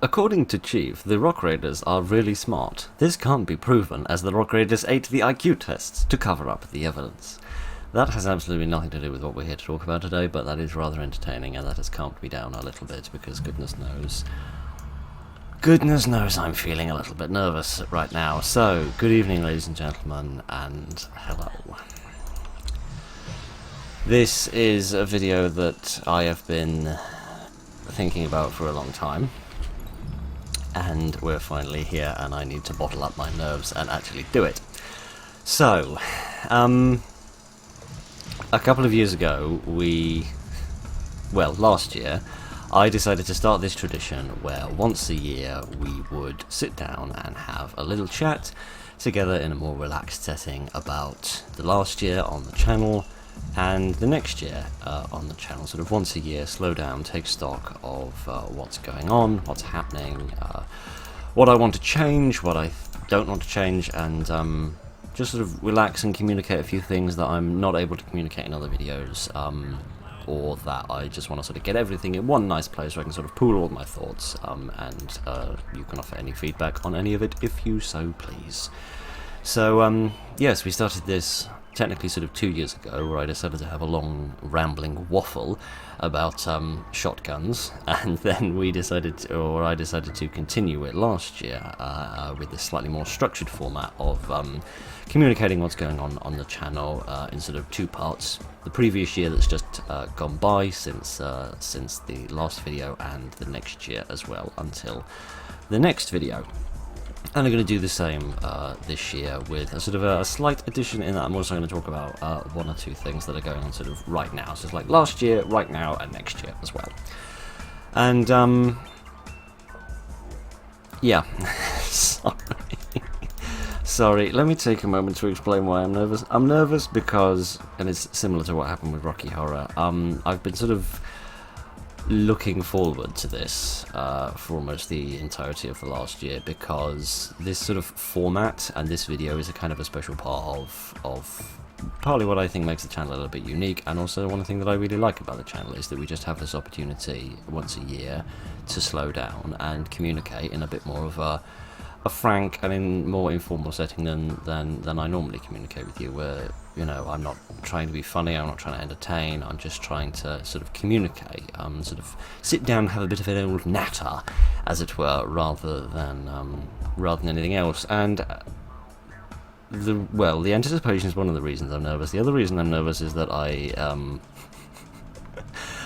According to Chief, the Rock Raiders are really smart. This can't be proven, as the Rock Raiders ate the IQ tests to cover up the evidence. That has absolutely nothing to do with what we're here to talk about today, but that is rather entertaining, and that has calmed me down a little bit, because goodness knows I'm feeling a little bit nervous right now. So, good evening, ladies and gentlemen, and hello. This is a video that I have been thinking about for a long time, and we're finally here, and I need to bottle up my nerves and actually do it. So, a couple of years ago, last year, I decided to start this tradition where once a year we would sit down and have a little chat together in a more relaxed setting about the last year on the channel and the next year on the channel. Sort of once a year, slow down, take stock of what's going on, what's happening, what I want to change, what I don't want to change, and just sort of relax and communicate a few things that I'm not able to communicate in other videos, or that I just want to sort of get everything in one nice place where I can sort of pool all my thoughts, and you can offer any feedback on any of it if you so please. So, yes, we started this technically sort of 2 years ago, where I decided to have a long rambling waffle about shotguns, and then I decided to continue it last year with this slightly more structured format of communicating what's going on the channel in sort of two parts. The previous year that's just gone by since the last video, and the next year as well until the next video. And I'm going to do the same this year with a sort of a slight addition in that I'm also going to talk about one or two things that are going on sort of right now. So it's like last year, right now, and next year as well. And, yeah. Sorry, let me take a moment to explain why I'm nervous. I'm nervous because, and it's similar to what happened with Rocky Horror, I've been sort of looking forward to this for almost the entirety of the last year, because this sort of format and this video is a kind of a special part of partly what I think makes the channel a little bit unique, and also one thing that I really like about the channel is that we just have this opportunity once a year to slow down and communicate in a bit more of a frank and in more informal setting than I normally communicate with you, where, you know, I'm not trying to be funny, I'm not trying to entertain, I'm just trying to sort of communicate, sort of sit down and have a bit of an old natter, as it were, rather than anything else. And the anticipation is one of the reasons I'm nervous. The other reason I'm nervous is that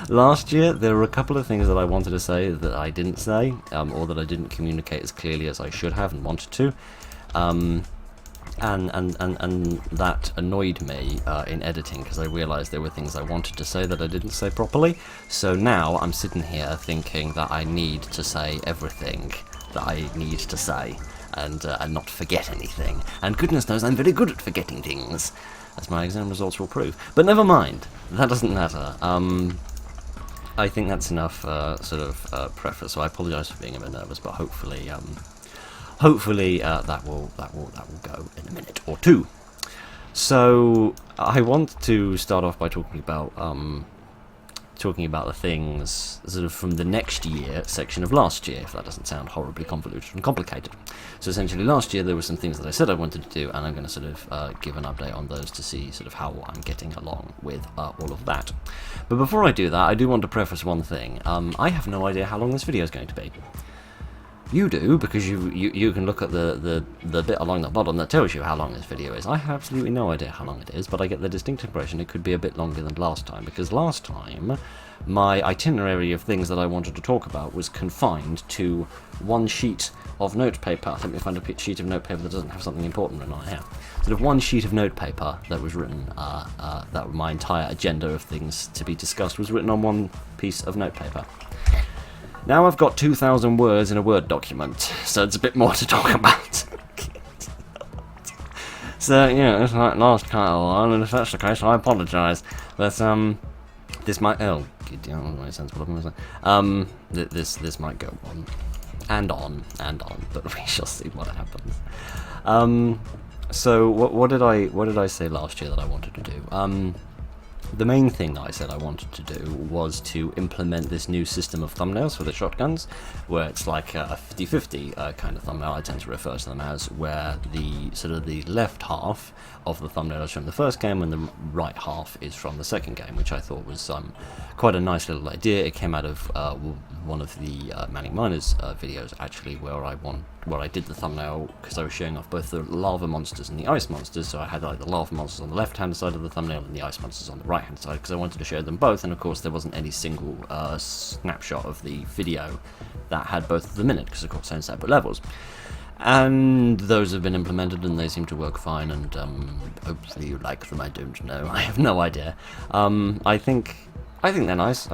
last year, there were a couple of things that I wanted to say that I didn't say, or that I didn't communicate as clearly as I should have and wanted to, and that annoyed me in editing, because I realised there were things I wanted to say that I didn't say properly. So now I'm sitting here thinking that I need to say everything that I need to say, and not forget anything. And goodness knows I'm very good at forgetting things, as my exam results will prove. But never mind, that doesn't matter. I think that's enough sort of preface. So I apologise for being a bit nervous, but hopefully that will go in a minute or two. So I want to start off by talking about the things sort of from the next year section of last year, if that doesn't sound horribly convoluted and complicated. So essentially last year there were some things that I said I wanted to do, and I'm going to sort of give an update on those to see sort of how I'm getting along with all of that. But before I do that, I do want to preface one thing. I have no idea how long this video is going to be. You do, because you can look at the bit along the bottom that tells you how long this video is. I have absolutely no idea how long it is, but I get the distinct impression it could be a bit longer than last time, because last time my itinerary of things that I wanted to talk about was confined to one sheet of notepaper. Let me find a sheet of notepaper that doesn't have something important written on it here. Sort of one sheet of notepaper that was written, that my entire agenda of things to be discussed was written on one piece of notepaper. Now I've got 2,000 words in a Word document, so it's a bit more to talk about. So, yeah, it's like last quite a while, and if that's the case, I apologise. But, this might... Oh, sensible of me, this might go on, and on, but we shall see what happens. So, what did I say last year that I wanted to do? the main thing that I said I wanted to do was to implement this new system of thumbnails for the shotguns, where it's like a 50-50 kind of thumbnail. I tend to refer to them as, where the sort of the left half of the thumbnail is from the first game and the right half is from the second game, which I thought was quite a nice little idea. It came out of one of the Manning Miners videos, actually, where I did the thumbnail because I was showing off both the lava monsters and the ice monsters. So I had like the lava monsters on the left hand side of the thumbnail and the ice monsters on the right hand side, because I wanted to show them both, and of course there wasn't any single snapshot of the video that had both of them in it, because of course they're in separate levels. And those have been implemented and they seem to work fine, and hopefully you like them. I don't know, I have no idea. I think they're nice.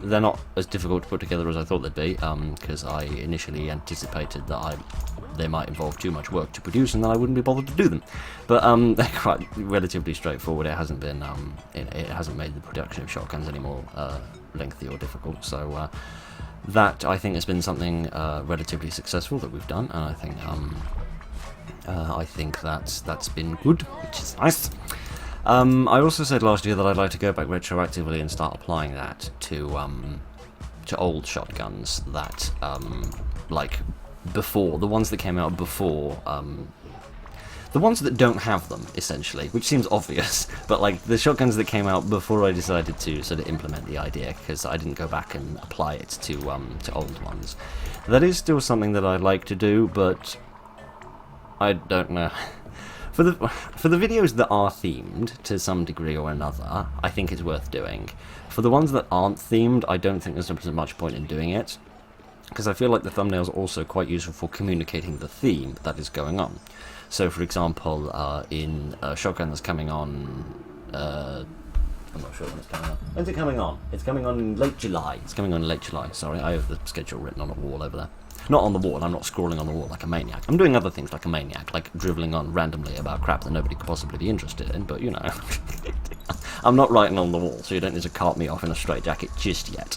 They're not as difficult to put together as I thought they'd be, because I initially anticipated that they might involve too much work to produce and then I wouldn't be bothered to do them. But they're quite relatively straightforward. It hasn't been it hasn't made the production of shotguns any more lengthy or difficult. So that, I think, has been something relatively successful that we've done, and I think that's been good, which is nice. I also said last year that I'd like to go back retroactively and start applying that to old shotguns that like before, the ones that came out before, the ones that don't have them, essentially, which seems obvious, but like the shotguns that came out before I decided to sort of implement the idea, because I didn't go back and apply it to old ones. That is still something that I'd like to do, but I don't know. For the videos that are themed to some degree or another, I think it's worth doing. For the ones that aren't themed, I don't think there's as much point in doing it, because I feel like the thumbnails are also quite useful for communicating the theme that is going on. So, for example, in Shotgun that's coming on, I'm not sure when it's coming on. When's it coming on? It's coming on in late July. It's coming on in late July, sorry. I have the schedule written on a wall over there. Not on the wall, I'm not scrolling on the wall like a maniac. I'm doing other things like a maniac, like dribbling on randomly about crap that nobody could possibly be interested in, but you know. I'm not writing on the wall, so you don't need to cart me off in a straitjacket just yet.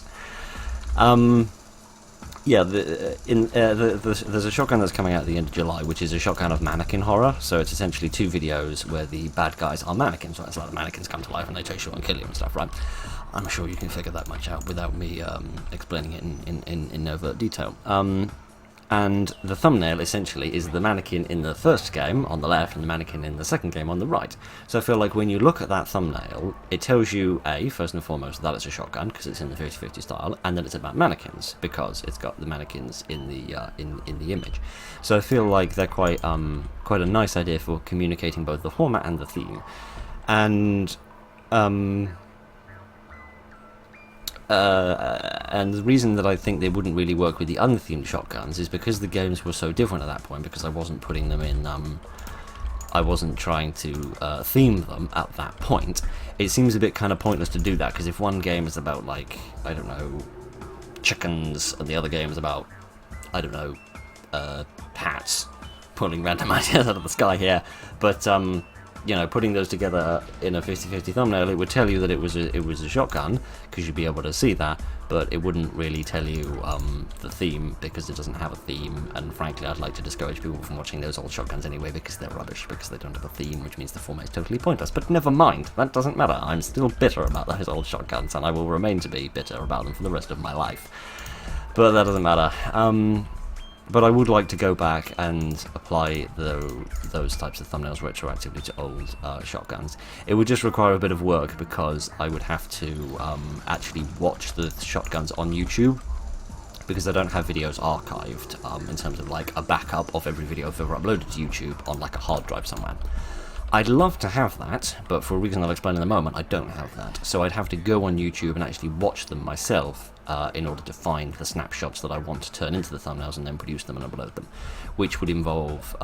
Yeah, there's a shotgun that's coming out at the end of July, which is a shotgun of mannequin horror. So it's essentially 2 videos where the bad guys are mannequins. Right? It's like the mannequins come to life and they chase you and kill you and stuff, right? I'm sure you can figure that much out without me explaining it in overt detail. And the thumbnail essentially is the mannequin in the first game on the left and the mannequin in the second game on the right. So I feel like when you look at that thumbnail, it tells you, first and foremost, that it's a shotgun because it's in the 50-50 style, and that it's about mannequins because it's got the mannequins in the image. So I feel like they're quite a nice idea for communicating both the format and the theme. And the reason that I think they wouldn't really work with the unthemed shotguns is because the games were so different at that point, because I wasn't putting them in, I wasn't trying to theme them at that point. It seems a bit kind of pointless to do that, because if one game is about, like, I don't know, chickens, and the other game is about, I don't know, hats, pulling random ideas out of the sky here, but, you know, putting those together in a 50-50 thumbnail, it would tell you that it was a shotgun, because you'd be able to see that, but it wouldn't really tell you the theme, because it doesn't have a theme, and frankly I'd like to discourage people from watching those old shotguns anyway, because they're rubbish, because they don't have a theme, which means the format is totally pointless. But never mind, that doesn't matter. I'm still bitter about those old shotguns, and I will remain to be bitter about them for the rest of my life. But that doesn't matter. But I would like to go back and apply those types of thumbnails retroactively to old shotguns. It would just require a bit of work, because I would have to actually watch the shotguns on YouTube, because I don't have videos archived in terms of like a backup of every video I've ever uploaded to YouTube on like a hard drive somewhere. I'd love to have that, but for a reason I'll explain in a moment, I don't have that. So I'd have to go on YouTube and actually watch them myself in order to find the snapshots that I want to turn into the thumbnails and then produce them and upload them, which would involve,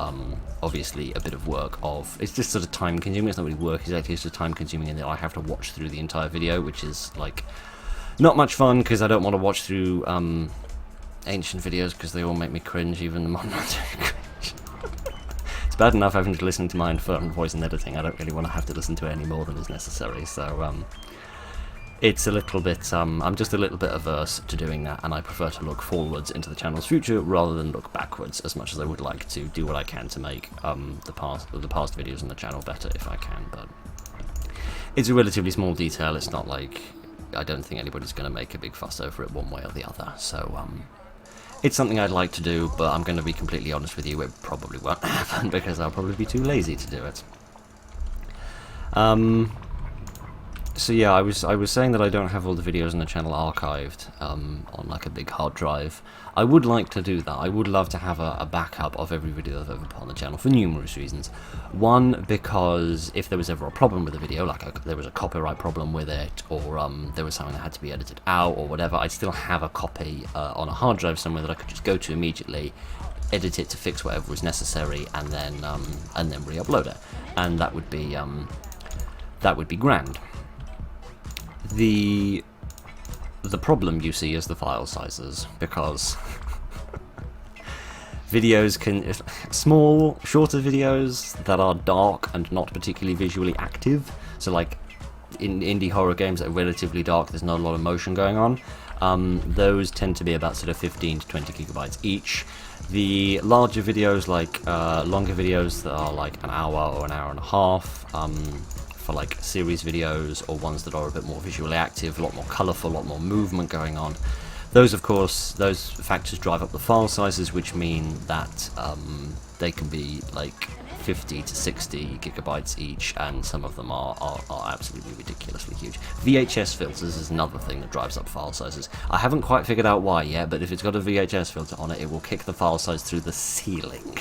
obviously, a bit of work of... It's just sort of time-consuming. It's not really work exactly, it's just time-consuming in that I have to watch through the entire video, which is, like, not much fun, because I don't want to watch through ancient videos, because they all make me cringe, even the modern ones make me cringe. It's bad enough having to listen to my own voice and editing. I don't really want to have to listen to it any more than is necessary, so it's a little bit, I'm just a little bit averse to doing that, and I prefer to look forwards into the channel's future rather than look backwards, as much as I would like to do what I can to make the past videos on the channel better if I can. But It's a relatively small detail. It's not like, I don't think anybody's going to make a big fuss over it one way or the other. So it's something I'd like to do, but I'm going to be completely honest with you, it probably won't happen because I'll probably be too lazy to do it. So yeah, I was saying that I don't have all the videos on the channel archived on like a big hard drive. I would like to do that. I would love to have a backup of every video I've ever put on the channel for numerous reasons. One, because if there was ever a problem with a video, like there was a copyright problem with it, or there was something that had to be edited out or whatever, I'd still have a copy on a hard drive somewhere that I could just go to immediately, edit it to fix whatever was necessary, and then re-upload it, and that would be grand. The problem, you see, is the file sizes, because videos can... small, shorter videos that are dark and not particularly visually active, so like in indie horror games that are relatively dark, there's not a lot of motion going on, those tend to be about sort of 15 to 20 gigabytes each. The larger videos, like longer videos that are like an hour or an hour and a half, for like series videos or ones that are a bit more visually active, a lot more colourful, a lot more movement going on, those of course, those factors drive up the file sizes, which mean that they can be like 50 to 60 gigabytes each, and some of them are absolutely ridiculously huge. VHS filters is another thing that drives up file sizes. I haven't quite figured out why yet, but if it's got a VHS filter on it, it will kick the file size through the ceiling.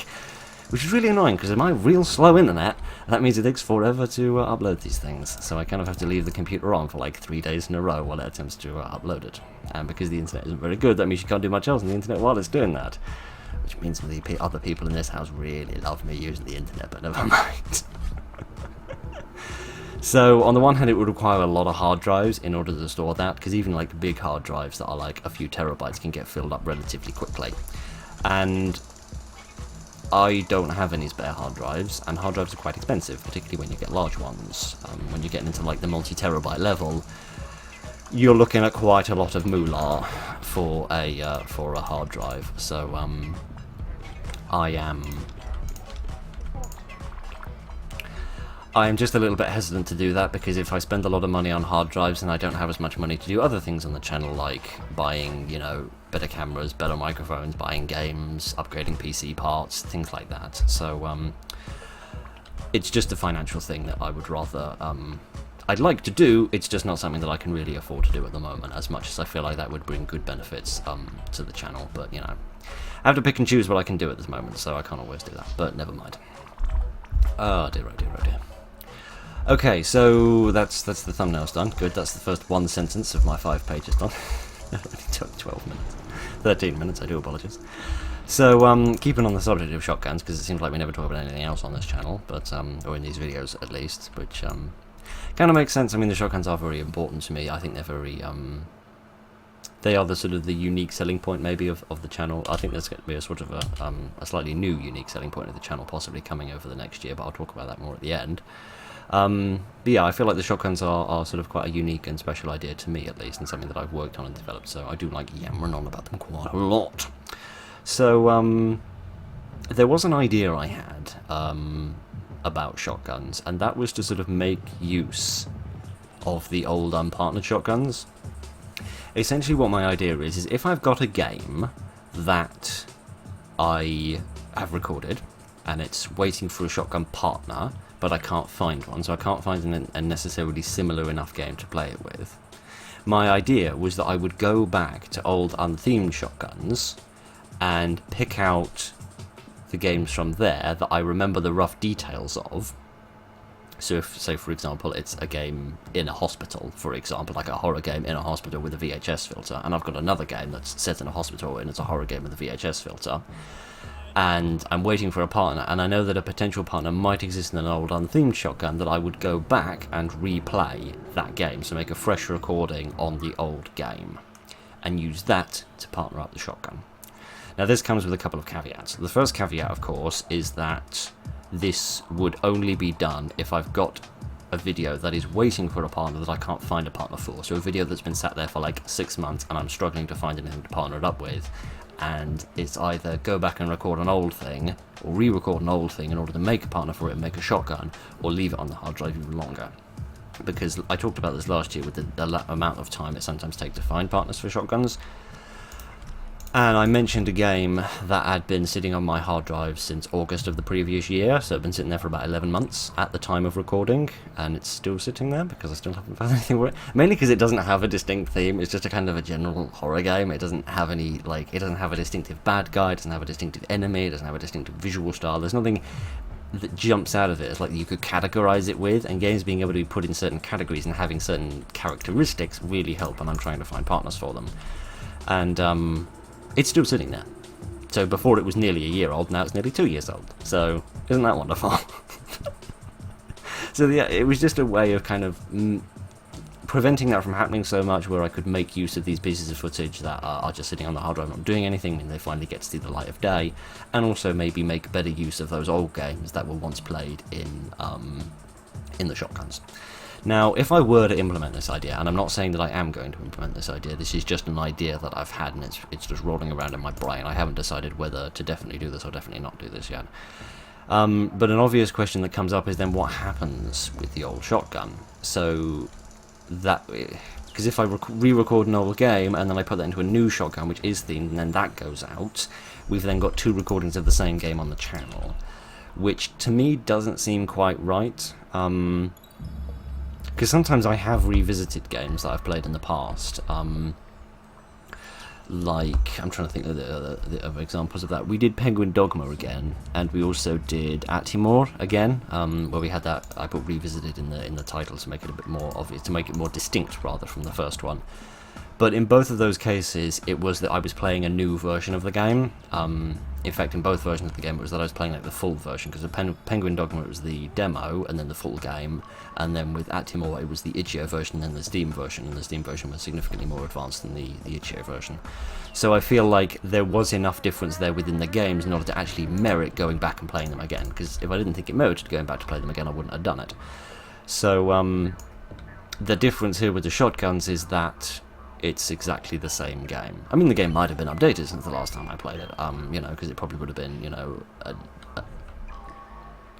Which is really annoying, because in my real slow internet, that means it takes forever to upload these things. So I kind of have to leave the computer on for like 3 days in a row while it attempts to upload it. And because the internet isn't very good, that means you can't do much else on the internet while it's doing that. Which means the other people in this house really love me using the internet, but never mind. So on the one hand, it would require a lot of hard drives in order to store that, because even like big hard drives that are like a few terabytes can get filled up relatively quickly. And I don't have any spare hard drives, and hard drives are quite expensive, particularly when you get large ones. When you're getting into like the multi-terabyte level, you're looking at quite a lot of moolah for a hard drive. So I am just a little bit hesitant to do that, because if I spend a lot of money on hard drives, then I don't have as much money to do other things on the channel, like buying, you know, better cameras, better microphones, buying games, upgrading PC parts, things like that. So it's just a financial thing that I would rather... I'd like to do, it's just not something that I can really afford to do at the moment, as much as I feel like that would bring good benefits to the channel. But, you know, I have to pick and choose what I can do at this moment, so I can't always do that, but never mind. Oh dear, oh dear, oh dear. Okay, so that's the thumbnails done. Good, that's the first one sentence of my 5 pages done. It only took 12 minutes. 13 minutes, I do apologise. So, keeping on the subject of shotguns, because it seems like we never talk about anything else on this channel, but or in these videos at least, which kind of makes sense. I mean, the shotguns are very important to me. I think they're very they are the sort of the unique selling point maybe of the channel. I think there's going to be a sort of a slightly new unique selling point of the channel possibly coming over the next year, but I'll talk about that more at the end. But yeah, I feel like the shotguns are sort of quite a unique and special idea to me, at least, and something that I've worked on and developed, so I do like yammering on about them quite a lot. So, there was an idea I had about shotguns, and that was to sort of make use of the old unpartnered shotguns. Essentially what my idea is if I've got a game that I have recorded, and it's waiting for a shotgun partner, but I can't find one, so I can't find a necessarily similar enough game to play it with. My idea was that I would go back to old unthemed shotguns and pick out the games from there that I remember the rough details of. So if, say for example, it's a game in a hospital, for example, like a horror game in a hospital with a VHS filter, and I've got another game that's set in a hospital and it's a horror game with a VHS filter, and I'm waiting for a partner, and I know that a potential partner might exist in an old unthemed shotgun, that I would go back and replay that game, so make a fresh recording on the old game, and use that to partner up the shotgun. Now this comes with a couple of caveats. The first caveat, of course, is that this would only be done if I've got a video that is waiting for a partner that I can't find a partner for. So a video that's been sat there for like 6 months and I'm struggling to find anything to partner it up with, and it's either go back and record an old thing, or re-record an old thing in order to make a partner for it and make a shotgun, or leave it on the hard drive even longer. because I talked about this last year with the amount of time it sometimes takes to find partners for shotguns. And I mentioned a game that had been sitting on my hard drive since August of the previous year, so it's been sitting there for about 11 months at the time of recording, and it's still sitting there because I still haven't found anything for it. Mainly because it doesn't have a distinct theme, it's just a kind of a general horror game. It doesn't have any, like, it doesn't have a distinctive bad guy, it doesn't have a distinctive enemy, it doesn't have a distinctive visual style, there's nothing that jumps out of it as like you could categorize it with, and games being able to be put in certain categories and having certain characteristics really help when I'm trying to find partners for them. And it's still sitting there. So before it was nearly a year old, now it's nearly 2 years old. So isn't that wonderful? So yeah, it was just a way of kind of preventing that from happening so much, where I could make use of these pieces of footage that are just sitting on the hard drive not doing anything, and they finally get to see the light of day, and also maybe make better use of those old games that were once played in the shotguns. Now, if I were to implement this idea, and I'm not saying that I am going to implement this idea, this is just an idea that I've had, and it's just rolling around in my brain. I haven't decided whether to definitely do this or definitely not do this yet. But an obvious question that comes up is then what happens with the old shotgun? So that, because if I re-record an old game and then I put that into a new shotgun which is themed, and then that goes out, we've then got 2 recordings of the same game on the channel, which to me doesn't seem quite right. Because sometimes I have revisited games that I've played in the past, like, I'm trying to think of the other examples of that. We did Penguin Dogma again, and we also did At Timor again, where we had that, I put revisited in the title to make it a bit more obvious, to make it more distinct rather from the first one. But in both of those cases, it was that I was playing a new version of the game. In fact, in both versions of the game, it was that I was playing like the full version, because with Penguin Dogma it was the demo and then the full game, and then with At Timor it was the itch.io version and then the Steam version, and the Steam version was significantly more advanced than the itch.io version. So I feel like there was enough difference there within the games in order to actually merit going back and playing them again, because if I didn't think it merited going back to play them again, I wouldn't have done it. So the difference here with the shotguns is that it's exactly the same game. I mean, the game might have been updated since the last time I played it, you know, because it probably would have been, you know,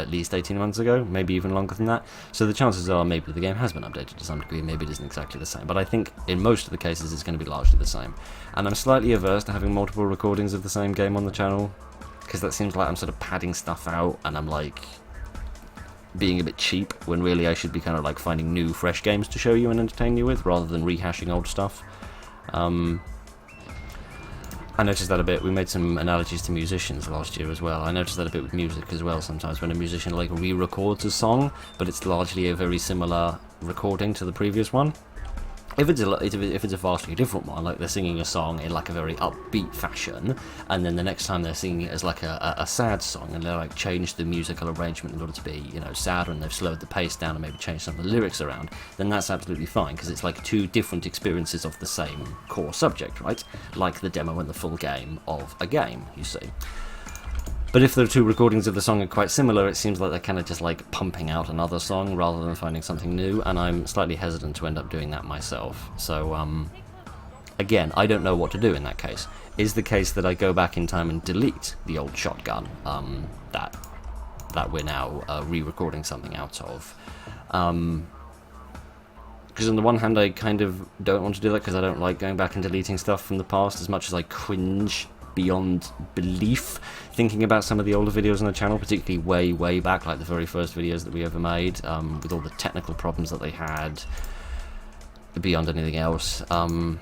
at least 18 months ago, maybe even longer than that. So the chances are maybe the game has been updated to some degree, maybe it isn't exactly the same. But I think in most of the cases it's going to be largely the same. And I'm slightly averse to having multiple recordings of the same game on the channel, because that seems like I'm sort of padding stuff out, and I'm like being a bit cheap, when really I should be kind of like finding new, fresh games to show you and entertain you with, rather than rehashing old stuff. I noticed that a bit. We made some analogies to musicians last year as well. I noticed that a bit with music as well, sometimes when a musician like re-records a song, but it's largely a very similar recording to the previous one. If it's a vastly different one, like they're singing a song in like a very upbeat fashion, and then the next time they're singing it as like a sad song, and they like change the musical arrangement in order to be, you know, sadder, and they've slowed the pace down and maybe changed some of the lyrics around, then that's absolutely fine, because it's like 2 different experiences of the same core subject, right? Like the demo and the full game of a game, you see. But if the 2 recordings of the song are quite similar, it seems like they're kind of just like pumping out another song rather than finding something new, and I'm slightly hesitant to end up doing that myself. So, again, I don't know what to do in that case. Is the case that I go back in time and delete the old shotgun that we're now re-recording something out of? Because on the one hand, I kind of don't want to do that, because I don't like going back and deleting stuff from the past, as much as I cringe beyond belief thinking about some of the older videos on the channel, particularly way back, like the very first videos that we ever made, with all the technical problems that they had, beyond anything else. On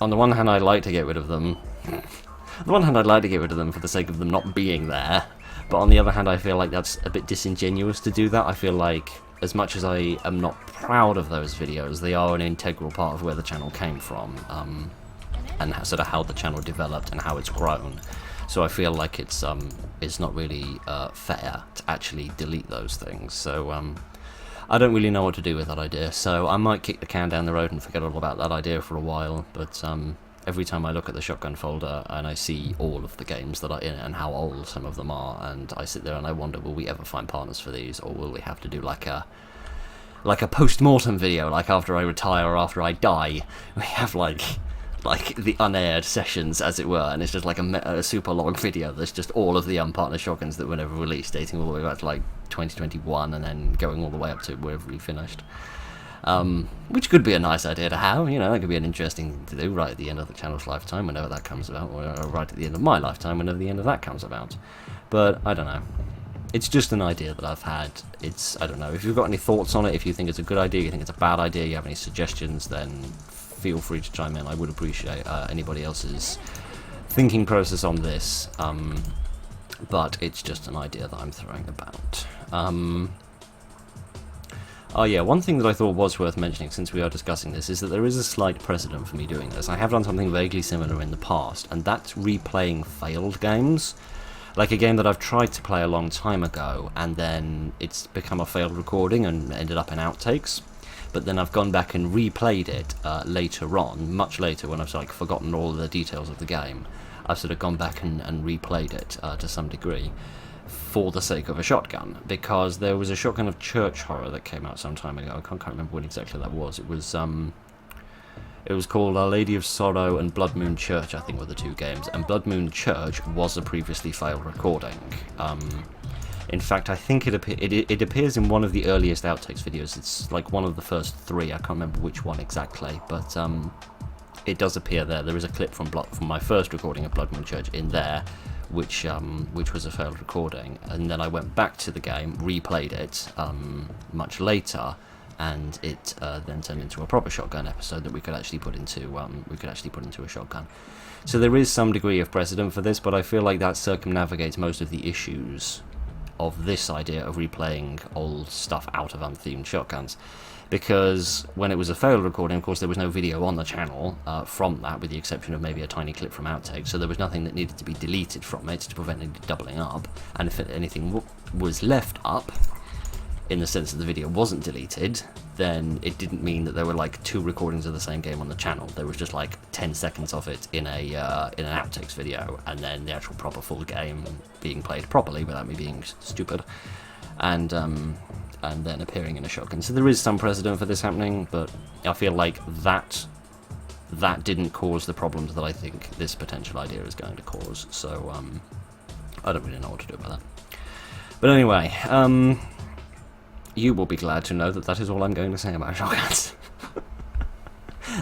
the one hand, I'd like to get rid of them. On the one hand, I'd like to get rid of them for the sake of them not being there, but on the other hand, I feel like that's a bit disingenuous to do that. I feel like, as much as I am not proud of those videos, they are an integral part of where the channel came from, and sort of how the channel developed and how it's grown. So I feel like it's not really fair to actually delete those things. So I don't really know what to do with that idea. So I might kick the can down the road and forget all about that idea for a while. But every time I look at the shotgun folder and I see all of the games that are in it and how old some of them are, and I sit there and I wonder, will we ever find partners for these, or will we have to do like a post-mortem video, like after I retire or after I die, we have like the unaired sessions, as it were, and it's just like a super long video that's just all of the unpartnered shotguns that were never released, dating all the way back to like 2021 and then going all the way up to wherever we finished. Which could be a nice idea to have, you know, that could be an interesting thing to do right at the end of the channel's lifetime, whenever that comes about, or right at the end of my lifetime, whenever the end of that comes about. But, I don't know. It's just an idea that I've had. I don't know, if you've got any thoughts on it, if you think it's a good idea, you think it's a bad idea, you have any suggestions, then feel free to chime in. I would appreciate anybody else's thinking process on this, but it's just an idea that I'm throwing about. Oh yeah, one thing that I thought was worth mentioning since we are discussing this is that there is a slight precedent for me doing this. I have done something vaguely similar in the past, and that's replaying failed games. Like a game that I've tried to play a long time ago, and then it's become a failed recording and ended up in outtakes. But then I've gone back and replayed it later on, much later, when I've like forgotten all the details of the game. I've sort of gone back and replayed it to some degree, for the sake of a shotgun, because there was a shotgun of church horror that came out some time ago. I can't remember when exactly that was. It was called Our Lady of Sorrow and Blood Moon Church, I think, were the two games, and Blood Moon Church was a previously failed recording. In fact, I think it appears in one of the earliest outtakes videos. It's like one of the first three. I can't remember which one exactly, but it does appear there. There is a clip from my first recording of Blood Moon Church in there, which was a failed recording, and then I went back to the game, replayed it much later, and it then turned into a proper shotgun episode that we could actually put into a shotgun. So there is some degree of precedent for this, but I feel like that circumnavigates most of the issues of this idea of replaying old stuff out of unthemed shotguns. Because when it was a failed recording, of course, there was no video on the channel from that, with the exception of maybe a tiny clip from outtakes, so there was nothing that needed to be deleted from it to prevent any doubling up, and if anything was left up, in the sense that the video wasn't deleted, then it didn't mean that there were like two recordings of the same game on the channel. There was just like 10 seconds of it in an outtakes video, and then the actual proper full game being played properly without me being stupid, and then appearing in a shotgun. So there is some precedent for this happening, but I feel like that didn't cause the problems that I think this potential idea is going to cause. So I don't really know what to do about that. But anyway, you will be glad to know that is all I'm going to say about shotguns.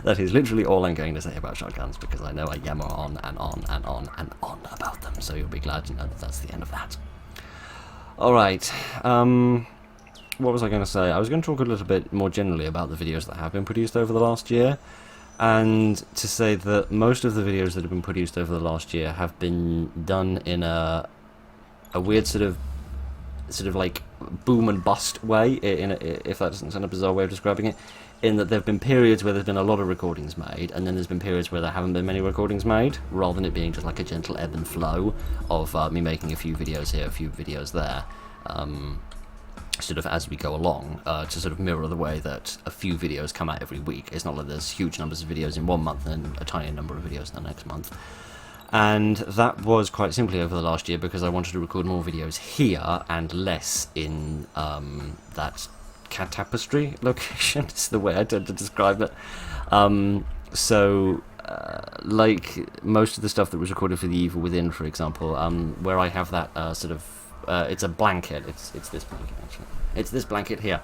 That is literally all I'm going to say about shotguns, because I know I yammer on and on and on and on about them, so you'll be glad to know that that's the end of that. Alright, what was I going to say? I was going to talk a little bit more generally about the videos that have been produced over the last year, and to say that most of the videos that have been produced over the last year have been done in a weird sort of like boom and bust way, if that doesn't sound a bizarre way of describing it, in that there have been periods where there's been a lot of recordings made, and then there's been periods where there haven't been many recordings made, rather than it being just like a gentle ebb and flow of me making a few videos here, a few videos there, sort of as we go along, to sort of mirror the way that a few videos come out every week. It's not like there's huge numbers of videos in 1 month and a tiny number of videos in the next month. And that was quite simply over the last year because I wanted to record more videos here and less in that cat tapestry location. It's the way I tend to describe it. Like most of the stuff that was recorded for The Evil Within, for example, where I have that it's a blanket. It's this blanket, actually. It's this blanket here.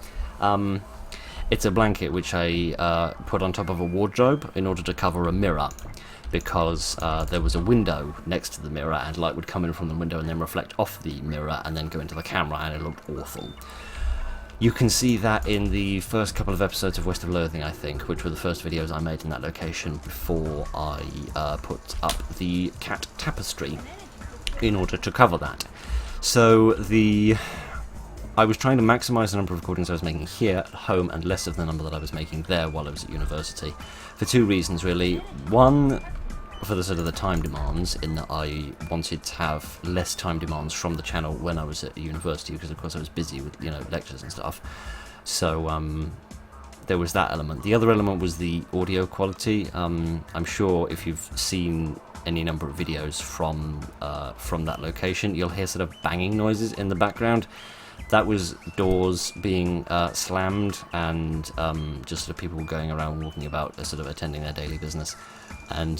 It's a blanket which I put on top of a wardrobe in order to cover a mirror, because there was a window next to the mirror, and light would come in from the window and then reflect off the mirror and then go into the camera, and it looked awful. You can see that in the first couple of episodes of West of Loathing, I think, which were the first videos I made in that location before I put up the cat tapestry in order to cover that. So I was trying to maximise the number of recordings I was making here at home and less of the number that I was making there while I was at university, for two reasons really. One, for the sort of the time demands, in that I wanted to have less time demands from the channel when I was at university, because of course I was busy with, you know, lectures and stuff. So there was that element. The other element was the audio quality. I'm sure if you've seen any number of videos from that location, you'll hear sort of banging noises in the background. That was doors being slammed, and just sort of people going around walking about, sort of attending their daily business. And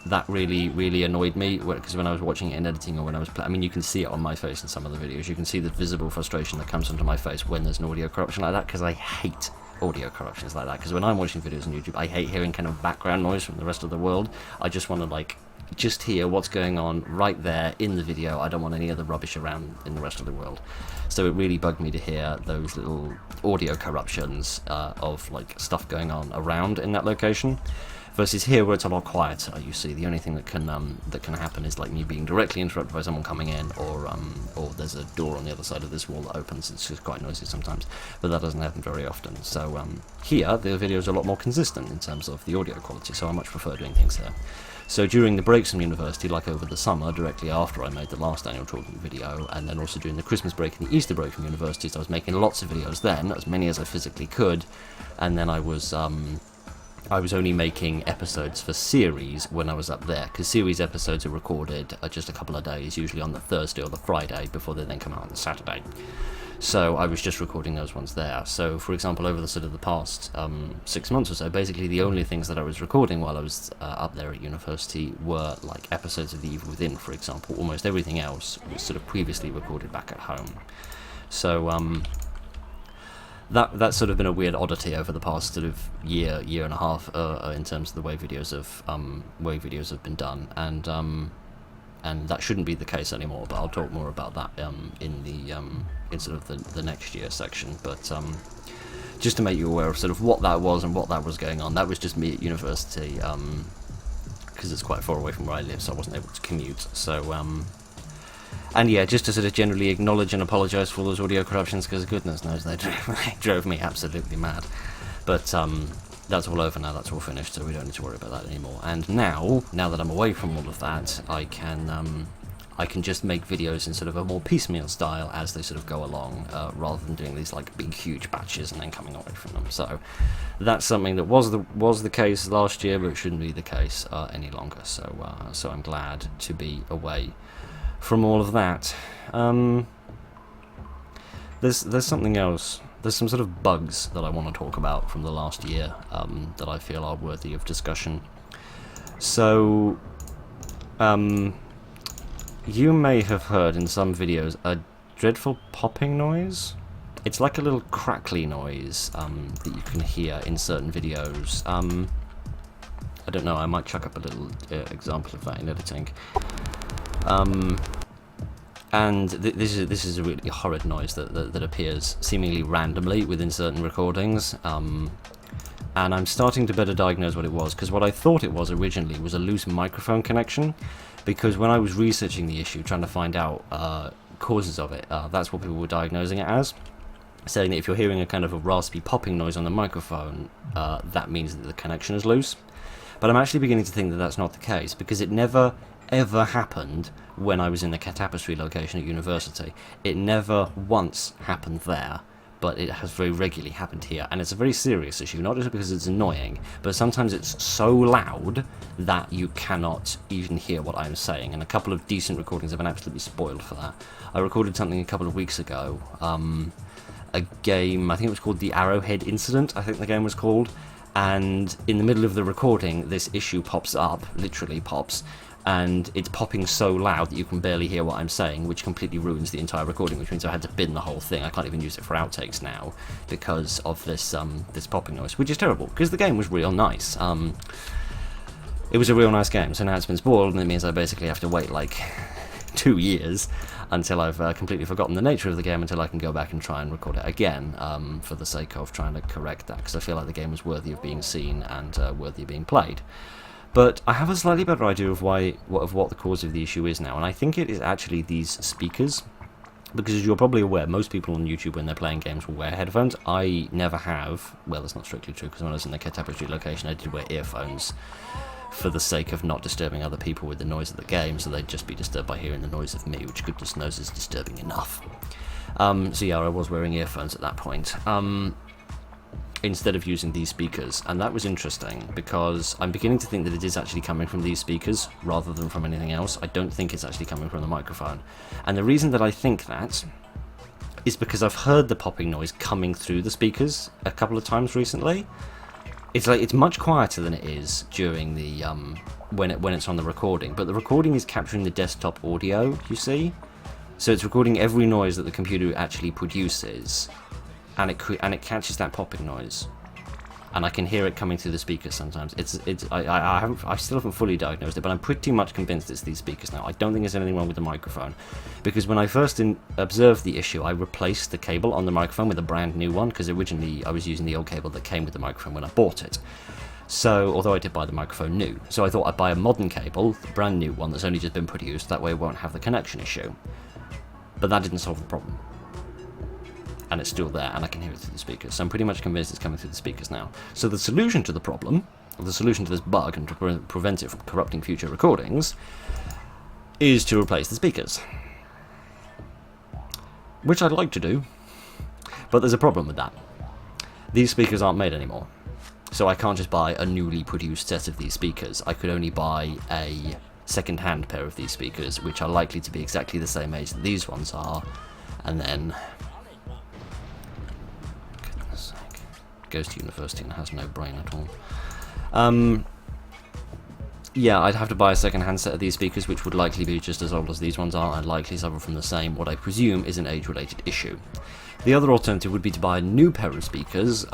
that really annoyed me, because when I was watching it in editing, or when I was I mean, you can see it on my face in some of the videos. You can see the visible frustration that comes onto my face when there's an audio corruption like that, because I hate audio corruptions like that. Because when I'm watching videos on YouTube, I hate hearing kind of background noise from the rest of the world. I just want to like just hear what's going on right there in the video. I don't want any other rubbish around in the rest of the world. So it really bugged me to hear those little audio corruptions of like stuff going on around in that location. Versus here, where it's a lot quieter, you see, the only thing that can happen is like me being directly interrupted by someone coming in, or there's a door on the other side of this wall that opens. It's just quite noisy sometimes, but that doesn't happen very often. So here, the videos are a lot more consistent in terms of the audio quality, so I much prefer doing things here. So during the breaks from university, like over the summer, directly after I made the last annual Talkin video, and then also during the Christmas break and the Easter break from university, so I was making lots of videos then, as many as I physically could, and then I was only making episodes for series when I was up there, because series episodes are recorded just a couple of days, usually on the Thursday or the Friday, before they then come out on the Saturday. So I was just recording those ones there. So, for example, over the sort of the past 6 months or so, basically the only things that I was recording while I was up there at university were like episodes of The Evil Within, for example. Almost everything else was sort of previously recorded back at home. So that's sort of been a weird oddity over the past sort of year and a half in terms of the way videos have been done, and that shouldn't be the case anymore. But I'll talk more about that in sort of the next year section. But just to make you aware of sort of what that was and what that was going on, that was just me at university, because it's quite far away from where I live, so I wasn't able to commute. So and yeah, just to sort of generally acknowledge and apologise for all those audio corruptions, because goodness knows they drove me absolutely mad. But that's all over now, that's all finished, so we don't need to worry about that anymore. And now that I'm away from all of that, I can just make videos in sort of a more piecemeal style as they sort of go along, rather than doing these like big huge batches and then coming away from them. So that's something that was the case last year, but it shouldn't be the case any longer. So I'm glad to be away from all of that. There's something else. There's some sort of bugs that I want to talk about from the last year that I feel are worthy of discussion. So, you may have heard in some videos a dreadful popping noise. It's like a little crackly noise that you can hear in certain videos. I don't know, I might chuck up a little example of that in editing. And this is a really horrid noise that appears seemingly randomly within certain recordings, and I'm starting to better diagnose what it was, because what I thought it was originally was a loose microphone connection, because when I was researching the issue, trying to find out causes of it, that's what people were diagnosing it as, saying that if you're hearing a kind of a raspy popping noise on the microphone, that means that the connection is loose. But I'm actually beginning to think that that's not the case, because it never ever happened when I was in the Tapestry location at university. It never once happened there, but it has very regularly happened here, and it's a very serious issue, not just because it's annoying, but sometimes it's so loud that you cannot even hear what I'm saying, and a couple of decent recordings have been absolutely spoiled for that. I recorded something a couple of weeks ago, a game, I think it was called The Arrowhead Incident, I think the game was called, and in the middle of the recording this issue pops up, literally pops, and it's popping so loud that you can barely hear what I'm saying, which completely ruins the entire recording, which means I had to bin the whole thing. I can't even use it for outtakes now because of this this popping noise, which is terrible, because the game was real nice. It was a real nice game, so now it's been spoiled, and it means I basically have to wait like 2 years until I've completely forgotten the nature of the game, until I can go back and try and record it again, for the sake of trying to correct that, because I feel like the game was worthy of being seen and worthy of being played. But I have a slightly better idea of what the cause of the issue is now, and I think it is actually these speakers. Because as you're probably aware, most people on YouTube when they're playing games will wear headphones. I never have. Well, that's not strictly true, because when I was in the Tapestry location I did wear earphones for the sake of not disturbing other people with the noise of the game, so they'd just be disturbed by hearing the noise of me, which goodness knows is disturbing enough. So yeah, I was wearing earphones at that point. Instead of using these speakers, and that was interesting, because I'm beginning to think that it is actually coming from these speakers rather than from anything else. I don't think it's actually coming from the microphone, and the reason that I think that is because I've heard the popping noise coming through the speakers a couple of times recently. It's much quieter than it is during the when it's on the recording, but the recording is capturing the desktop audio, you see? So it's recording every noise that the computer actually produces, and it catches that popping noise, and I can hear it coming through the speakers sometimes. I still haven't fully diagnosed it, but I'm pretty much convinced it's these speakers now. I don't think there's anything wrong with the microphone, because when I first observed the issue, I replaced the cable on the microphone with a brand new one, because originally I was using the old cable that came with the microphone when I bought it. So, although I did buy the microphone new, so I thought I'd buy a modern cable, the brand new one that's only just been produced, that way it won't have the connection issue. But that didn't solve the problem. And it's still there, and I can hear it through the speakers. So I'm pretty much convinced it's coming through the speakers now. So the solution to the problem, or the solution to this bug, and to prevent it from corrupting future recordings, is to replace the speakers. Which I'd like to do, but there's a problem with that. These speakers aren't made anymore. So I can't just buy a newly produced set of these speakers. I could only buy a second-hand pair of these speakers, which are likely to be exactly the same age that these ones are, and then... goodness sake. Goes to university and has no brain at all. Yeah, I'd have to buy a second-hand set of these speakers, which would likely be just as old as these ones are, and likely suffer from the same, what I presume is an age-related issue. The other alternative would be to buy a new pair of speakers,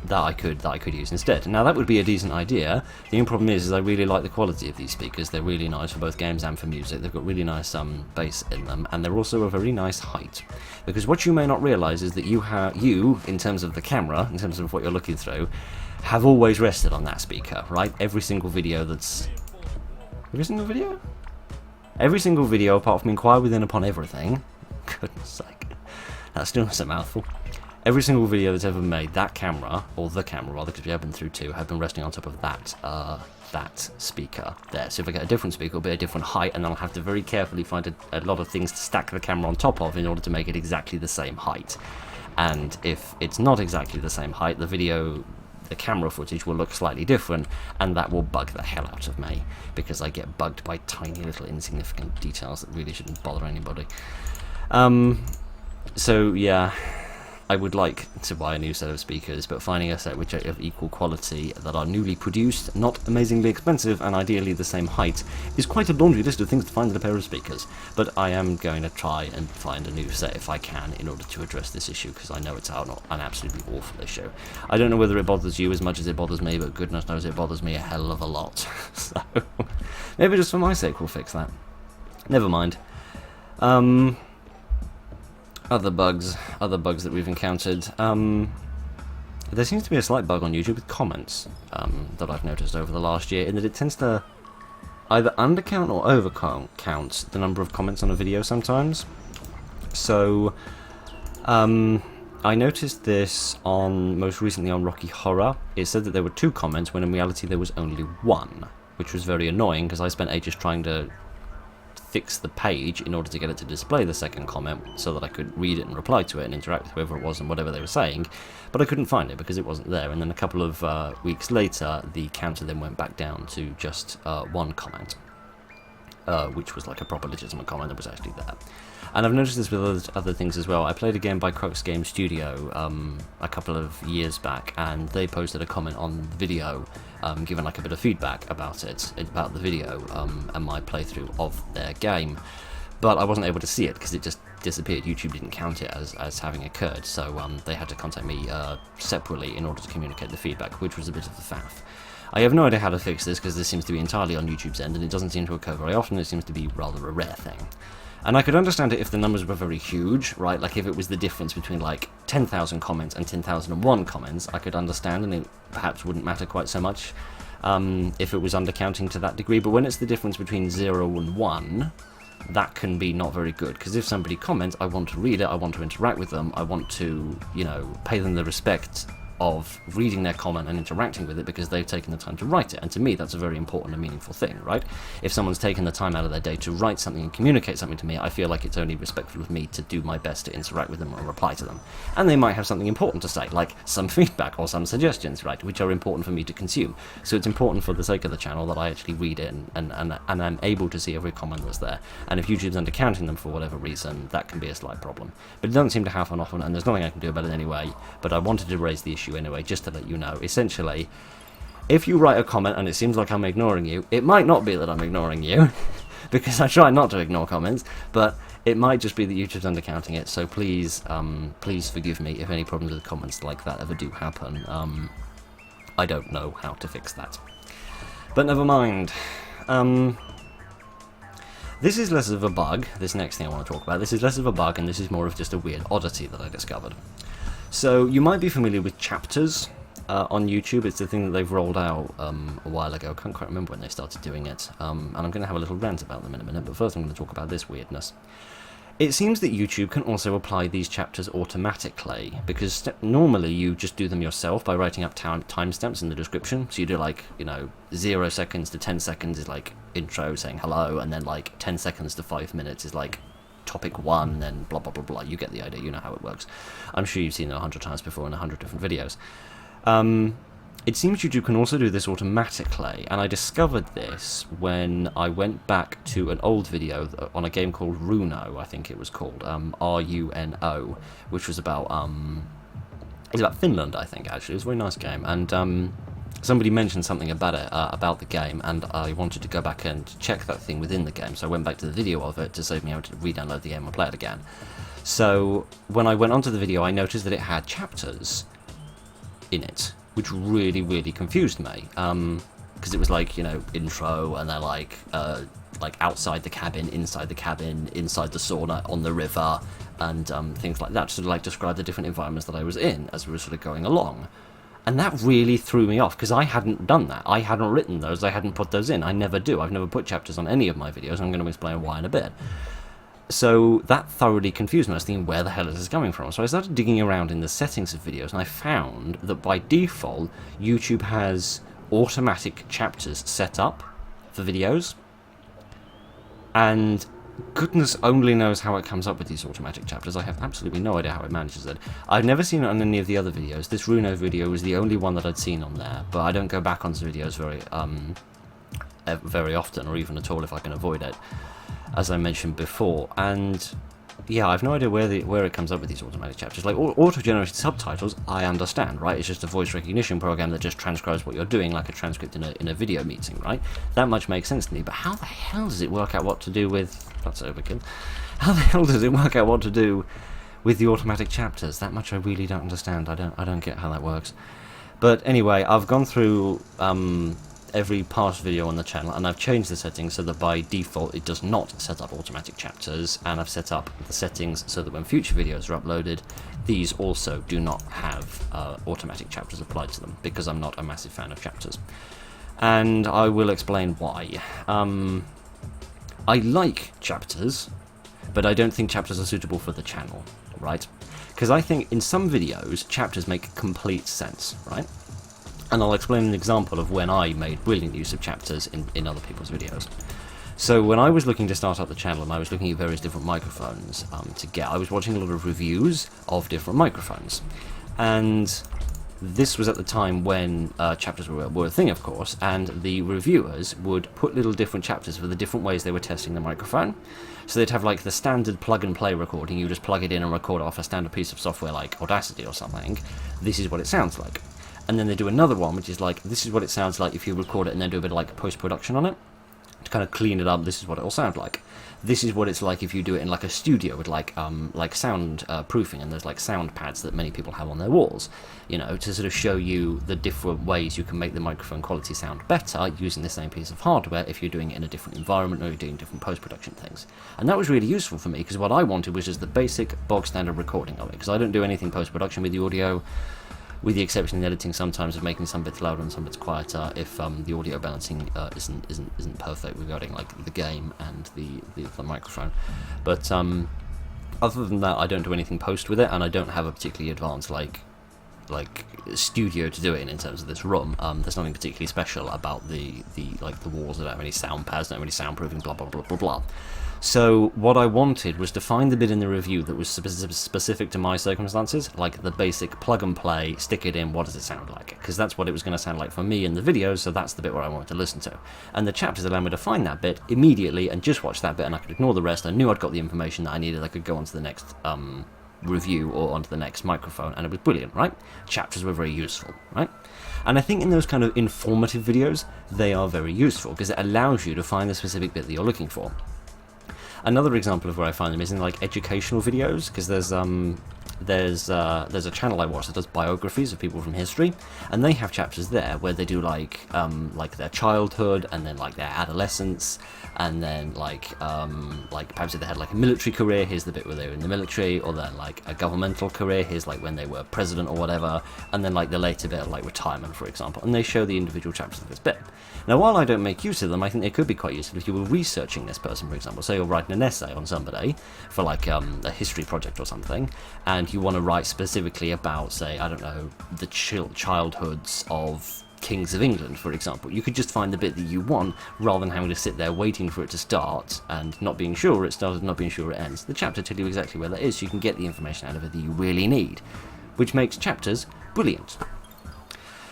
that I could use instead. Now that would be a decent idea. The only problem is I really like the quality of these speakers. They're really nice for both games and for music. They've got really nice bass in them, and they're also a very nice height. Because what you may not realise is that you, in terms of the camera, in terms of what you're looking through, have always rested on that speaker, right? Every single video Every single video apart from Inquire Within Upon Everything. Goodness sake. That's still a mouthful. Every single video that's ever made, that camera, or the camera rather, because we have been through two, have been resting on top of that speaker there. So if I get a different speaker, it'll be a different height, and then I'll have to very carefully find a lot of things to stack the camera on top of in order to make it exactly the same height. And if it's not exactly the same height, the camera footage will look slightly different, and that will bug the hell out of me, because I get bugged by tiny little insignificant details that really shouldn't bother anybody. So yeah, I would like to buy a new set of speakers, but finding a set which are of equal quality, that are newly produced, not amazingly expensive, and ideally the same height, is quite a laundry list of things to find in a pair of speakers. But I am going to try and find a new set if I can, in order to address this issue, because I know it's an absolutely awful issue. I don't know whether it bothers you as much as it bothers me, but goodness knows it bothers me a hell of a lot. So, maybe just for my sake we'll fix that. Never mind. Other bugs that we've encountered. There seems to be a slight bug on YouTube with comments that I've noticed over the last year, in that it tends to either undercount or overcount the number of comments on a video sometimes. So, I noticed this most recently on Rocky Horror. It said that there were 2 comments, when in reality there was only 1, which was very annoying, because I spent ages trying to fix the page in order to get it to display the second comment so that I could read it and reply to it and interact with whoever it was and whatever they were saying, but I couldn't find it because it wasn't there. And then a couple of weeks later, the counter then went back down to just 1 comment, which was like a proper legitimate comment that was actually there. And I've noticed this with other things as well. I played a game by Crux Game Studio a couple of years back, and they posted a comment on the video, giving like a bit of feedback about the video, and my playthrough of their game. But I wasn't able to see it because it just disappeared. YouTube didn't count it as having occurred, so they had to contact me separately in order to communicate the feedback, which was a bit of a faff. I have no idea how to fix this, because this seems to be entirely on YouTube's end, and it doesn't seem to occur very often. It seems to be rather a rare thing. And I could understand it if the numbers were very huge, right? Like if it was the difference between like 10,000 comments and 10,001 comments, I could understand, and it perhaps wouldn't matter quite so much if it was undercounting to that degree. But when it's the difference between 0 and 1, that can be not very good, because if somebody comments, I want to read it, I want to interact with them, I want to, pay them the respect of reading their comment and interacting with it, because they've taken the time to write it. And to me, that's a very important and meaningful thing, right? If someone's taken the time out of their day to write something and communicate something to me, I feel like it's only respectful of me to do my best to interact with them or reply to them. And they might have something important to say, like some feedback or some suggestions, right, which are important for me to consume. So it's important for the sake of the channel that I actually read it and I'm able to see every comment that's there. And if YouTube's undercounting them for whatever reason, that can be a slight problem. But it doesn't seem to happen often, and there's nothing I can do about it anyway. But I wanted to raise the issue anyway, just to let you know. Essentially, if you write a comment and it seems like I'm ignoring you, it might not be that I'm ignoring you, because I try not to ignore comments, but it might just be that YouTube's undercounting it, so please, please forgive me if any problems with comments like that ever do happen. I don't know how to fix that. But never mind. This is less of a bug, this next thing I want to talk about. This is less of a bug, and this is more of just a weird oddity that I discovered. So, you might be familiar with chapters on YouTube. It's the thing that they've rolled out a while ago. I can't quite remember when they started doing it. And I'm going to have a little rant about them in a minute, but first I'm going to talk about this weirdness. It seems that YouTube can also apply these chapters automatically, because normally you just do them yourself by writing up timestamps in the description. So you do, like, you know, 0 seconds to 10 seconds is like intro saying hello, and then like 10 seconds to 5 minutes is like topic 1, and then blah blah blah blah. You get the idea, you know how it works. I'm sure you've seen it 100 times before in 100 different videos. It seems YouTube can also do this automatically, and I discovered this when I went back to an old video on a game called Runo, I think it was called, R-U-N-O, which was about, it's about Finland, I think, actually. It was a very nice game, and somebody mentioned something about it, about the game, and I wanted to go back and check that thing within the game, so I went back to the video of it to save me having to re-download the game and play it again. So, when I went onto the video, I noticed that it had chapters in it, which really, really confused me, because it was like, you know, intro, and then like outside the cabin, inside the sauna, on the river, and things like that, to sort of like describe the different environments that I was in as we were sort of going along. And that really threw me off, because I hadn't done that. I hadn't written those, I hadn't put those in. I never do. I've never put chapters on any of my videos, and I'm going to explain why in a bit. So that thoroughly confused me. I was thinking, where the hell is this coming from? So I started digging around in the settings of videos, and I found that by default, YouTube has automatic chapters set up for videos. And goodness only knows how it comes up with these automatic chapters. I have absolutely no idea how it manages it. I've never seen it on any of the other videos. This Runo video was the only one that I'd seen on there, but I don't go back onto videos very often, or even at all if I can avoid it, as I mentioned before. And yeah, I've no idea where it comes up with these automatic chapters. Like auto-generated subtitles, I understand, right? It's just a voice recognition program that just transcribes what you're doing, like a transcript in a video meeting, right? That much makes sense to me. But how the hell does it work out what to do with? That's overkill. How the hell does it work out what to do with the automatic chapters? That much I really don't understand. I don't get how that works. But anyway, I've gone through every past video on the channel, and I've changed the settings so that by default it does not set up automatic chapters, and I've set up the settings so that when future videos are uploaded, these also do not have automatic chapters applied to them, because I'm not a massive fan of chapters. And I will explain why. I like chapters, but I don't think chapters are suitable for the channel, right? Because I think in some videos, chapters make complete sense, right? And I'll explain an example of when I made brilliant use of chapters in other people's videos. So when I was looking to start up the channel, and I was looking at various different microphones I was watching a lot of reviews of different microphones. And this was at the time when chapters were a thing, of course, and the reviewers would put little different chapters for the different ways they were testing the microphone. So they'd have like the standard plug-and-play recording. You just plug it in and record off a standard piece of software like Audacity or something. This is what it sounds like. And then they do another one, which is like, this is what it sounds like if you record it and then do a bit of like post-production on it to kind of clean it up. This is what it'll sound like. This is what it's like if you do it in like a studio with like sound proofing, and there's like sound pads that many people have on their walls, you know, to sort of show you the different ways you can make the microphone quality sound better using the same piece of hardware if you're doing it in a different environment or you're doing different post-production things. And that was really useful for me, because what I wanted was just the basic bog standard recording of it, because I don't do anything post-production with the audio, with the exception in editing sometimes of making some bits louder and some bits quieter if the audio balancing isn't perfect regarding like the game and the microphone. But other than that, I don't do anything post with it, and I don't have a particularly advanced like studio to do it in terms of this room. There's nothing particularly special about the walls. I don't have any sound pads, don't have any soundproofing, blah blah blah blah blah. So what I wanted was to find the bit in the review that was specific to my circumstances, like the basic plug and play, stick it in, what does it sound like? Because that's what it was going to sound like for me in the videos, so that's the bit where I wanted to listen to. And the chapters allowed me to find that bit immediately and just watch that bit, and I could ignore the rest. I knew I'd got the information that I needed. I could go on to the next review or onto the next microphone, and it was brilliant, right? Chapters were very useful, right? And I think in those kind of informative videos, they are very useful, because it allows you to find the specific bit that you're looking for. Another example of where I find them is in like educational videos, because there's a channel I watch that does biographies of people from history, and they have chapters there where they do like their childhood, and then like their adolescence, and then like perhaps if they had like a military career, here's the bit where they were in the military, or then like a governmental career, here's like when they were president or whatever, and then like the later bit of like retirement, for example, and they show the individual chapters of this bit. Now, while I don't make use of them, I think they could be quite useful if you were researching this person, for example. Say you're writing an essay on somebody for like a history project or something, and you want to write specifically about, say, I don't know, the childhoods of kings of England, for example. You could just find the bit that you want, rather than having to sit there waiting for it to start and not being sure it started, not being sure it ends. The chapter tells you exactly where that is, so you can get the information out of it that you really need, which makes chapters brilliant.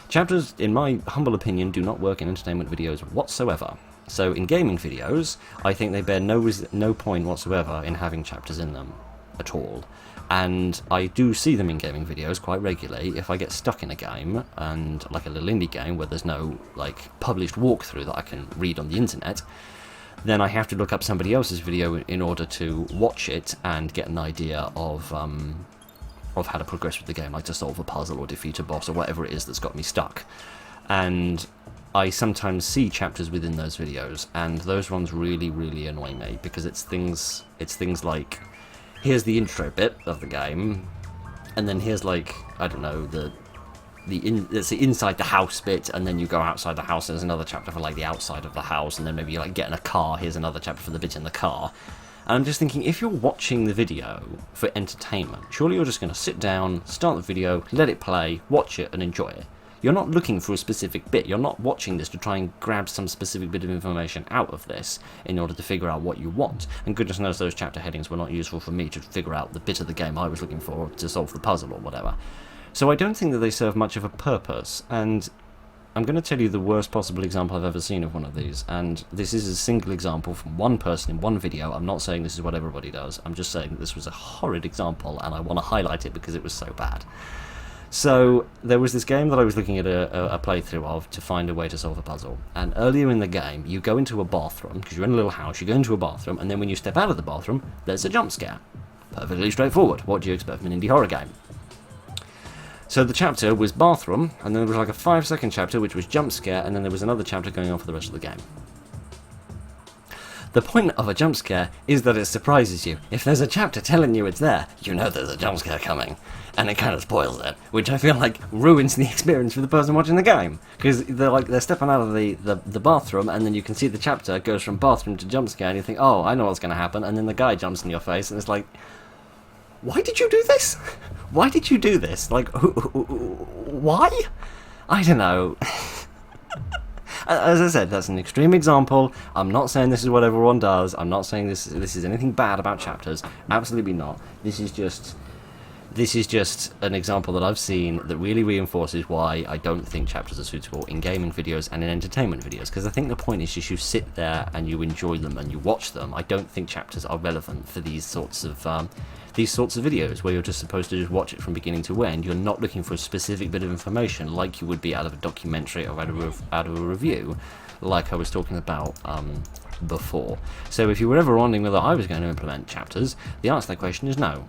Chapters, in my humble opinion, do not work in entertainment videos whatsoever. So in gaming videos, I think they bear no point whatsoever in having chapters in them at all. And I do see them in gaming videos quite regularly. If I get stuck in a game, and like a little indie game where there's no like published walkthrough that I can read on the internet, then I have to look up somebody else's video in order to watch it and get an idea of how to progress with the game, like to solve a puzzle or defeat a boss or whatever it is that's got me stuck. And I sometimes see chapters within those videos, and those ones really, really annoy me, because it's things like, here's the intro bit of the game, and then here's like, I don't know, it's the inside the house bit, and then you go outside the house, and there's another chapter for like the outside of the house, and then maybe you like get in a car, here's another chapter for the bit in the car. And I'm just thinking, if you're watching the video for entertainment, surely you're just going to sit down, start the video, let it play, watch it, and enjoy it. You're not looking for a specific bit. You're not watching this to try and grab some specific bit of information out of this in order to figure out what you want. And goodness knows those chapter headings were not useful for me to figure out the bit of the game I was looking for to solve the puzzle or whatever. So I don't think that they serve much of a purpose, and I'm going to tell you the worst possible example I've ever seen of one of these, and this is a single example from one person in one video. I'm not saying this is what everybody does, I'm just saying this was a horrid example, and I want to highlight it because it was so bad. So, there was this game that I was looking at a playthrough of to find a way to solve a puzzle, and earlier in the game, you go into a bathroom, because you're in a little house, you go into a bathroom, and then when you step out of the bathroom, there's a jump scare. Perfectly straightforward. What do you expect from an indie horror game? So the chapter was bathroom, and then there was like a 5-second chapter which was jump scare, and then there was another chapter going on for the rest of the game. The point of a jump scare is that it surprises you. If there's a chapter telling you it's there, you know there's a jump scare coming, and it kind of spoils it, which I feel like ruins the experience for the person watching the game, because they're stepping out of the bathroom, and then you can see the chapter goes from bathroom to jump scare, and you think, oh, I know what's going to happen, and then the guy jumps in your face, and it's like, why did you do this? Why did you do this? Like, why? I don't know. As I said, that's an extreme example. I'm not saying this is what everyone does. I'm not saying this is anything bad about chapters. Absolutely not. This is just an example that I've seen that really reinforces why I don't think chapters are suitable in gaming videos and in entertainment videos, because I think the point is just you sit there and you enjoy them and you watch them. I don't think chapters are relevant for these sorts of videos where you're just supposed to just watch it from beginning to end. You're not looking for a specific bit of information like you would be out of a documentary or out of a review, like I was talking about before. So if you were ever wondering whether I was going to implement chapters, the answer to that question is no.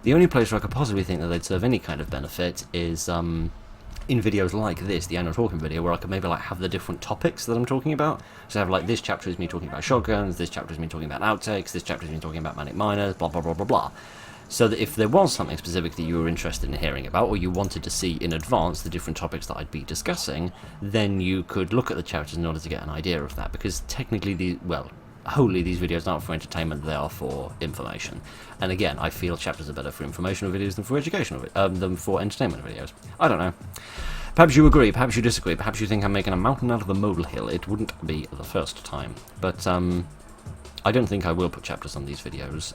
The only place where I could possibly think that they'd serve any kind of benefit is in videos like this, the annual Talkin video, where I could maybe like have the different topics that I'm talking about. So I have like, this chapter is me talking about shotguns, this chapter is me talking about outtakes, this chapter is me talking about manic miners, blah blah blah blah blah. So that if there was something specific that you were interested in hearing about, or you wanted to see in advance the different topics that I'd be discussing, then you could look at the chapters in order to get an idea of that, because technically wholly these videos aren't for entertainment, they are for information. And again, I feel chapters are better for informational videos than for educational than for entertainment videos. I don't know. Perhaps you agree, perhaps you disagree, perhaps you think I'm making a mountain out of a molehill. It wouldn't be the first time. But I don't think I will put chapters on these videos.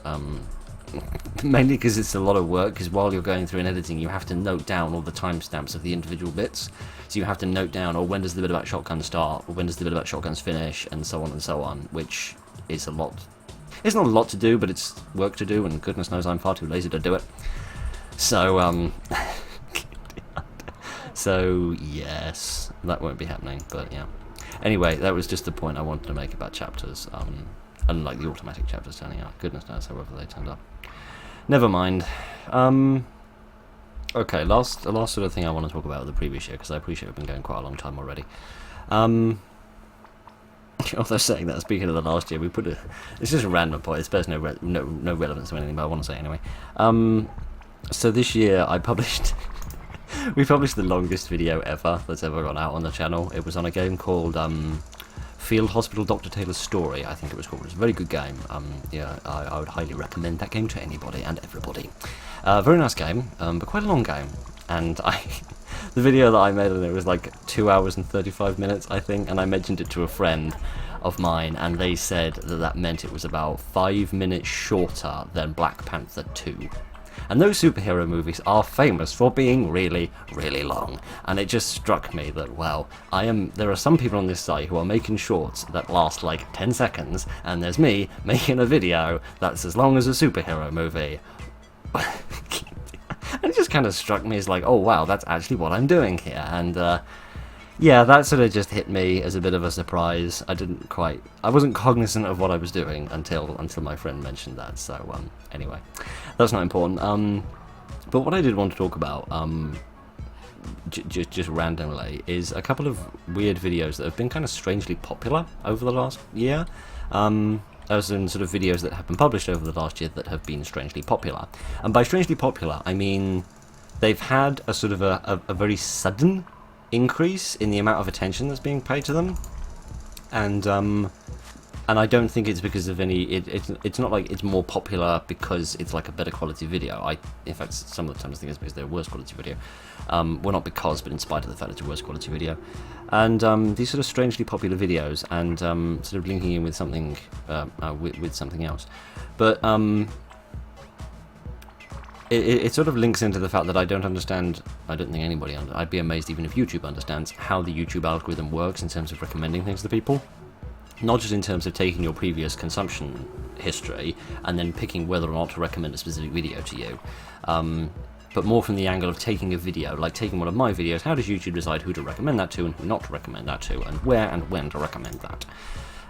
Mainly because it's a lot of work, because while you're going through and editing, you have to note down all the timestamps of the individual bits. So you have to note down, or when does the bit about shotguns start, or when does the bit about shotguns finish, and so on, which is a lot. It's not a lot to do, but it's work to do, and goodness knows I'm far too lazy to do it. So, So yes, that won't be happening, but yeah. Anyway, that was just the point I wanted to make about chapters, unlike the automatic chapters turning out. Goodness knows however they turned up. Never mind. Okay, last sort of thing I want to talk about the previous year, because I appreciate we've been going quite a long time already. Although saying that, speaking of the last year, it's just a random point. It bears no relevance to anything, but I want to say it anyway. So this year I published, we published the longest video ever that's ever gone out on the channel. It was on a game called Field Hospital Dr. Taylor's Story, I think it was called. It was a very good game. Yeah, I would highly recommend that game to anybody and everybody. Very nice game, but quite a long game. And the video that I made on it was like 2 hours and 35 minutes, I think, and I mentioned it to a friend of mine, and they said that meant it was about 5 minutes shorter than Black Panther 2. And those superhero movies are famous for being really, really long. And it just struck me that, wow, there are some people on this site who are making shorts that last like 10 seconds, and there's me making a video that's as long as a superhero movie. And it just kind of struck me as like, oh wow, that's actually what I'm doing here. And yeah, that sort of just hit me as a bit of a surprise. I wasn't cognizant of what I was doing until my friend mentioned that. So anyway, that's not important. But what I did want to talk about, just randomly, is a couple of weird videos that have been kind of strangely popular over the last year. As in sort of videos that have been published over the last year that have been strangely popular. And by strangely popular, I mean they've had a sort of a very sudden increase in the amount of attention that's being paid to them. And I don't think it's because of any. It's not like it's more popular because it's like a better quality video. In fact, some of the times I think it's because they're a worse quality video. Well, not because, but in spite of the fact it's a worse quality video. And these sort of strangely popular videos, and sort of linking in with something with something else. But it sort of links into the fact that I don't understand. I don't think anybody. I'd be amazed even if YouTube understands how the YouTube algorithm works in terms of recommending things to people. Not just in terms of taking your previous consumption history and then picking whether or not to recommend a specific video to you, but more from the angle of taking a video, like taking one of my videos, how does YouTube decide who to recommend that to and who not to recommend that to, and where and when to recommend that,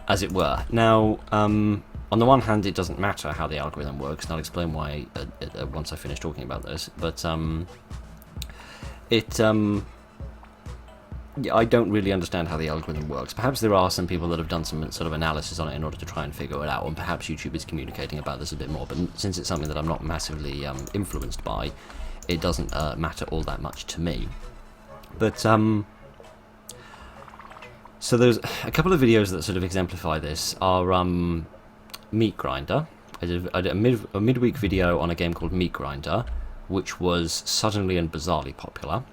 as it were. Now, on the one hand, it doesn't matter how the algorithm works, and I'll explain why once I finish talking about this, but I don't really understand how the algorithm works. Perhaps there are some people that have done some sort of analysis on it in order to try and figure it out, and perhaps YouTube is communicating about this a bit more, but since it's something that I'm not massively influenced by, it doesn't matter all that much to me. But so there's a couple of videos that sort of exemplify this are Meat Grinder. I did a midweek video on a game called Meat Grinder, which was suddenly and bizarrely popular.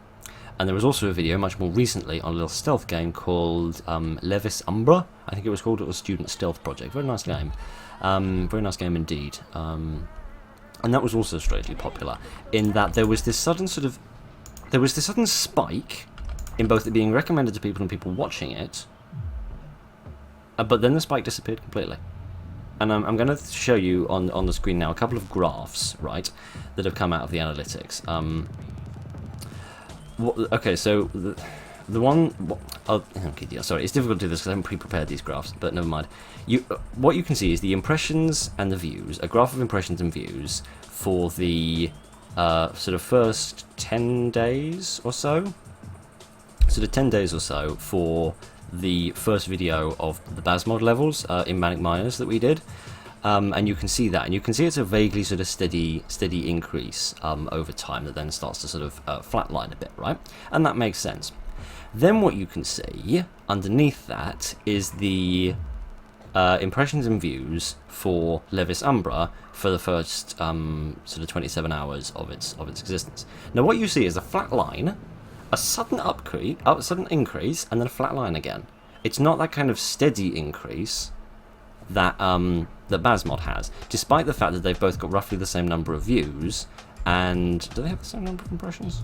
And there was also a video much more recently on a little stealth game called Levis Umbra, I think it was called. It was Student Stealth Project. Very nice game. Very nice game indeed. And that was also strangely popular in that there was this sudden spike in both it being recommended to people and people watching it, but then the spike disappeared completely. And I'm going to show you on the screen now a couple of graphs, right, that have come out of the analytics. Okay, so the one... okay, yeah, sorry, it's difficult to do this because I haven't pre-prepared these graphs, but never mind. What you can see is the impressions and the views, a graph of impressions and views for the sort of first 10 days or so. Sort of 10 days or so for the first video of the Basmod levels in Manic Miners that we did. And you can see that, and you can see it's a vaguely sort of steady increase over time that then starts to sort of flatline a bit, right? And that makes sense. Then what you can see underneath that is the impressions and views for Levis Umbra for the first sort of 27 hours of its existence. Now what you see is a flat line, a sudden increase, and then a flat line again. It's not that kind of steady increase that that Basmod has, despite the fact that they've both got roughly the same number of views. And do they have the same number of impressions?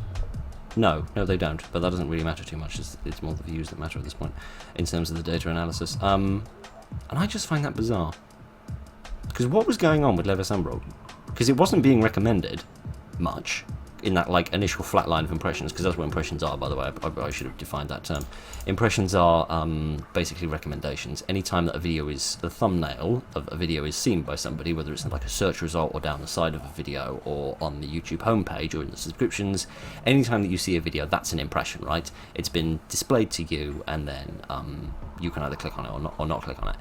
No, they don't, but that doesn't really matter too much. It's more the views that matter at this point in terms of the data analysis. And I just find that bizarre, because what was going on with Levis Umbra? Because it wasn't being recommended much, like initial flat line of impressions, because that's what impressions are, by the way. I should have defined that term. Impressions are basically recommendations. Anytime that the thumbnail of a video is seen by somebody, whether it's like a search result or down the side of a video or on the YouTube homepage or in the subscriptions, anytime that you see a video, that's an impression, right? It's been displayed to you, and then you can either click on it or not click on it.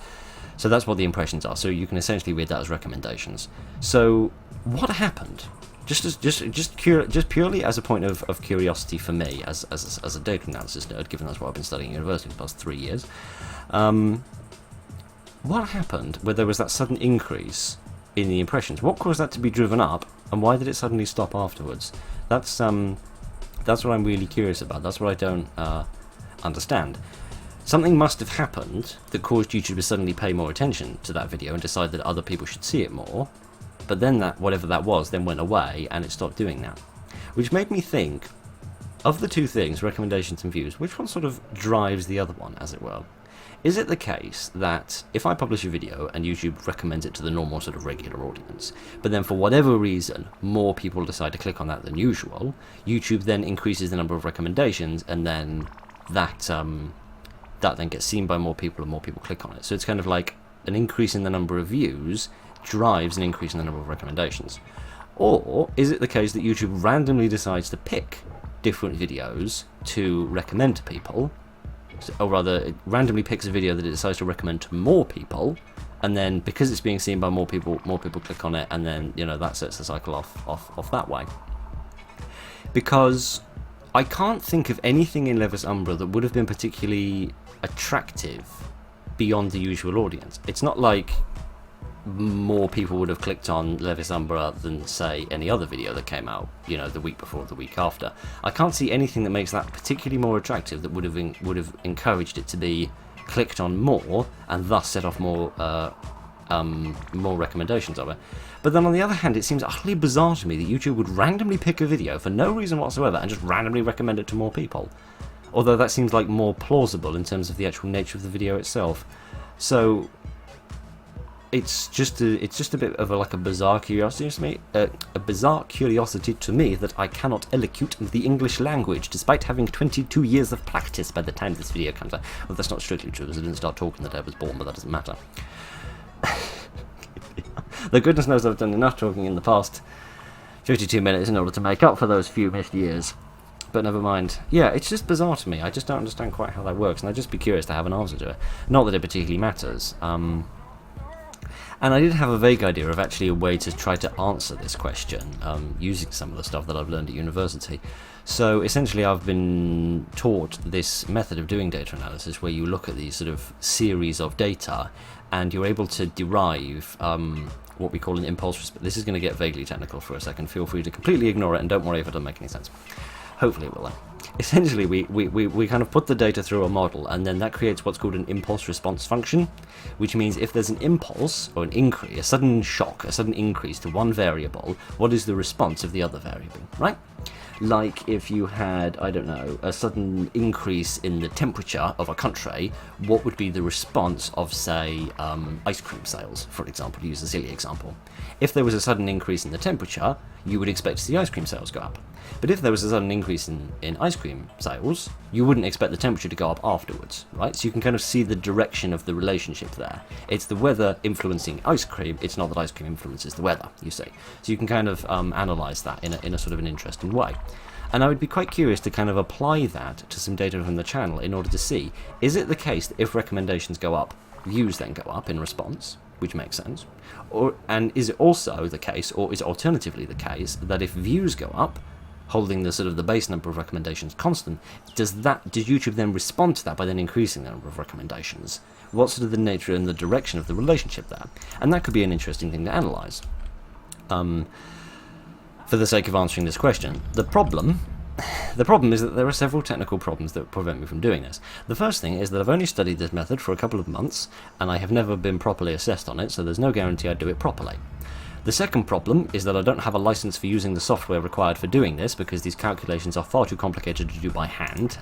So that's what the impressions are. So you can essentially read that as recommendations. So what happened? Just purely as a point of curiosity for me, as a data analysis nerd, given that's what I've been studying at university for the past 3 years, what happened where there was that sudden increase in the impressions? What caused that to be driven up, and why did it suddenly stop afterwards? That's what I'm really curious about. That's what I don't understand. Something must have happened that caused YouTube to suddenly pay more attention to that video and decide that other people should see it more. But then that, whatever that was, then went away and it stopped doing that. Which made me think, of the two things, recommendations and views, which one sort of drives the other one, as it were? Is it the case that if I publish a video and YouTube recommends it to the normal sort of regular audience, but then for whatever reason more people decide to click on that than usual, YouTube then increases the number of recommendations, and then that then gets seen by more people and more people click on it? So it's kind of like an increase in the number of views drives an increase in the number of recommendations. Or is it the case that YouTube randomly decides to pick different videos to recommend to people, or rather it randomly picks a video that it decides to recommend to more people, and then because it's being seen by more people click on it, and then that sets the cycle off that way? Because I can't think of anything in Levis Umbra that would have been particularly attractive beyond the usual audience. It's not like more people would have clicked on Levis Umbra than, say, any other video that came out, the week before or the week after. I can't see anything that makes that particularly more attractive that would have encouraged it to be clicked on more and thus set off more recommendations of it. But then on the other hand, it seems utterly bizarre to me that YouTube would randomly pick a video for no reason whatsoever and just randomly recommend it to more people. Although that seems like more plausible in terms of the actual nature of the video itself. So it's just a bit of a bizarre curiosity to me. A bizarre curiosity to me that I cannot elocute the English language, despite having 22 years of practice by the time this video comes out. Well, that's not strictly true, because I didn't start talking the day I was born, but that doesn't matter. The goodness knows I've done enough talking in the past 52 minutes in order to make up for those few missed years. But never mind. Yeah, it's just bizarre to me. I just don't understand quite how that works, and I'd just be curious to have an answer to it. Not that it particularly matters. And I did have a vague idea of actually a way to try to answer this question, using some of the stuff that I've learned at university. So essentially I've been taught this method of doing data analysis where you look at these sort of series of data and you're able to derive what we call an impulse response. This is going to get vaguely technical for a second. Feel free to completely ignore it and don't worry if it doesn't make any sense. Hopefully it will then. Essentially, we kind of put the data through a model, and then that creates what's called an impulse response function, which means if there's an impulse or an increase, a sudden shock, a sudden increase to one variable, what is the response of the other variable, right? Like if you had, I don't know, a sudden increase in the temperature of a country, what would be the response of, say, ice cream sales, for example, to use a silly example. If there was a sudden increase in the temperature, you would expect to see ice cream sales go up. But if there was a sudden increase in ice cream sales, you wouldn't expect the temperature to go up afterwards, right? So you can kind of see the direction of the relationship there. It's the weather influencing ice cream, it's not that ice cream influences the weather, you see. So you can kind of analyse that in a sort of an interesting way. And I would be quite curious to kind of apply that to some data from the channel in order to see, is it the case that if recommendations go up, views then go up in response, which makes sense? And is it also the case, or is it alternatively the case, that if views go up, holding the sort of the base number of recommendations constant, does YouTube then respond to that by then increasing the number of recommendations? What's sort of the nature and the direction of the relationship there? And that could be an interesting thing to analyse. For the sake of answering this question, the problem is that there are several technical problems that prevent me from doing this. The first thing is that I've only studied this method for a couple of months, and I have never been properly assessed on it, so there's no guarantee I'd do it properly. The second problem is that I don't have a license for using the software required for doing this, because these calculations are far too complicated to do by hand,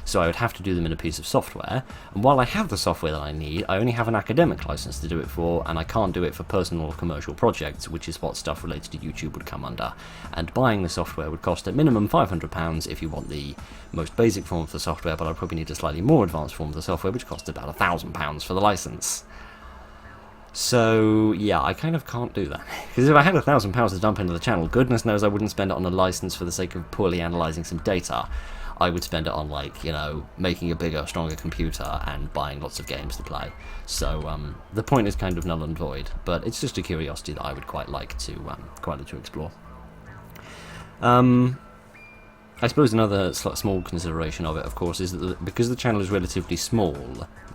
so I would have to do them in a piece of software. And while I have the software that I need, I only have an academic license to do it for, and I can't do it for personal or commercial projects, which is what stuff related to YouTube would come under. And buying the software would cost at minimum £500 if you want the most basic form of the software, but I'd probably need a slightly more advanced form of the software, which costs about £1,000 for the license. So, yeah, I kind of can't do that. Because if I had £1,000 to dump into the channel, goodness knows I wouldn't spend it on a license for the sake of poorly analysing some data. I would spend it on, like, you know, making a bigger, stronger computer and buying lots of games to play. So, the point is kind of null and void, but it's just a curiosity that I would quite like to explore. I suppose another small consideration of it, of course, is that because the channel is relatively small,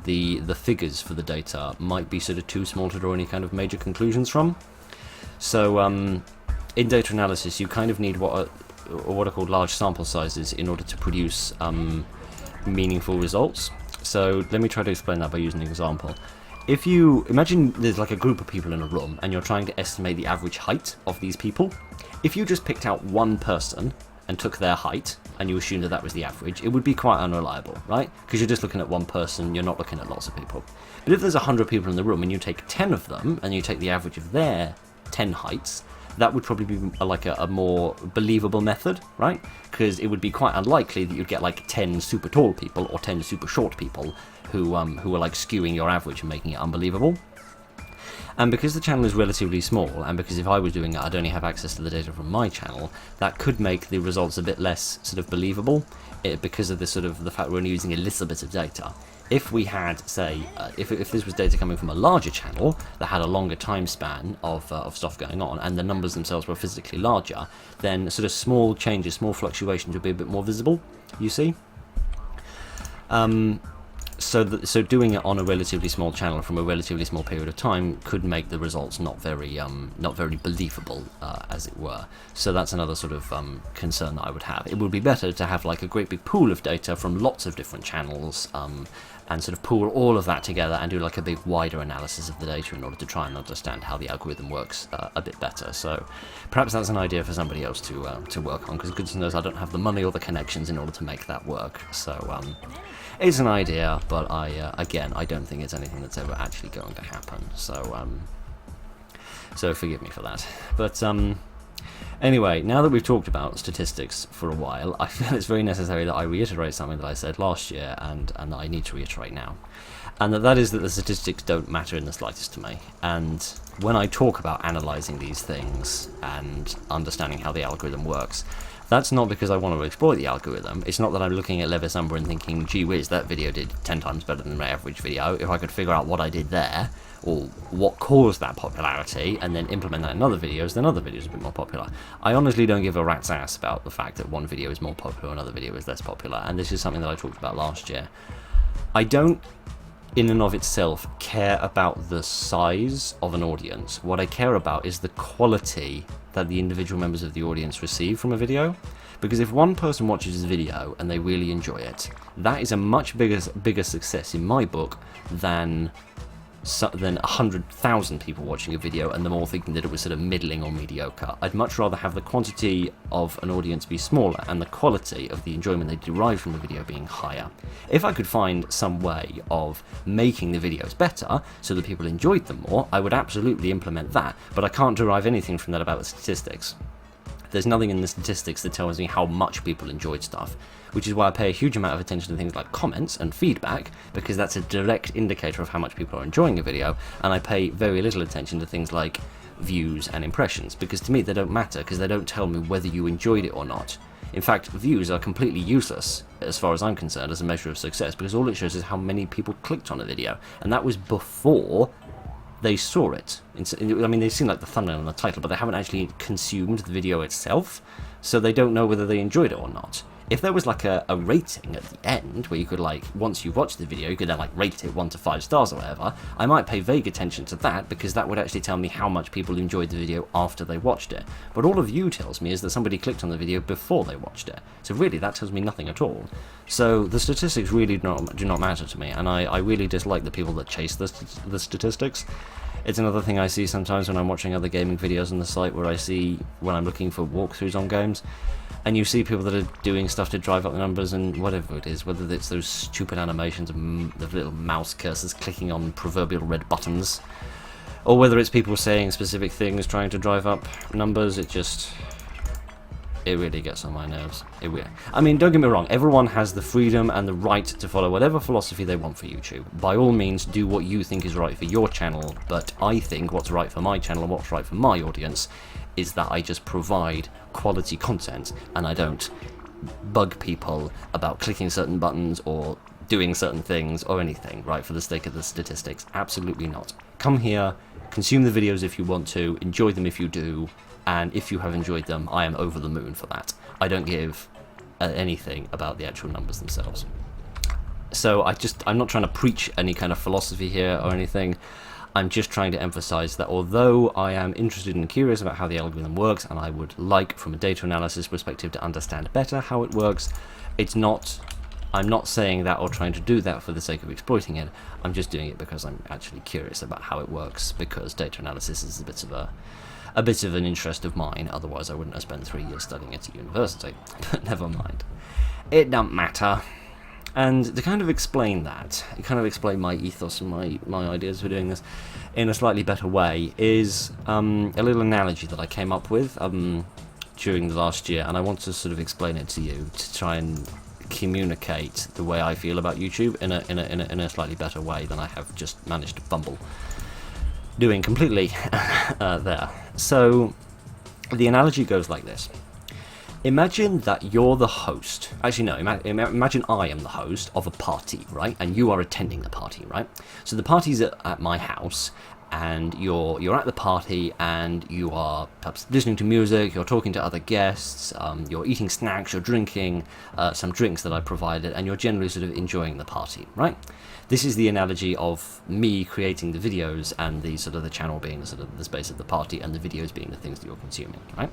the figures for the data might be sort of too small to draw any kind of major conclusions from. So in data analysis, you kind of need what are called large sample sizes in order to produce meaningful results. So let me try to explain that by using an example. If you imagine there's like a group of people in a room and you're trying to estimate the average height of these people, if you just picked out one person and took their height, and you assumed that that was the average, it would be quite unreliable, right? Because you're just looking at one person, you're not looking at lots of people. But if there's 100 people in the room and you take 10 of them, and you take the average of their 10 heights, that would probably be like a more believable method, right? Because it would be quite unlikely that you'd get like 10 super tall people or 10 super short people who are like skewing your average and making it unbelievable. And because the channel is relatively small, and because if I was doing it I'd only have access to the data from my channel, that could make the results a bit less sort of believable, because of the fact we're only using a little bit of data. If we had, say, if this was data coming from a larger channel that had a longer time span of stuff going on, and the numbers themselves were physically larger, then sort of small changes, small fluctuations would be a bit more visible, you see? So doing it on a relatively small channel from a relatively small period of time could make the results not very believable, as it were. So that's another sort of concern that I would have. It would be better to have like a great big pool of data from lots of different channels, and sort of pool all of that together and do like a big wider analysis of the data in order to try and understand how the algorithm works a bit better. So perhaps that's an idea for somebody else to work on, because goodness knows I don't have the money or the connections in order to make that work. So it's an idea, but again, I don't think it's anything that's ever actually going to happen. So forgive me for that. But anyway, now that we've talked about statistics for a while, I feel it's very necessary that I reiterate something that I said last year, and that I need to reiterate now. And that is that the statistics don't matter in the slightest to me. And when I talk about analysing these things and understanding how the algorithm works, that's not because I want to exploit the algorithm. It's not that I'm looking at Levis Umber and thinking, gee whiz, that video did 10 times better than my average video. If I could figure out what I did there, or what caused that popularity, and then implement that in other videos, then other videos are a bit more popular. I honestly don't give a rat's ass about the fact that one video is more popular and another video is less popular, and this is something that I talked about last year. I don't, in and of itself, care about the size of an audience. What I care about is the quality that the individual members of the audience receive from a video. Because if one person watches a video and they really enjoy it, that is a much bigger success in my book than 100,000 people watching a video and them all thinking that it was sort of middling or mediocre. I'd much rather have the quantity of an audience be smaller and the quality of the enjoyment they derive from the video being higher. If I could find some way of making the videos better so that people enjoyed them more, I would absolutely implement that, but I can't derive anything from that about the statistics. There's nothing in the statistics that tells me how much people enjoyed stuff, which is why I pay a huge amount of attention to things like comments and feedback, because that's a direct indicator of how much people are enjoying a video, and I pay very little attention to things like views and impressions, because to me they don't matter, because they don't tell me whether you enjoyed it or not. In fact, views are completely useless, as far as I'm concerned, as a measure of success, because all it shows is how many people clicked on a video, and that was before they saw it. I mean, they've seen like the thumbnail and the title, but they haven't actually consumed the video itself, so they don't know whether they enjoyed it or not. If there was like a rating at the end, where you could like, once you've watched the video, you could then like rate it 1 to 5 stars or whatever, I might pay vague attention to that, because that would actually tell me how much people enjoyed the video after they watched it. But all of you tells me is that somebody clicked on the video before they watched it. So really, that tells me nothing at all. So the statistics really do not matter to me, and I really dislike the people that chase the statistics. It's another thing I see sometimes when I'm watching other gaming videos on the site, where I see when I'm looking for walkthroughs on games, and you see people that are doing stuff to drive up the numbers and whatever it is, whether it's those stupid animations of the little mouse cursors clicking on proverbial red buttons, or whether it's people saying specific things trying to drive up numbers. It really gets on my nerves. I mean, don't get me wrong, everyone has the freedom and the right to follow whatever philosophy they want for YouTube. By all means, do what you think is right for your channel, but I think what's right for my channel and what's right for my audience is that I just provide quality content, and I don't bug people about clicking certain buttons or doing certain things or anything, right, for the sake of the statistics. Absolutely not. Come here, consume the videos if you want to, enjoy them if you do, and if you have enjoyed them, I am over the moon for that. I don't give anything about the actual numbers themselves. So I'm not trying to preach any kind of philosophy here or anything. I'm just trying to emphasize that although I am interested and curious about how the algorithm works, and I would like, from a data analysis perspective, to understand better how it works, I'm not saying that or trying to do that for the sake of exploiting it. I'm just doing it because I'm actually curious about how it works, because data analysis is a bit of an interest of mine. Otherwise I wouldn't have spent 3 years studying it at university. But never mind. It don't matter. And to kind of explain that, kind of explain my ethos and my ideas for doing this in a slightly better way, is a little analogy that I came up with during the last year, and I want to sort of explain it to you to try and communicate the way I feel about YouTube in a slightly better way than I have just managed to fumble doing completely there. So the analogy goes like this. Imagine that you're the host. Actually, no, imagine I am the host of a party, right? And you are attending the party, right? So the party's at my house, and you're at the party, and you are perhaps listening to music, you're talking to other guests, you're eating snacks, you're drinking some drinks that I provided, and you're generally sort of enjoying the party, right? This is the analogy of me creating the videos, and the sort of the channel being the sort of the space of the party, and the videos being the things that you're consuming, right?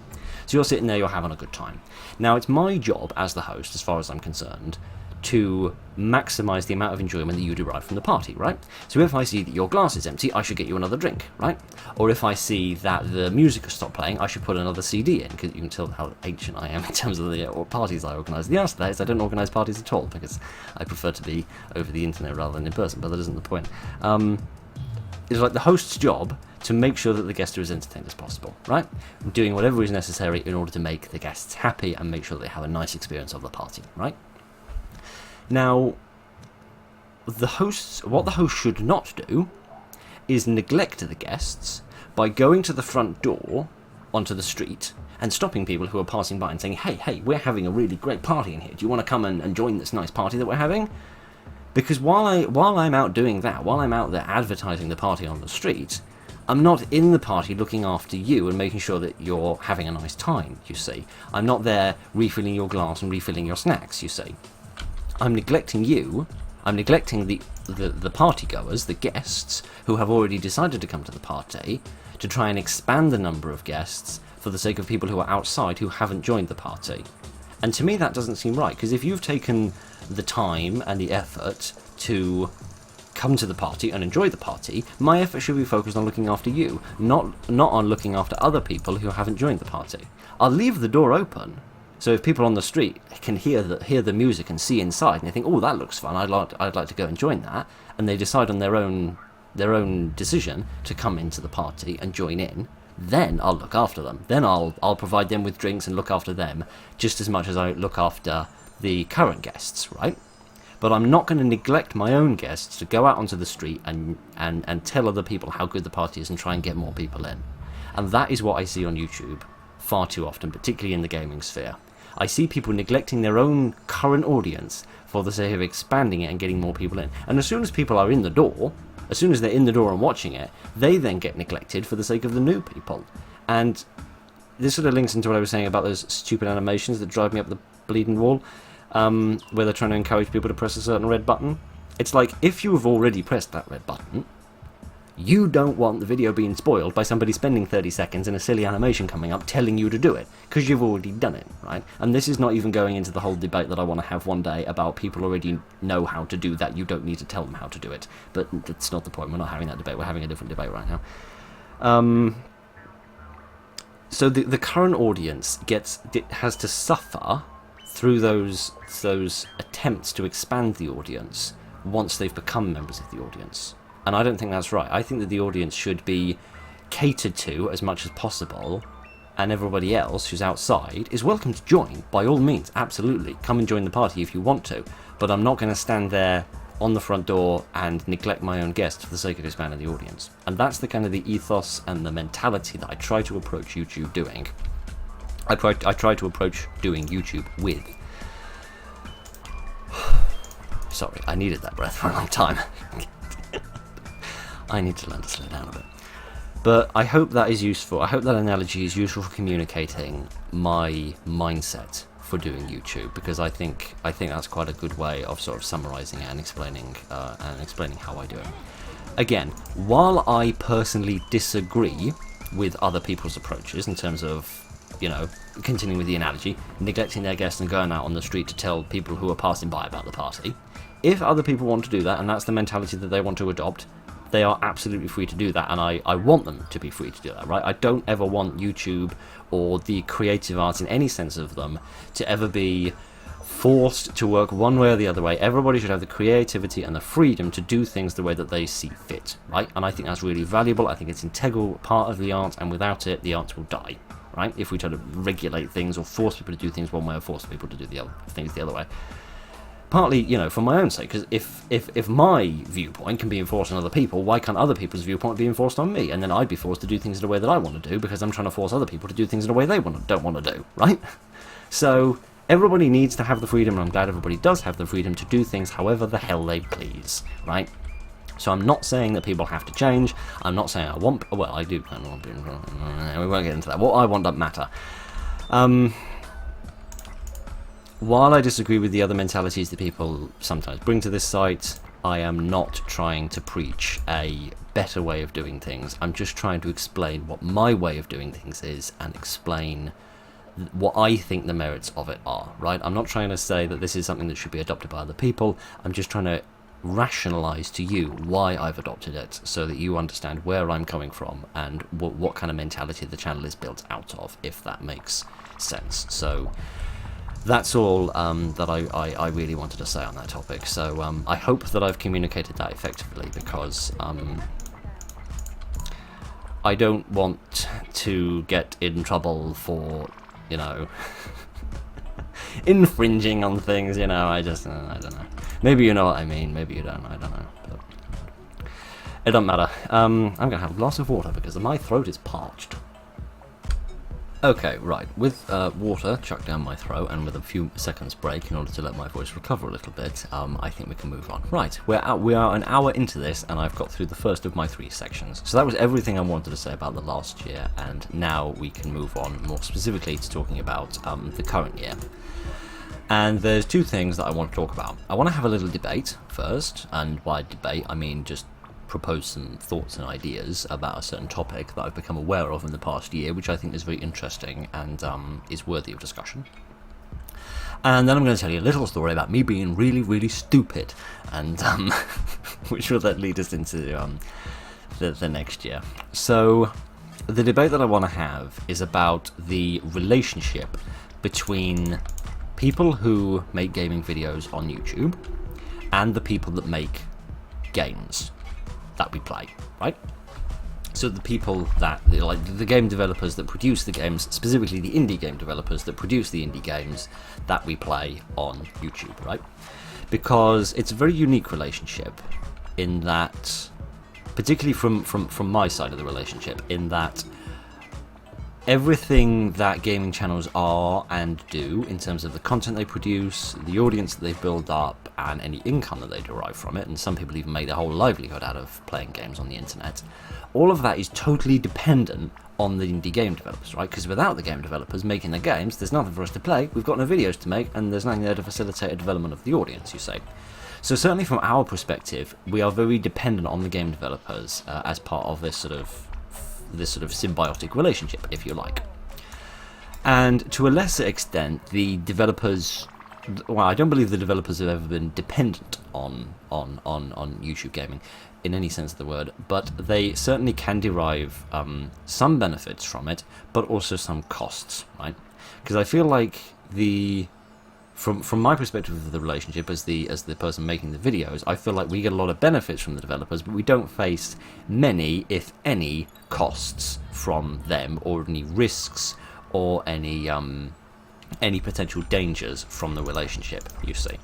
So you're sitting there, you're having a good time. Now it's my job as the host, as far as I'm concerned, to maximize the amount of enjoyment that you derive from the party, right? So if I see that your glass is empty, I should get you another drink, right? Or if I see that the music has stopped playing, I should put another CD in, because you can tell how ancient I am in terms of the parties I organise. The answer to that is I don't organise parties at all, because I prefer to be over the internet rather than in person, but that isn't the point. It's like the host's job to make sure that the guests are as entertained as possible, right? Doing whatever is necessary in order to make the guests happy and make sure they have a nice experience of the party, right? Now, what the host should not do is neglect the guests by going to the front door onto the street and stopping people who are passing by and saying, hey, we're having a really great party in here. Do you want to come and join this nice party that we're having? Because while I'm out doing that, while I'm out there advertising the party on the street, I'm not in the party looking after you and making sure that you're having a nice time, you see. I'm not there refilling your glass and refilling your snacks, you see. I'm neglecting you. I'm neglecting the partygoers, the guests, who have already decided to come to the party, to try and expand the number of guests for the sake of people who are outside who haven't joined the party. And to me that doesn't seem right, because if you've taken the time and the effort to come to the party and enjoy the party, my effort should be focused on looking after you, not on looking after other people who haven't joined the party. I'll leave the door open, so if people on the street can hear the music and see inside, and they think, oh, that looks fun, I'd like to go and join that, and they decide on their own decision to come into the party and join in, then I'll look after them. Then I'll provide them with drinks and look after them just as much as I look after the current guests, right? But I'm not going to neglect my own guests to go out onto the street and tell other people how good the party is and try and get more people in. And that is what I see on YouTube far too often, particularly in the gaming sphere. I see people neglecting their own current audience for the sake of expanding it and getting more people in. And as soon as people are in the door, as soon as they're in the door and watching it, they then get neglected for the sake of the new people. And this sort of links into what I was saying about those stupid animations that drive me up the bleeding wall, where they're trying to encourage people to press a certain red button. It's like, if you have already pressed that red button, You don't want the video being spoiled by somebody spending 30 seconds in a silly animation coming up telling you to do it, because you've already done it, right? And this is not even going into the whole debate that I want to have one day about people already know how to do that, you don't need to tell them how to do it. But that's not the point, we're not having that debate, we're having a different debate right now. So the current audience has to suffer through those attempts to expand the audience once they've become members of the audience. And I don't think that's right. I think that the audience should be catered to as much as possible, and everybody else who's outside is welcome to join, by all means, absolutely. Come and join the party if you want to, but I'm not going to stand there on the front door and neglect my own guests for the sake of expanding the audience. And that's the kind of the ethos and the mentality that I try to approach YouTube doing. I try to approach doing YouTube with. Sorry, I needed that breath for a long time. I need to learn to slow down a bit. But I hope that is useful. I hope that analogy is useful for communicating my mindset for doing YouTube, because I think that's quite a good way of sort of summarising it and explaining how I do it. Again, while I personally disagree with other people's approaches in terms of, you know, continuing with the analogy, neglecting their guests and going out on the street to tell people who are passing by about the party, if other people want to do that and that's the mentality that they want to adopt, they are absolutely free to do that, and I want them to be free to do that, right? I don't ever want YouTube or the creative arts in any sense of them to ever be forced to work one way or the other way. Everybody should have the creativity and the freedom to do things the way that they see fit, right? And I think that's really valuable. I think it's an integral part of the art, and without it, the art will die, right? If we try to regulate things or force people to do things one way or force people to do things the other way. Partly, you know, for my own sake, because if my viewpoint can be enforced on other people, why can't other people's viewpoint be enforced on me? And then I'd be forced to do things in a way that I want to do, because I'm trying to force other people to do things in a way they don't want to do, right? So everybody needs to have the freedom, and I'm glad everybody does have the freedom to do things however the hell they please, right? So I'm not saying that people have to change. I'm not saying I want... Well, I do kind of want people... We won't get into that. What I want doesn't matter. While I disagree with the other mentalities that people sometimes bring to this site, I am not trying to preach a better way of doing things. I'm just trying to explain what my way of doing things is and explain what I think the merits of it are, right? I'm not trying to say that this is something that should be adopted by other people. I'm just trying to rationalize to you why I've adopted it, so that you understand where I'm coming from and what kind of mentality the channel is built out of, if that makes sense. So that's all that I really wanted to say on that topic. So I hope that I've communicated that effectively, because I don't want to get in trouble for, you know, infringing on things, you know. I don't know. Maybe you know what I mean, maybe you don't, I don't know. But it doesn't matter. I'm going to have a glass of water because my throat is parched. Okay, right, with water chucked down my throat and with a few seconds break in order to let my voice recover a little bit, I think we can move on. Right, we are an hour into this, and I've got through the first of my 3 sections. So that was everything I wanted to say about the last year, and now we can move on more specifically to talking about the current year. And there's 2 things that I want to talk about. I want to have a little debate first, and by debate I mean just propose some thoughts and ideas about a certain topic that I've become aware of in the past year, which I think is very interesting and is worthy of discussion. And then I'm going to tell you a little story about me being really, really stupid, and which will then lead us into the next year. So the debate that I want to have is about the relationship between people who make gaming videos on YouTube and the people that make games that we play, right? So the people that, like the game developers that produce the games, specifically the indie game developers that produce the indie games that we play on YouTube, right? Because it's a very unique relationship in that, particularly from my side of the relationship, in that everything that gaming channels are and do in terms of the content they produce, the audience that they build up, and any income that they derive from it, and some people even make their whole livelihood out of playing games on the internet, all of that is totally dependent on the indie game developers, right? Because without the game developers making the games, there's nothing for us to play, we've got no videos to make, and there's nothing there to facilitate a development of the audience, you say. So certainly from our perspective, we are very dependent on the game developers as part of this sort of symbiotic relationship, if you like. And to a lesser extent, the developers, well, I don't believe the developers have ever been dependent on YouTube gaming in any sense of the word, but they certainly can derive some benefits from it, but also some costs, right? Because I feel like from my perspective of the relationship as the person making the videos, I feel like we get a lot of benefits from the developers, but we don't face many, if any, costs from them, or any risks, or any potential dangers from the relationship, you see.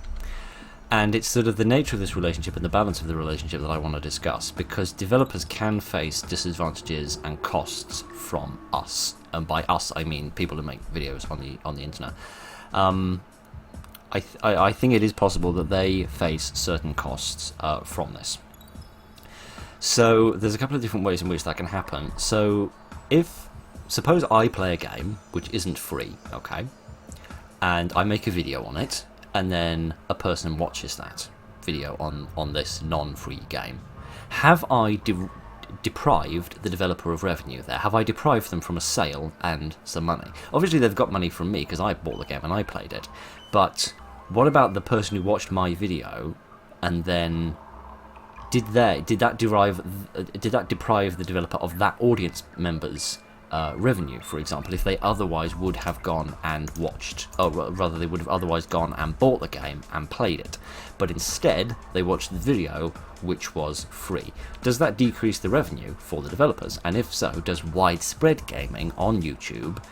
And it's sort of the nature of this relationship and the balance of the relationship that I want to discuss, because developers can face disadvantages and costs from us, and by us I mean people who make videos on the internet. I think it is possible that they face certain costs from this. So there's a couple of different ways in which that can happen. So suppose I play a game which isn't free, okay, and I make a video on it, and then a person watches that video on this non-free game. Have I deprived the developer of revenue there? Have I deprived them from a sale and some money? Obviously they've got money from me because I bought the game and I played it, but what about the person who watched my video and then did that deprive the developer of that audience member's revenue, for example, if they otherwise would have gone and watched, or rather they would have otherwise gone and bought the game and played it, but instead they watched the video which was free? Does that decrease the revenue for the developers? And if so, does widespread gaming on YouTube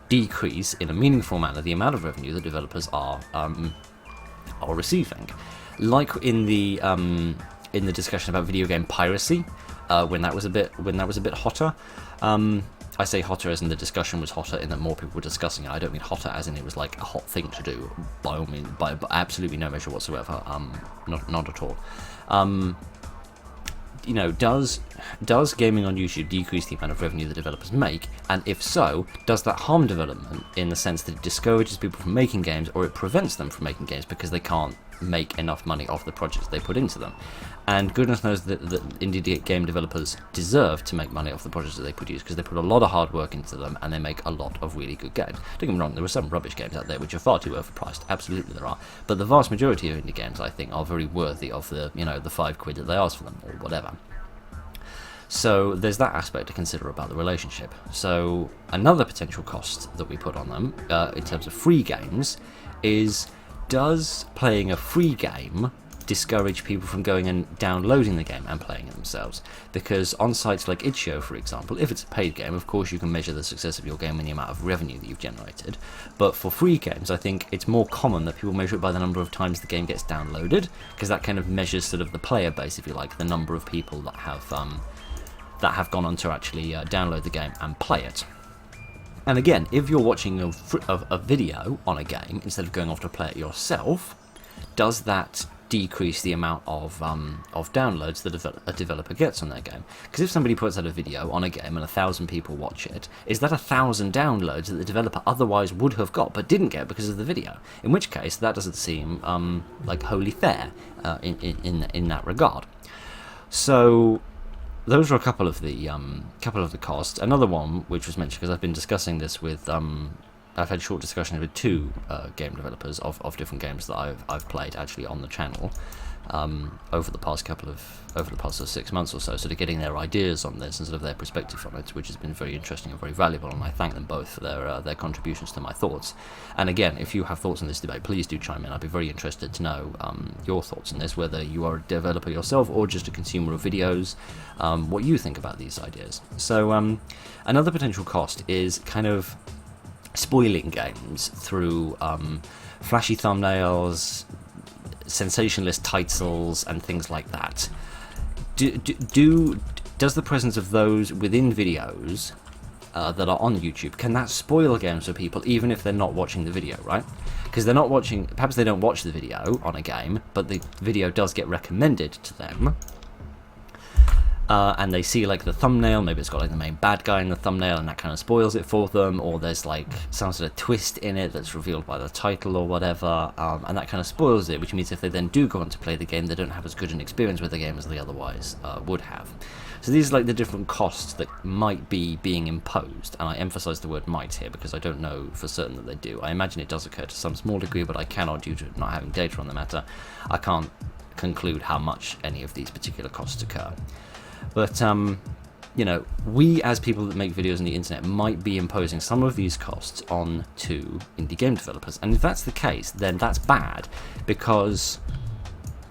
decrease in a meaningful manner the amount of revenue that developers are receiving? Like in the discussion about video game piracy, when that was a bit hotter. I say hotter as in the discussion was hotter in that more people were discussing it. I don't mean hotter as in it was like a hot thing to do, by all means, by absolutely no measure whatsoever. Not at all. You know, does gaming on YouTube decrease the amount of revenue the developers make? And if so, does that harm development in the sense that it discourages people from making games, or it prevents them from making games because they can't make enough money off the projects they put into them? And goodness knows that indie game developers deserve to make money off the projects that they produce, because they put a lot of hard work into them and they make a lot of really good games. Don't get me wrong, there are some rubbish games out there which are far too overpriced, absolutely there are, but the vast majority of indie games, I think, are very worthy of the £5 that they ask for them, or whatever. So there's that aspect to consider about the relationship. So another potential cost that we put on them in terms of free games is, does playing a free game discourage people from going and downloading the game and playing it themselves? Because on sites like itch.io, for example, if it's a paid game, of course you can measure the success of your game in the amount of revenue that you've generated. But for free games, I think it's more common that people measure it by the number of times the game gets downloaded, because that kind of measures sort of the player base, if you like, the number of people that have gone on to actually download the game and play it. And again, if you're watching a video on a game instead of going off to play it yourself, does that decrease the amount of downloads that a developer gets on their game? Because if somebody puts out a video on a game and 1,000 people watch it, is that 1,000 downloads that the developer otherwise would have got but didn't get because of the video? In which case, that doesn't seem like wholly fair in that regard. So those are a couple of the costs. Another one which was mentioned, because I've been discussing this with I've had short discussions with two game developers of different games that I've played actually on the channel over the past sort of 6 months or so, sort of getting their ideas on this and sort of their perspective on it, which has been very interesting and very valuable, and I thank them both for their contributions to my thoughts. And again, if you have thoughts on this debate, please do chime in. I'd be very interested to know your thoughts on this, whether you are a developer yourself or just a consumer of videos, what you think about these ideas. So another potential cost is kind of spoiling games through flashy thumbnails, sensationalist titles, and things like that. Does the presence of those within videos that are on YouTube, can that spoil games for people even if they're not watching the video, right? Because they're not watching, perhaps they don't watch the video on a game, but the video does get recommended to them. and they see like the thumbnail, maybe it's got like the main bad guy in the thumbnail and that kind of spoils it for them, or there's like some sort of twist in it that's revealed by the title or whatever, and that kind of spoils it, which means if they then do go on to play the game, they don't have as good an experience with the game as they otherwise would have. So these are like the different costs that might be being imposed, and I emphasize the word might here because I don't know for certain that they do. I imagine it does occur to some small degree, but I cannot, due to not having data on the matter, I can't conclude how much any of these particular costs occur. But, you know, we as people that make videos on the internet might be imposing some of these costs on to indie game developers. And if that's the case, then that's bad, because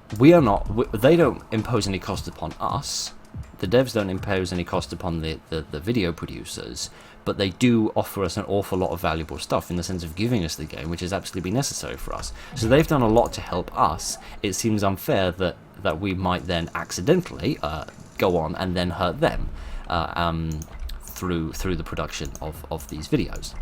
they don't impose any cost upon us. The devs don't impose any cost upon the video producers, but they do offer us an awful lot of valuable stuff in the sense of giving us the game, which is absolutely necessary for us. So they've done a lot to help us. It seems unfair that we might then accidentally go on and then hurt them through the production of these videos.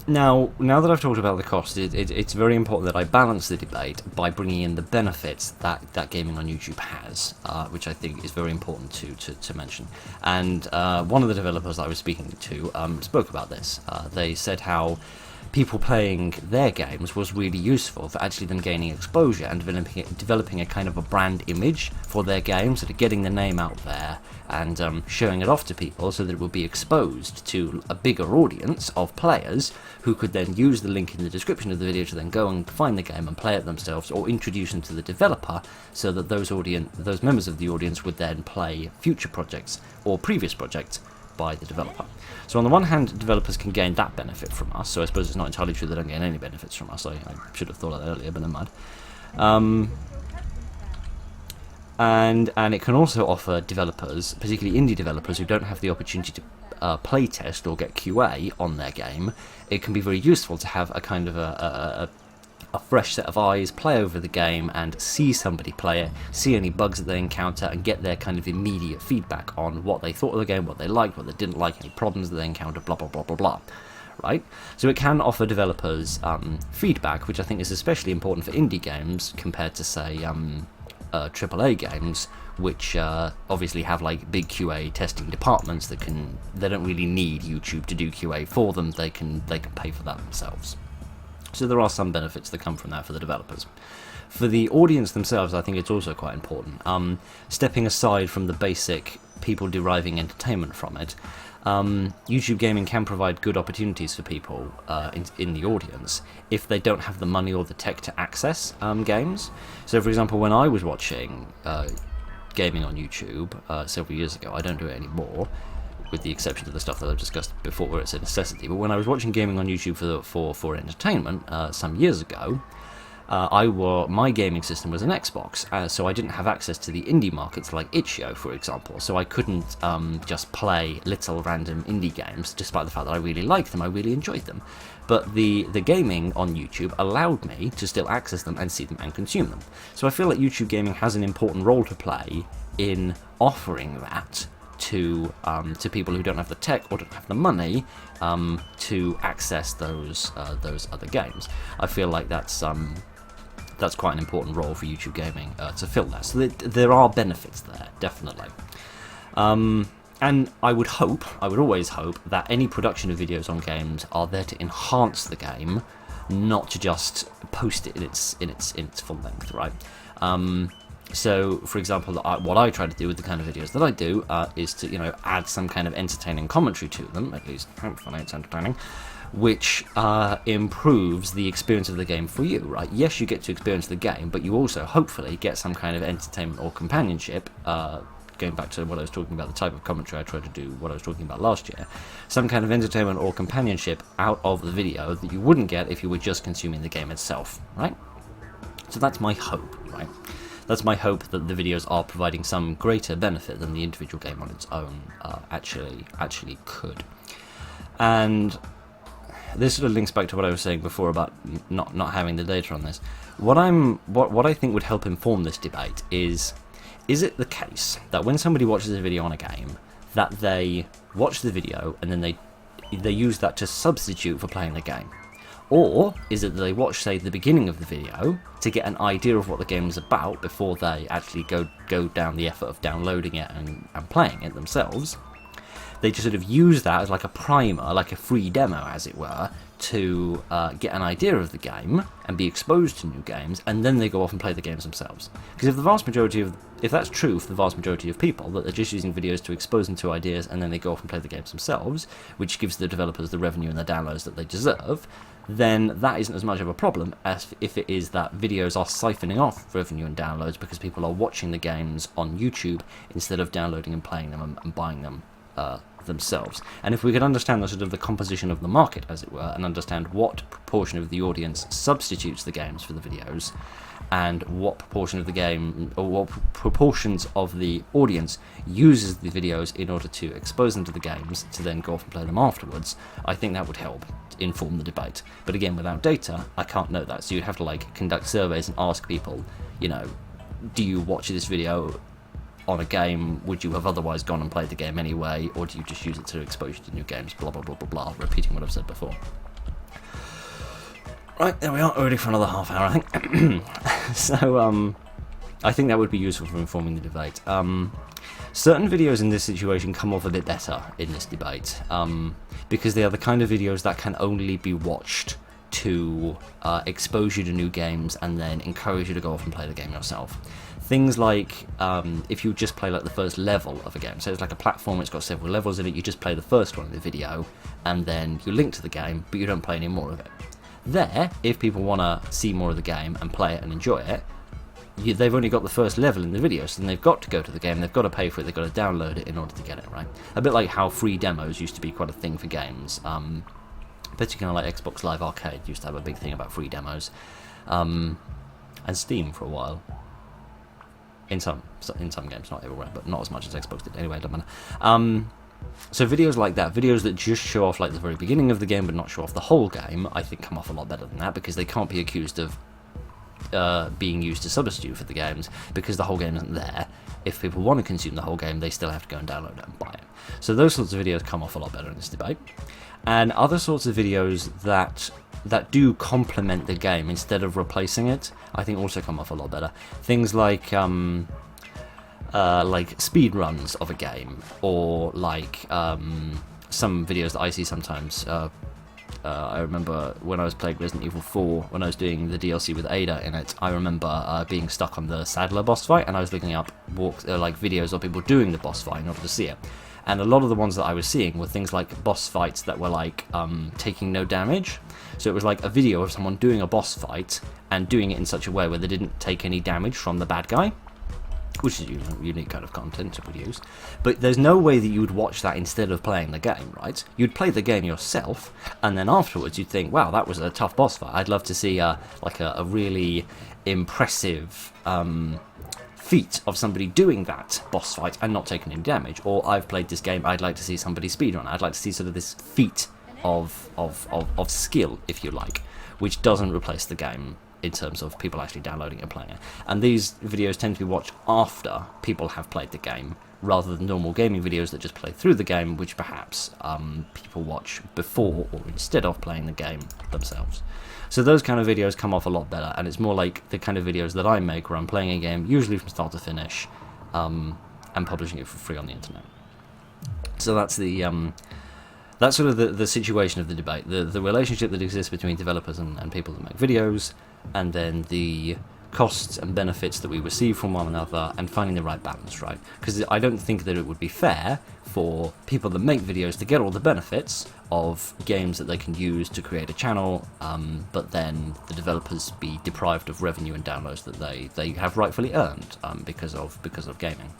Now that I've talked about the cost, it's very important that I balance the debate by bringing in the benefits that gaming on YouTube has, which I think is very important to mention. And one of the developers I was speaking to spoke about this. They said how people playing their games was really useful for actually them gaining exposure and developing a kind of a brand image for their games, sort of getting the name out there and showing it off to people so that it would be exposed to a bigger audience of players who could then use the link in the description of the video to then go and find the game and play it themselves, or introduce them to the developer so that those members of the audience would then play future projects or previous projects by the developer. So on the one hand, developers can gain that benefit from us, so I suppose it's not entirely true they don't gain any benefits from us. I should have thought of that earlier, but never mind. And it can also offer developers, particularly indie developers who don't have the opportunity to playtest or get QA on their game, it can be very useful to have a kind of a fresh set of eyes, play over the game and see somebody play it, see any bugs that they encounter and get their kind of immediate feedback on what they thought of the game, what they liked, what they didn't like, any problems that they encountered, blah blah blah blah blah. Right? So it can offer developers feedback, which I think is especially important for indie games compared to, say, AAA games, which obviously have like big QA testing departments they don't really need YouTube to do QA for them. They can pay for that themselves. So there are some benefits that come from that for the developers. For the audience themselves, I think it's also quite important. Stepping aside from the basic people deriving entertainment from it, YouTube gaming can provide good opportunities for people in the audience if they don't have the money or the tech to access games. So for example, when I was watching gaming on YouTube several years ago, I don't do it anymore, with the exception of the stuff that I've discussed before where it's a necessity, but when I was watching gaming on YouTube for entertainment some years ago, my gaming system was an Xbox, so I didn't have access to the indie markets like itch.io, for example, so I couldn't just play little random indie games, despite the fact that I really liked them, I really enjoyed them. But the gaming on YouTube allowed me to still access them and see them and consume them. So I feel like YouTube gaming has an important role to play in offering that to people who don't have the tech or don't have the money to access those other games. I feel like that's quite an important role for YouTube gaming to fill that. So there are benefits there, definitely. And I would always hope that any production of videos on games are there to enhance the game, not to just post it in its full length, right? So, for example, what I try to do with the kind of videos that I do is to, add some kind of entertaining commentary to them, at least hopefully it's entertaining, which improves the experience of the game for you, right? Yes, you get to experience the game, but you also hopefully get some kind of entertainment or companionship, going back to what I was talking about, the type of commentary I tried to do, what I was talking about last year, some kind of entertainment or companionship out of the video that you wouldn't get if you were just consuming the game itself, right? So that's my hope, right? That's my hope, that the videos are providing some greater benefit than the individual game on its own actually could. And this sort of links back to what I was saying before about not having the data on this. What I think would help inform this debate is it the case that when somebody watches a video on a game, that they watch the video and then they use that to substitute for playing the game? Or is it that they watch, say, the beginning of the video to get an idea of what the game is about before they actually go down the effort of downloading it and playing it themselves? They just sort of use that as like a primer, like a free demo, as it were, to get an idea of the game and be exposed to new games, and then they go off and play the games themselves. Because if that's true for the vast majority of people, that they're just using videos to expose them to ideas and then they go off and play the games themselves, which gives the developers the revenue and the downloads that they deserve, then that isn't as much of a problem as if it is that videos are siphoning off revenue and downloads because people are watching the games on YouTube instead of downloading and playing them and buying them themselves. And if we could understand the sort of the composition of the market, as it were, and understand what proportion of the audience substitutes the games for the videos, and what proportion of the game, or what proportions of the audience uses the videos in order to expose them to the games to then go off and play them afterwards, I think that would help inform the debate. But again, without data, I can't know that. So you'd have to like conduct surveys and ask people, you know, do you watch this video on a game? Would you have otherwise gone and played the game anyway, or do you just use it to expose you to new games? Blah blah blah blah blah, repeating what I've said before. Right, there we are, already for another half hour, I think. So, I think that would be useful for informing the debate. Certain videos in this situation come off a bit better in this debate, because they are the kind of videos that can only be watched to expose you to new games and then encourage you to go off and play the game yourself. Things like, if you just play like the first level of a game, so it's like a platform, it's got several levels in it, you just play the first one in the video, and then you link to the game, but you don't play any more of it. There, if people want to see more of the game and play it and enjoy it, they've only got the first level in the video, so then they've got to go to the game, they've got to pay for it, they've got to download it in order to get it, right? A bit like how free demos used to be quite a thing for games, particularly like Xbox Live Arcade used to have a big thing about free demos, and Steam for a while. In some games, not everywhere, but not as much as Xbox did. Anyway, it doesn't matter. So videos like that, videos that just show off like the very beginning of the game but not show off the whole game, I think come off a lot better than that, because they can't be accused of being used to substitute for the games, because the whole game isn't there. If people want to consume the whole game, they still have to go and download it and buy it. So those sorts of videos come off a lot better in this debate. And other sorts of videos that do complement the game instead of replacing it, I think also come off a lot better. Things like speed runs of a game, or like some videos that I see sometimes. I remember when I was playing Resident Evil 4, when I was doing the DLC with Ada in it, I remember being stuck on the Saddler boss fight, and I was looking up videos of people doing the boss fight in order to see it. And a lot of the ones that I was seeing were things like boss fights that were like taking no damage. So it was like a video of someone doing a boss fight and doing it in such a way where they didn't take any damage from the bad guy, which is unique kind of content to produce. But there's no way that you would watch that instead of playing the game, right? You'd play the game yourself, and then afterwards you'd think, wow, that was a tough boss fight. I'd love to see a really impressive feat of somebody doing that boss fight and not taking any damage. Or I've played this game, I'd like to see somebody speedrun. I'd like to see sort of this feat of skill, if you like, which doesn't replace the game in terms of people actually downloading it and playing it. And these videos tend to be watched after people have played the game, rather than normal gaming videos that just play through the game, which perhaps people watch before or instead of playing the game themselves. So those kind of videos come off a lot better, and it's more like the kind of videos that I make where I'm playing a game, usually from start to finish, and publishing it for free on the internet. So that's that's sort of the situation of the debate, the relationship that exists between developers and people that make videos, and then the costs and benefits that we receive from one another, and finding the right balance, right? Because I don't think that it would be fair for people that make videos to get all the benefits of games that they can use to create a channel, but then the developers be deprived of revenue and downloads that they have rightfully earned because of gaming.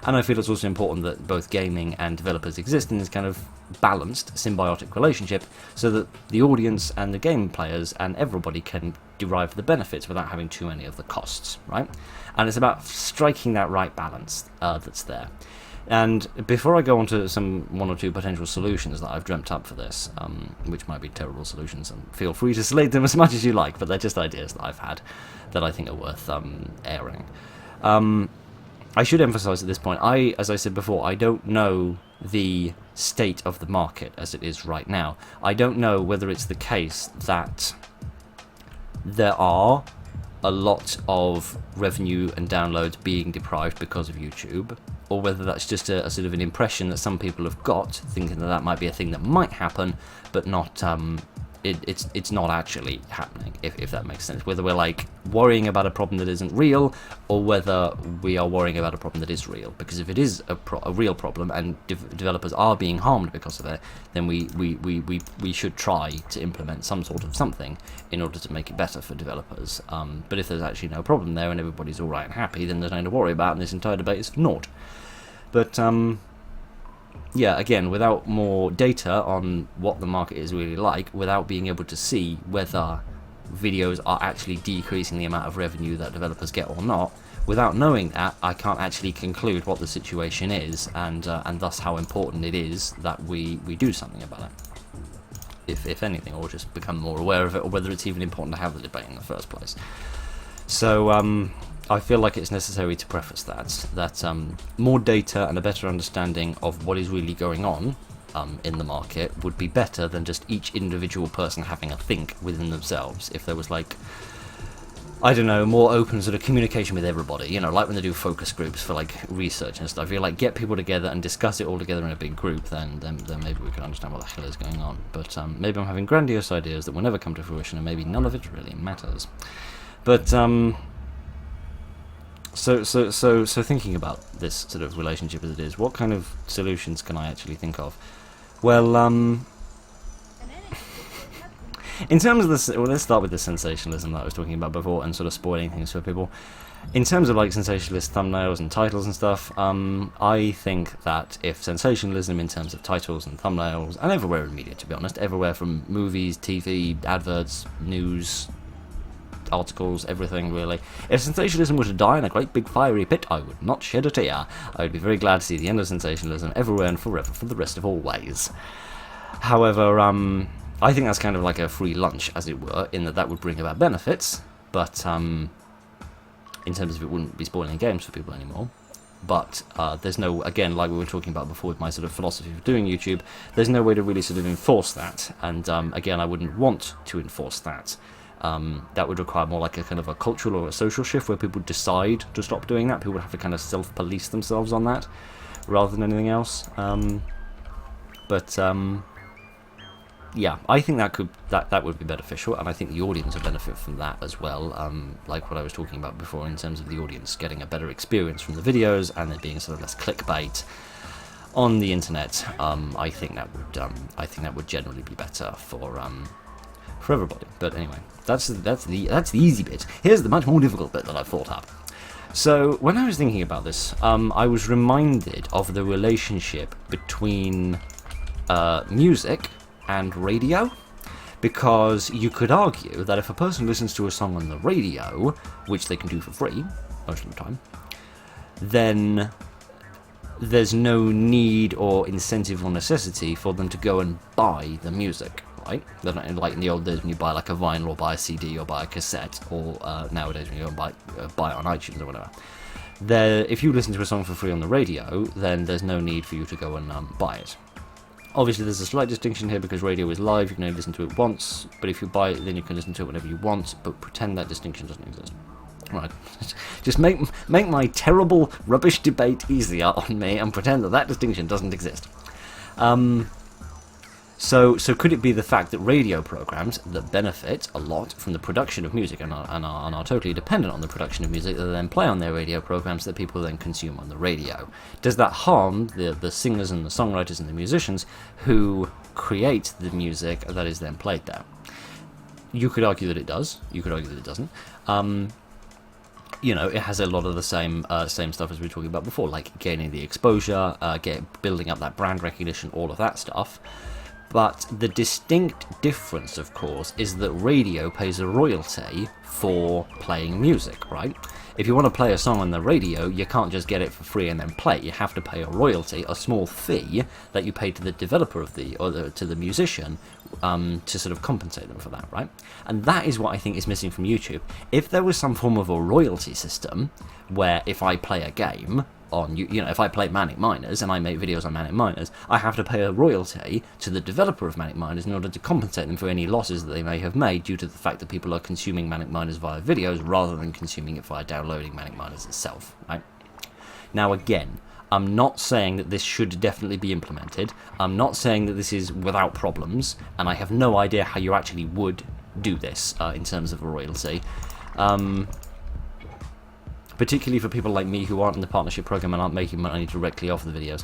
And I feel it's also important that both gaming and developers exist in this kind of balanced, symbiotic relationship, so that the audience and the game players and everybody can derive the benefits without having too many of the costs, right? And it's about striking that right balance that's there. And before I go on to one or two potential solutions that I've dreamt up for this, which might be terrible solutions, and feel free to slate them as much as you like, but they're just ideas that I've had that I think are worth airing. I should emphasize at this point, as I said before, I don't know the state of the market as it is right now. I don't know whether it's the case that there are a lot of revenue and downloads being deprived because of YouTube, or whether that's just a sort of an impression that some people have got, thinking that that might be a thing that might happen, but not it's not actually happening, if that makes sense. Whether we're like worrying about a problem that isn't real, or whether we are worrying about a problem that is real. Because if it is a real problem and developers are being harmed because of it, then we should try to implement some sort of something in order to make it better for developers. But if there's actually no problem there and everybody's all right and happy, then there's nothing to worry about, and this entire debate is for naught. But yeah, again, without more data on what the market is really like, without being able to see whether videos are actually decreasing the amount of revenue that developers get or not, without knowing that, I can't actually conclude what the situation is, and thus how important it is that we do something about it, if anything, or just become more aware of it, or whether it's even important to have the debate in the first place. So, I feel like it's necessary to preface that more data and a better understanding of what is really going on in the market would be better than just each individual person having a think within themselves. If there was, like, I don't know, more open sort of communication with everybody, you know, like when they do focus groups for like research and stuff. If you like get people together and discuss it all together in a big group, then maybe we can understand what the hell is going on. But maybe I'm having grandiose ideas that will never come to fruition, and maybe none of it really matters. But So thinking about this sort of relationship as it is, what kind of solutions can I actually think of? Well, in terms of this, well, let's start with the sensationalism that I was talking about before and sort of spoiling things for people. In terms of like sensationalist thumbnails and titles and stuff, I think that if sensationalism in terms of titles and thumbnails, and everywhere in media, to be honest, everywhere from movies, TV, adverts, news, articles, everything really. If sensationalism were to die in a great big fiery pit, I would not shed a tear. I would be very glad to see the end of sensationalism everywhere and forever for the rest of always. However, I think that's kind of like a free lunch, as it were, in that would bring about benefits, but in terms of it wouldn't be spoiling games for people anymore. But there's no, again, like we were talking about before with my sort of philosophy of doing YouTube, there's no way to really sort of enforce that, and again, I wouldn't want to enforce that. That would require more like a kind of a cultural or a social shift where people decide to stop doing that. People would have to kind of self-police themselves on that rather than anything else. Yeah, I think that would be beneficial, and I think the audience would benefit from that as well. Like what I was talking about before in terms of the audience getting a better experience from the videos and there being sort of less clickbait on the internet. I think that would generally be better for everybody. But anyway, that's the easy bit. Here's the much more difficult bit that I've thought up. So when I was thinking about this, I was reminded of the relationship between music and radio, because you could argue that if a person listens to a song on the radio, which they can do for free most of the time, then there's no need or incentive or necessity for them to go and buy the music. Right? They're not like in the old days when you buy like a vinyl or buy a CD or buy a cassette, or nowadays when you go and buy it on iTunes or whatever. If you listen to a song for free on the radio, then there's no need for you to go and buy it. Obviously, there's a slight distinction here because radio is live, you can only listen to it once, but if you buy it, then you can listen to it whenever you want, but pretend that distinction doesn't exist. Right, just make my terrible rubbish debate easier on me and pretend that distinction doesn't exist. So could it be the fact that radio programs that benefit a lot from the production of music and are totally dependent on the production of music that then play on their radio programs that people then consume on the radio? Does that harm the singers and the songwriters and the musicians who create the music that is then played there? You could argue that it does. You could argue that it doesn't. You know, it has a lot of the same stuff as we were talking about before, like gaining the exposure, building up that brand recognition, all of that stuff. But the distinct difference, of course, is that radio pays a royalty for playing music, right? If you want to play a song on the radio, you can't just get it for free and then play it. You have to pay a royalty, a small fee that you pay to the developer of to the musician, to sort of compensate them for that, right? And that is what I think is missing from YouTube. If there was some form of a royalty system where if I play a game on, if I play Manic Miners and I make videos on Manic Miners, I have to pay a royalty to the developer of Manic Miners in order to compensate them for any losses that they may have made due to the fact that people are consuming Manic Miners via videos rather than consuming it via downloading Manic Miners itself, right? Now again, I'm not saying that this should definitely be implemented. I'm not saying that this is without problems, and I have no idea how you actually would do this in terms of a royalty. Particularly for people like me who aren't in the partnership program and aren't making money directly off the videos.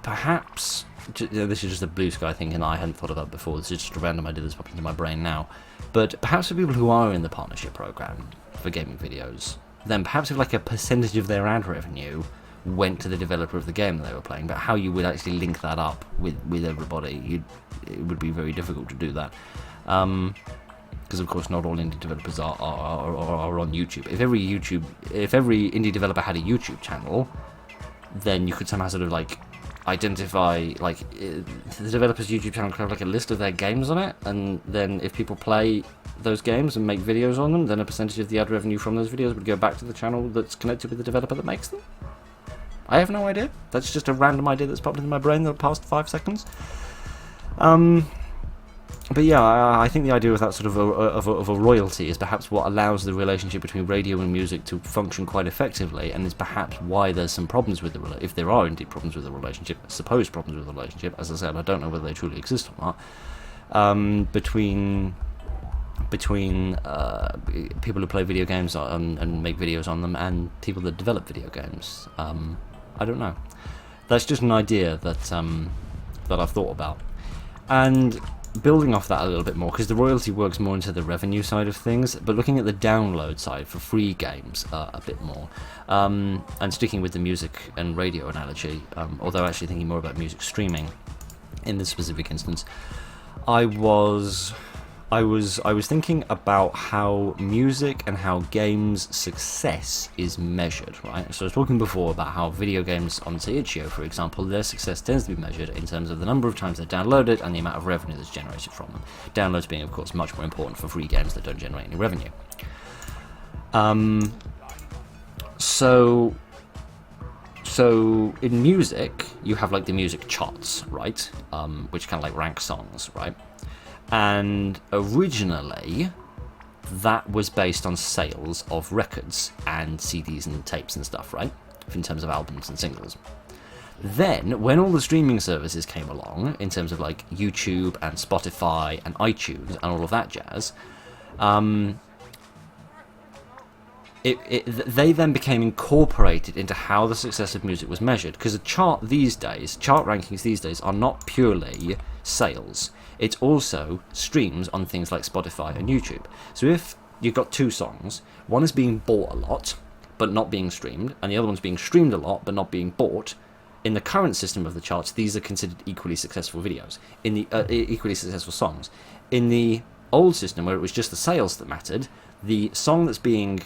Perhaps, this is just a blue sky thing and I hadn't thought about before, this is just a random idea that's popping into my brain now, but perhaps for people who are in the partnership program for gaming videos, then perhaps if like a percentage of their ad revenue went to the developer of the game that they were playing, but how you would actually link that up with everybody, it would be very difficult to do that. Because of course not all indie developers are on YouTube. If every indie developer had a YouTube channel, then you could somehow sort of like identify like the developer's YouTube channel could have like a list of their games on it, and then if people play those games and make videos on them, then a percentage of the ad revenue from those videos would go back to the channel that's connected with the developer that makes them. I have no idea. That's just a random idea that's popped into my brain in the past 5 seconds. But yeah, I think the idea of that sort of a royalty is perhaps what allows the relationship between radio and music to function quite effectively, and is perhaps why there's some problems with if there are indeed problems with the relationship, supposed problems with the relationship. As I said, I don't know whether they truly exist or not. Between people who play video games and make videos on them, and people that develop video games. I don't know. That's just an idea that I've thought about, and building off that a little bit more, because the royalty works more into the revenue side of things, but looking at the download side for free games a bit more, and sticking with the music and radio analogy, although actually thinking more about music streaming in this specific instance, I was thinking about how music and how games' success is measured, right? So I was talking before about how video games on itch.io, for example, their success tends to be measured in terms of the number of times they're downloaded and the amount of revenue that's generated from them. Downloads being, of course, much more important for free games that don't generate any revenue. So in music, you have like the music charts, right? Which kind of like rank songs, right? And originally, that was based on sales of records and CDs and tapes and stuff, right? In terms of albums and singles. Then, when all the streaming services came along, in terms of like YouTube and Spotify and iTunes and all of that jazz, they then became incorporated into how the success of music was measured. Because chart rankings these days are not purely sales. It's also streams on things like Spotify and YouTube. So if you've got 2 songs, one is being bought a lot, but not being streamed, and the other one's being streamed a lot, but not being bought, in the current system of the charts, these are considered equally successful videos, in the equally successful songs. In the old system, where it was just the sales that mattered, the song that's being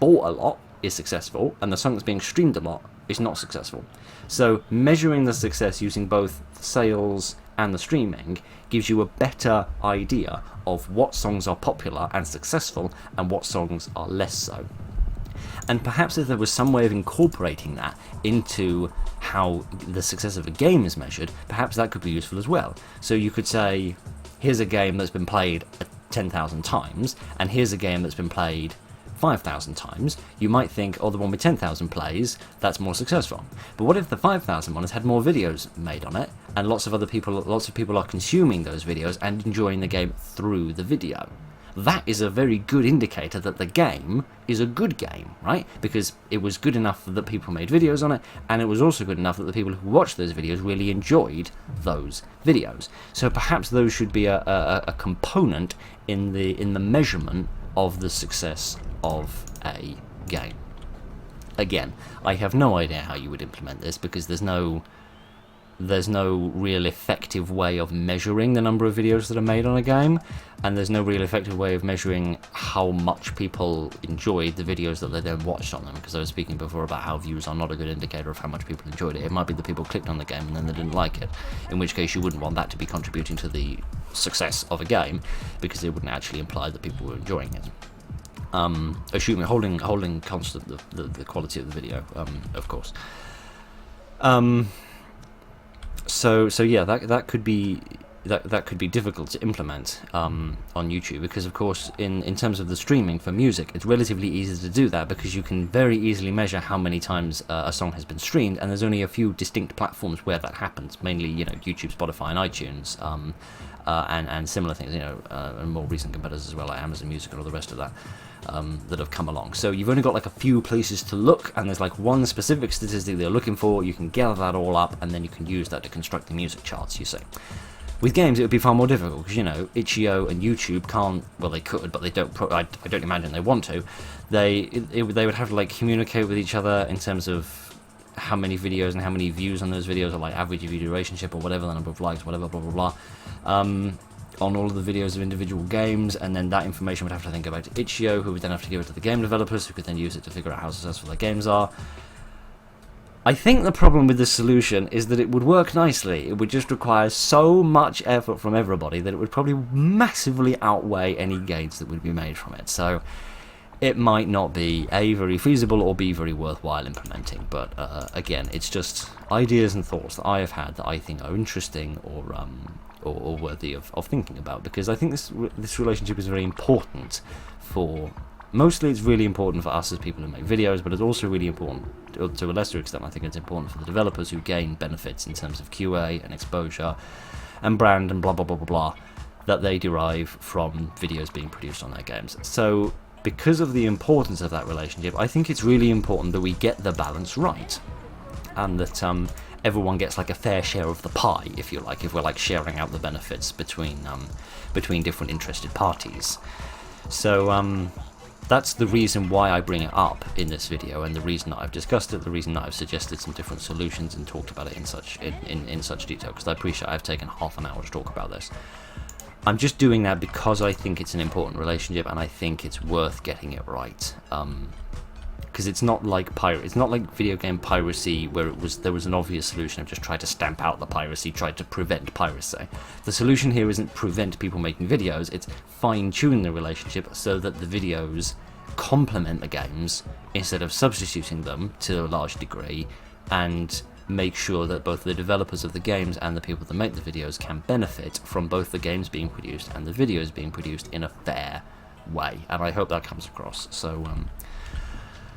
bought a lot is successful, and the song that's being streamed a lot is not successful. So measuring the success using both sales and the streaming gives you a better idea of what songs are popular and successful and what songs are less so. And perhaps if there was some way of incorporating that into how the success of a game is measured, perhaps that could be useful as well. So you could say, here's a game that's been played 10,000 times, and here's a game that's been played 5,000 times. You might think, oh, the one with 10,000 plays, that's more successful. But what if the 5,000 one has had more videos made on it, and lots of people are consuming those videos and enjoying the game through the video? That is a very good indicator that the game is a good game, right? Because it was good enough that people made videos on it, and it was also good enough that the people who watched those videos really enjoyed those videos. So perhaps those should be a component in the measurement of the success of a game. Again, I have no idea how you would implement this, because there's no there's no real effective way of measuring the number of videos that are made on a game, and there's no real effective way of measuring how much people enjoyed the videos that they then watched on them, because I was speaking before about how views are not a good indicator of how much people enjoyed it. It might be that people clicked on the game and then they didn't like it, in which case you wouldn't want that to be contributing to the success of a game, because it wouldn't actually imply that people were enjoying it. Assuming holding constant the quality of the video, of course. So yeah, that could be difficult to implement on YouTube, because of course in terms of the streaming for music, it's relatively easy to do that, because you can very easily measure how many times a song has been streamed, and there's only a few distinct platforms where that happens, mainly YouTube, Spotify, and iTunes, and similar things, and more recent competitors as well, like Amazon Music and all the rest of that. That have come along. So you've only got like a few places to look, and there's like one specific statistic they're looking for. You can gather that all up, and then you can use that to construct the music charts, you see. With games, it would be far more difficult, because itch.io and YouTube can't. Well, they could, but they don't. I don't imagine they want to. They would have to like communicate with each other in terms of how many videos and how many views on those videos, or like average view relationship, or whatever, the number of likes, whatever, blah blah blah. On all of the videos of individual games, and then that information would have to then go back to itch.io, who would then have to give it to the game developers, who could then use it to figure out how successful their games are. I think the problem with this solution is that it would work nicely. It would just require so much effort from everybody that it would probably massively outweigh any gains that would be made from it. So it might not be A, very feasible, or B, very worthwhile implementing. But again, it's just ideas and thoughts that I have had that I think are interesting or worthy of thinking about, because I think this relationship is very important for. Mostly it's really important for us as people who make videos, but it's also really important, to a lesser extent I think it's important for the developers who gain benefits in terms of QA and exposure and brand and blah blah blah blah blah that they derive from videos being produced on their games. So because of the importance of that relationship, I think it's really important that we get the balance right, and that everyone gets like a fair share of the pie, if you like, if we're like sharing out the benefits between different interested parties. So that's the reason why I bring it up in this video, and the reason that I've discussed it, the reason that I've suggested some different solutions and talked about it in such detail, because I appreciate I've taken half an hour to talk about this. I'm just doing that because I think it's an important relationship, and I think it's worth getting it right. Because it's not like it's not like video game piracy, where there was an obvious solution of just try to stamp out the piracy, try to prevent piracy. The solution here isn't prevent people making videos, it's fine-tune the relationship so that the videos complement the games instead of substituting them to a large degree, and make sure that both the developers of the games and the people that make the videos can benefit from both the games being produced and the videos being produced in a fair way. And I hope that comes across. So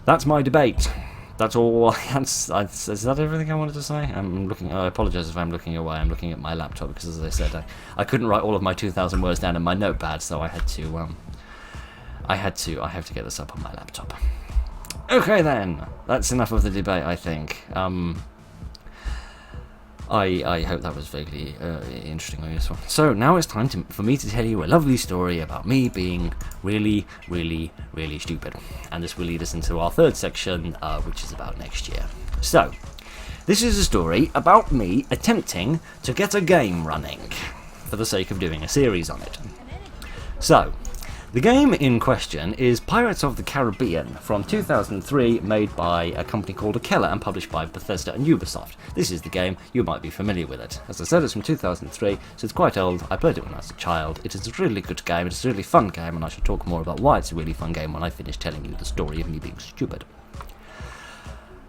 that's my debate. That's all. Is that everything I wanted to say? I apologise if I'm looking away. I'm looking at my laptop because, as I said, I couldn't write all of my 2,000 words down in my notepad, so I had to. I have to get this up on my laptop. Okay then, that's enough of the debate, I think. I hope that was vaguely interesting or useful. So now it's time for me to tell you a lovely story about me being really, really, really stupid. And this will lead us into our third section, which is about next year. So, this is a story about me attempting to get a game running for the sake of doing a series on it. So, the game in question is Pirates of the Caribbean from 2003, made by a company called Akela and published by Bethesda and Ubisoft. This is the game, you might be familiar with it. As I said, it's from 2003, so it's quite old. I played it when I was a child. It is a really good game, it's a really fun game, and I shall talk more about why it's a really fun game when I finish telling you the story of me being stupid.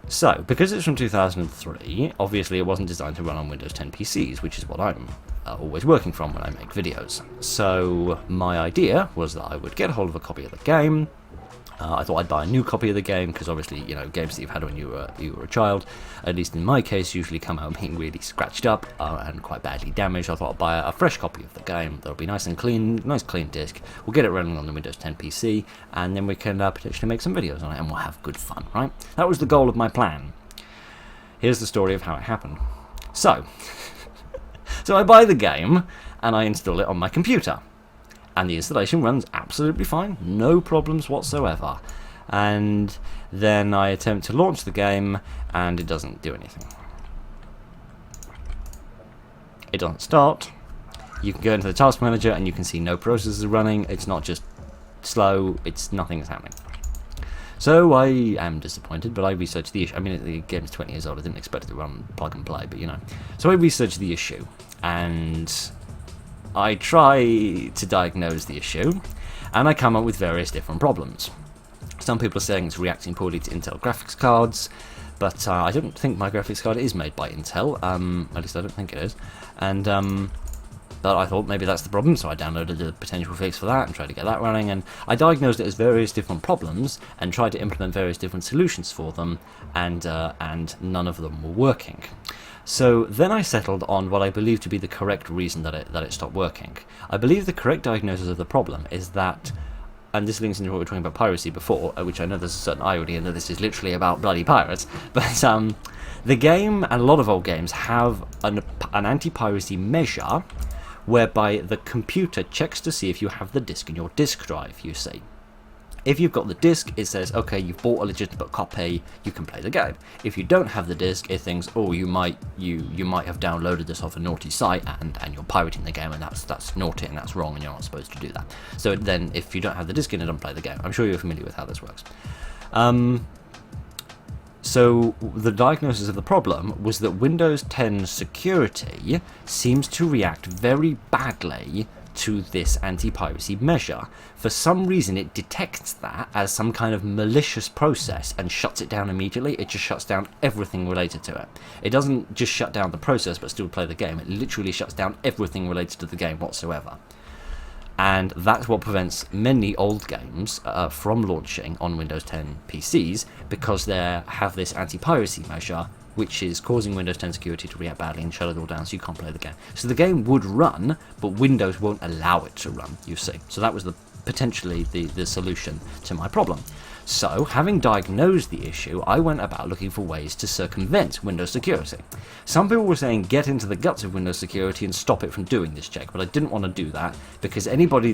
So, because it's from 2003, obviously it wasn't designed to run on Windows 10 PCs, which is what I'm always working from when I make videos. So my idea was that I would get a hold of a copy of the game. I thought I'd buy a new copy of the game, because obviously, games that you've had when you were a child, at least in my case, usually come out being really scratched up and quite badly damaged. I thought I'd buy a fresh copy of the game that'll be nice and clean, nice clean disc. We'll get it running on the Windows 10 PC, and then we can potentially make some videos on it, and we'll have good fun, right? That was the goal of my plan. Here's the story of how it happened. So I buy the game, and I install it on my computer. And the installation runs absolutely fine, no problems whatsoever. And then I attempt to launch the game, and it doesn't do anything. it doesn't start. You can go into the task manager and you can see no processes are running. It's not just slow, it's nothing's happening. So I am disappointed, but I researched the issue. I mean, the game's 20 years old, I didn't expect it to run plug and play, but you know. So I researched the issue, and I try to diagnose the issue, and I come up with various different problems. Some people are saying it's reacting poorly to Intel graphics cards, but I don't think my graphics card is made by Intel, at least I don't think it is, and but I thought maybe that's the problem, so I downloaded a potential fix for that and tried to get that running, and I diagnosed it as various different problems and tried to implement various different solutions for them, and none of them were working. So then I settled on what I believe to be the correct reason that it stopped working. I believe the correct diagnosis of the problem is that, and this links into what we were talking about piracy before, which I know there's a certain irony in that this is literally about bloody pirates, but the game, and a lot of old games, have an anti-piracy measure whereby the computer checks to see if you have the disk in your disk drive, you see. If you've got the disk, it says, okay, you've bought a legitimate copy, you can play the game. If you don't have the disk, it thinks, oh, you might have downloaded this off a naughty site and you're pirating the game, and that's naughty and that's wrong and you're not supposed to do that. So then, if you don't have the disk in it, don't play the game. I'm sure you're familiar with how this works. So the diagnosis of the problem was that Windows 10 security seems to react very badly to this anti-piracy measure. For some reason it detects that as some kind of malicious process and shuts it down immediately. It just shuts down everything related to it. It doesn't just shut down the process but still play the game. It literally shuts down everything related to the game whatsoever. And that's what prevents many old games from launching on Windows 10 PCs, because they have this anti-piracy measure, which is causing Windows 10 security to react badly and shut it all down so you can't play the game. So the game would run, but Windows won't allow it to run, you see. So that was potentially the solution to my problem. So, having diagnosed the issue, I went about looking for ways to circumvent Windows security. Some people were saying get into the guts of Windows security and stop it from doing this check, but I didn't want to do that, because anybody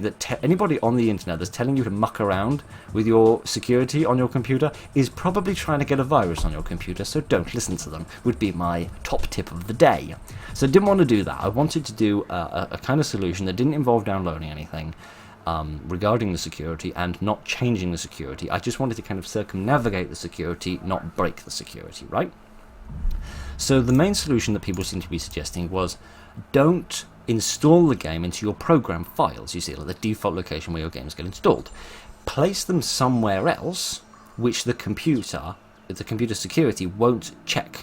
on the internet that's telling you to muck around with your security on your computer is probably trying to get a virus on your computer, so don't listen to them, would be my top tip of the day. So I didn't want to do that. I wanted to do a kind of solution that didn't involve downloading anything, regarding the security and not changing the security. I just wanted to kind of circumnavigate the security, not break the security, right? So the main solution that people seem to be suggesting was, don't install the game into your program files, you see, like the default location where your games get installed. Place them somewhere else, which the computer security won't check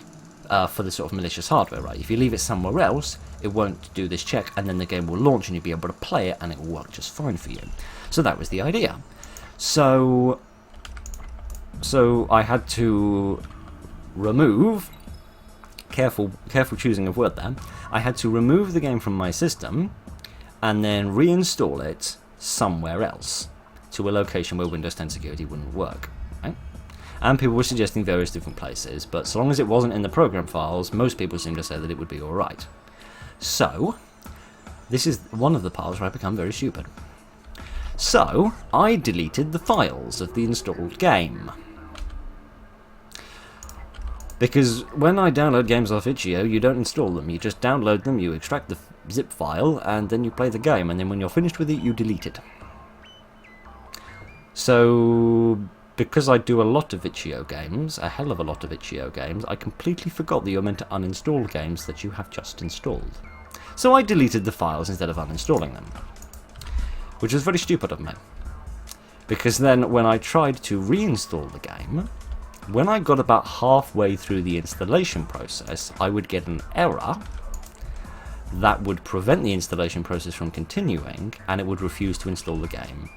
for the sort of malicious hardware, right? If you leave it somewhere else, it won't do this check, and then the game will launch and you'll be able to play it and it will work just fine for you. So that was the idea. So I had to remove, careful choosing of word there, I had to remove the game from my system and then reinstall it somewhere else to a location where Windows 10 security wouldn't work. Right? And people were suggesting various different places, but so long as it wasn't in the program files, most people seemed to say that it would be alright. So, this is one of the parts where I become very stupid. So, I deleted the files of the installed game. Because when I download games off itch.io, you don't install them, you just download them, you extract the zip file, and then you play the game, and then when you're finished with it, you delete it. So, because I do a lot of itch.io games, a hell of a lot of itch.io games, I completely forgot that you're meant to uninstall games that you have just installed. So I deleted the files instead of uninstalling them. Which was very stupid of me. Because then when I tried to reinstall the game, when I got about halfway through the installation process, I would get an error that would prevent the installation process from continuing, and it would refuse to install the game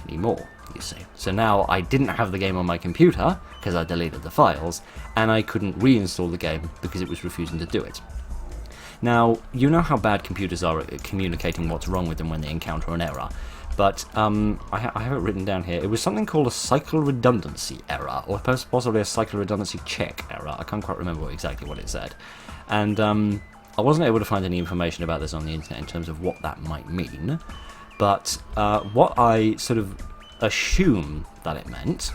anymore, you see. So now I didn't have the game on my computer, because I deleted the files, and I couldn't reinstall the game because it was refusing to do it. Now, you know how bad computers are at communicating what's wrong with them when they encounter an error, but I have it written down here. It was something called a cycle redundancy error, or possibly a cycle redundancy check error. I can't quite remember exactly what it said. And I wasn't able to find any information about this on the internet in terms of what that might mean, but what I sort of assume that it meant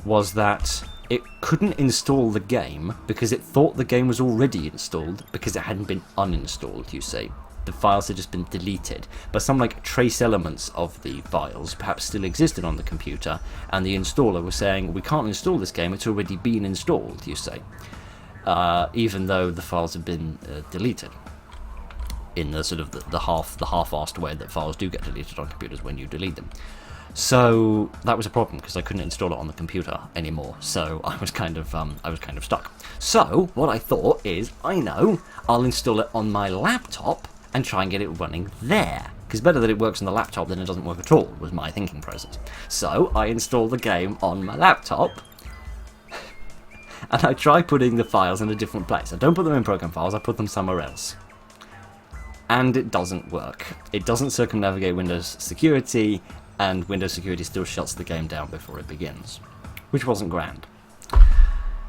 was that it couldn't install the game because it thought the game was already installed because it hadn't been uninstalled, you see. The files had just been deleted, but some like trace elements of the files perhaps still existed on the computer, and the installer was saying, we can't install this game, it's already been installed, you see, even though the files have been deleted in the sort of the half-assed way that files do get deleted on computers when you delete them. So that was a problem because I couldn't install it on the computer anymore. So I was kind of stuck. So what I thought is, I know, I'll install it on my laptop and try and get it running there. Because better that it works on the laptop than it doesn't work at all, was my thinking process. So I installed the game on my laptop, and I try putting the files in a different place. I don't put them in program files, I put them somewhere else. And it doesn't work. It doesn't circumnavigate Windows security, and Windows security still shuts the game down before it begins, which wasn't grand.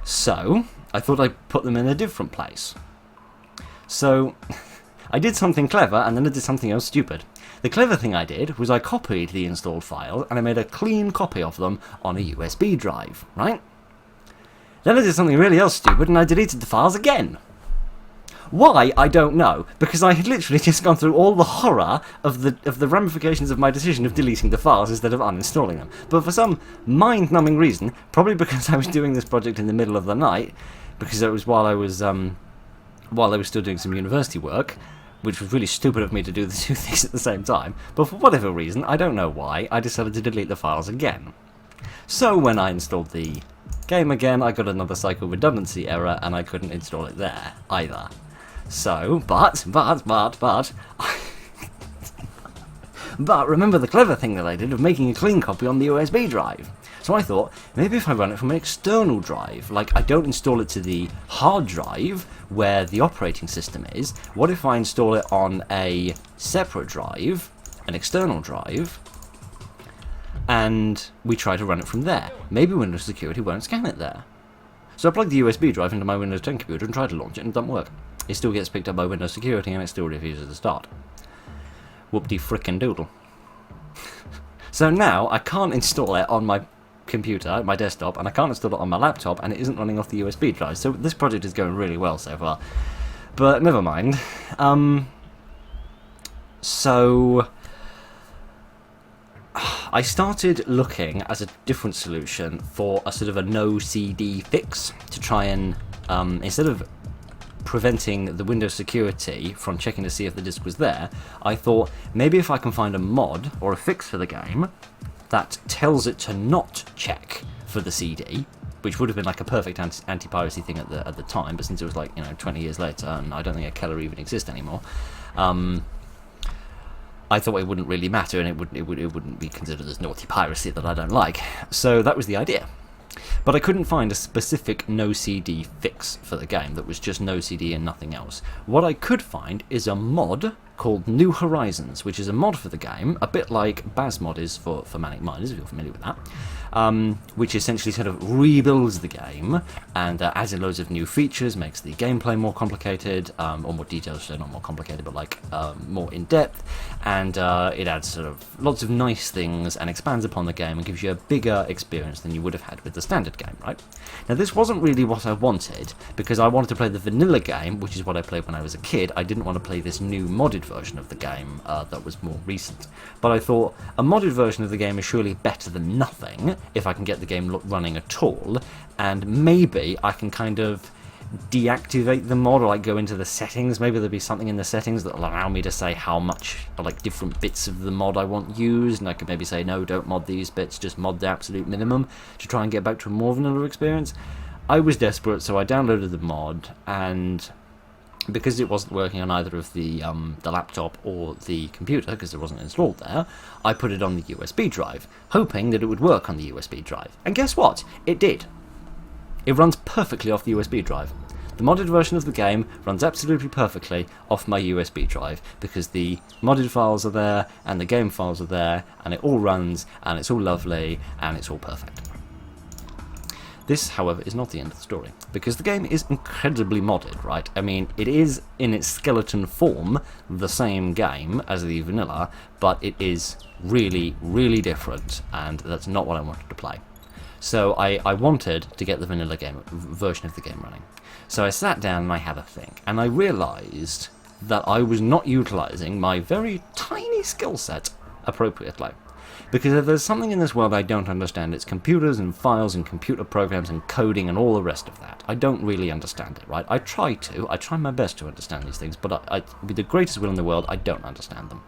So I thought I'd put them in a different place. So I did something clever, and then I did something else stupid. The clever thing I did was I copied the installed file, and I made a clean copy of them on a USB drive, right? Then I did something really else stupid, and I deleted the files again. Why, I don't know, because I had literally just gone through all the horror of the ramifications of my decision of deleting the files instead of uninstalling them. But for some mind-numbing reason, probably because I was doing this project in the middle of the night, because it was while I was still doing some university work, which was really stupid of me to do the two things at the same time, but for whatever reason, I don't know why, I decided to delete the files again. So when I installed the game again, I got another cycle redundancy error, and I couldn't install it there either. So, but, but remember the clever thing that I did of making a clean copy on the USB drive. So I thought, maybe if I run it from an external drive, like I don't install it to the hard drive where the operating system is, what if I install it on a separate drive, an external drive, and we try to run it from there? Maybe Windows Security won't scan it there. So I plugged the USB drive into my Windows 10 computer and tried to launch it, and it doesn't work. It still gets picked up by Windows Security, and it still refuses to start. Whoop-de frickin' doodle. So now I can't install it on my computer, my desktop, and I can't install it on my laptop, and it isn't running off the USB drive. So this project is going really well so far. But never mind. So I started looking at a different solution for a sort of a no CD fix to try and, instead of preventing the Windows security from checking to see if the disk was there, I thought maybe if I can find a mod or a fix for the game that tells it to not check for the CD, which would have been like a perfect anti-piracy thing at the time, but since it was like 20 years later and I don't think a Keller even exists anymore, I thought it wouldn't really matter, and it wouldn't be considered as naughty piracy that I don't like. So that was the idea. But I couldn't find a specific no CD fix for the game that was just no CD and nothing else. What I could find is a mod called New Horizons, which is a mod for the game, a bit like Basmod is for Manic Miners, if you're familiar with that, which essentially sort of rebuilds the game and adds in loads of new features, makes the gameplay more complicated, or more detailed, so not more complicated, but like more in-depth, and it adds sort of lots of nice things and expands upon the game and gives you a bigger experience than you would have had with the standard game, right? Now this wasn't really what I wanted, because I wanted to play the vanilla game, which is what I played when I was a kid. I didn't want to play this new modded version of the game that was more recent. But I thought a modded version of the game is surely better than nothing if I can get the game running at all, and maybe I can kind of deactivate the mod, or like go into the settings. Maybe there'll be something in the settings that will allow me to say how much, or like different bits of the mod I want used, and I could maybe say no, don't mod these bits, just mod the absolute minimum to try and get back to a more vanilla experience. I was desperate, so I downloaded the mod, and because it wasn't working on either of the laptop or the computer, because it wasn't installed there, I put it on the USB drive, hoping that it would work on the USB drive. And guess what? It did. It runs perfectly off the USB drive. The modded version of the game runs absolutely perfectly off my USB drive, because the modded files are there, and the game files are there, and it all runs, and it's all lovely, and it's all perfect. This, however, is not the end of the story, because the game is incredibly modded, right? I mean, it is, in its skeleton form, the same game as the vanilla, but it is really, really different, and that's not what I wanted to play. So I wanted to get the vanilla game version of the game running. So I sat down and I had a think, and I realised that I was not utilising my very tiny skill set appropriately. Because if there's something in this world I don't understand, it's computers and files and computer programs and coding and all the rest of that. I don't really understand it, right? I try my best to understand these things, but I with the greatest will in the world, I don't understand them.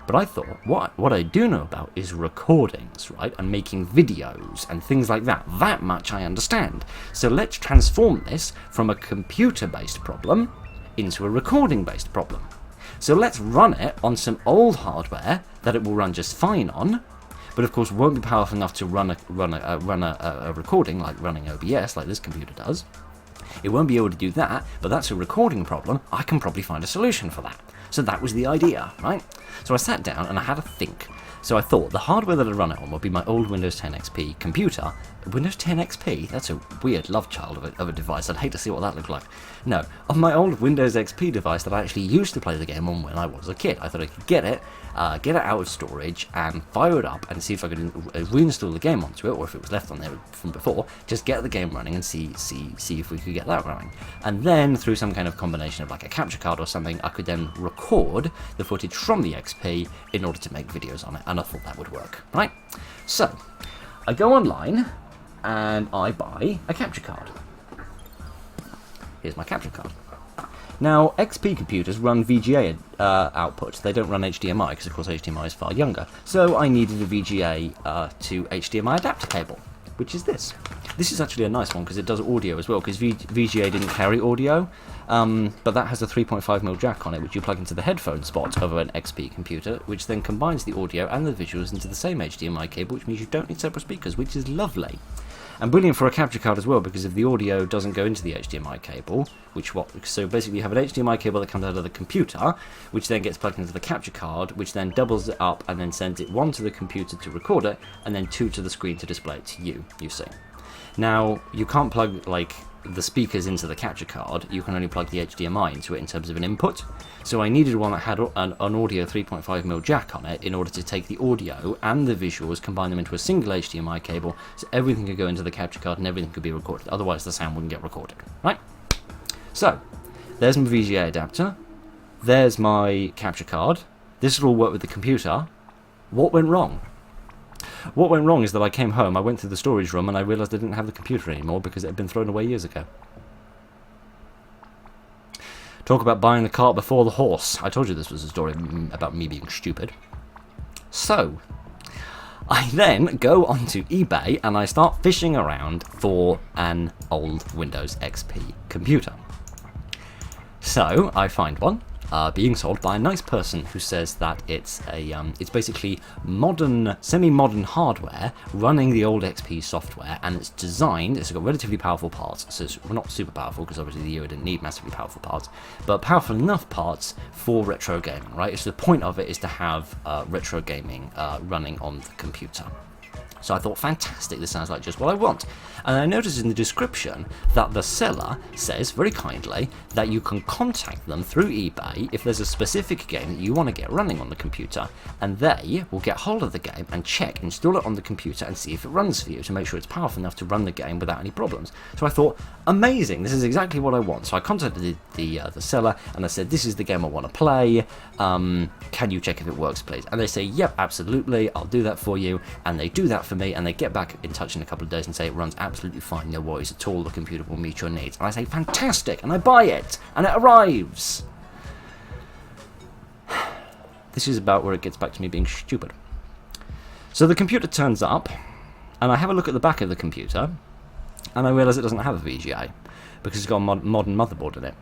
But I thought, what I do know about is recordings, right? And making videos and things like that. That much I understand. So let's transform this from a computer-based problem into a recording-based problem. So let's run it on some old hardware that it will run just fine on, but of course won't be powerful enough to run a recording like running OBS, like this computer does. It won't be able to do that, but that's a recording problem. I can probably find a solution for that. So that was the idea, right? So I sat down and I had a think. So I thought the hardware that I'd run it on would be my old Windows 10 XP computer. Windows 10 XP? That's a weird love child of a device. I'd hate to see what that looked like. No, on my old Windows XP device that I actually used to play the game on when I was a kid. I thought I could get it out of storage and fire it up and see if I could reinstall the game onto it, or if it was left on there from before, just get the game running and see if we could get that running. And then through some kind of combination of like a capture card or something, I could then record the footage from the XP in order to make videos on it, and I thought that would work, right? So I go online and I buy a capture card. Here's my capture card. Now, XP computers run VGA output. They don't run HDMI, because of course HDMI is far younger. So I needed a VGA to HDMI adapter cable, which is this. This is actually a nice one, because it does audio as well, because VGA didn't carry audio, but that has a 3.5mm jack on it, which you plug into the headphone spot of an XP computer, which then combines the audio and the visuals into the same HDMI cable, which means you don't need separate speakers, which is lovely. And brilliant for a capture card as well, because if the audio doesn't go into the HDMI cable, so basically you have an HDMI cable that comes out of the computer, which then gets plugged into the capture card, which then doubles it up and then sends it one to the computer to record it, and then two to the screen to display it to you see. Now, you can't plug, like, the speakers into the capture card, you can only plug the HDMI into it in terms of an input. So I needed one that had an audio 3.5mm jack on it in order to take the audio and the visuals, combine them into a single HDMI cable, so everything could go into the capture card and everything could be recorded. Otherwise the sound wouldn't get recorded, right? So, there's my VGA adapter, there's my capture card, this will all work with the computer. What went wrong? What went wrong is that I came home, I went to the storage room, and I realised I didn't have the computer anymore because it had been thrown away years ago. Talk about buying the cart before the horse. I told you this was a story about me being stupid. So, I then go onto eBay and I start fishing around for an old Windows XP computer. So, I find one. Being sold by a nice person who says that it's basically modern, semi-modern hardware running the old XP software, and it's got relatively powerful parts. So it's not super powerful, because obviously the year didn't need massively powerful parts, but powerful enough parts for retro gaming, right? So the point of it is to have retro gaming running on the computer. So I thought, fantastic, this sounds like just what I want. And I noticed in the description that the seller says, very kindly, that you can contact them through eBay if there's a specific game that you want to get running on the computer, and they will get hold of the game and install it on the computer and see if it runs for you, to make sure it's powerful enough to run the game without any problems. So I thought, amazing, this is exactly what I want. So I contacted the seller and I said, this is the game I want to play, can you check if it works, please? And they say, yep, absolutely, I'll do that for you. And they do that for me, and they get back in touch in a couple of days and say it runs absolutely fine, no worries at all, the computer will meet your needs. And I say, fantastic, and I buy it, and it arrives. This is about where it gets back to me being stupid. So the computer turns up, and I have a look at the back of the computer, and I realise it doesn't have a VGA, because it's got a modern motherboard in it.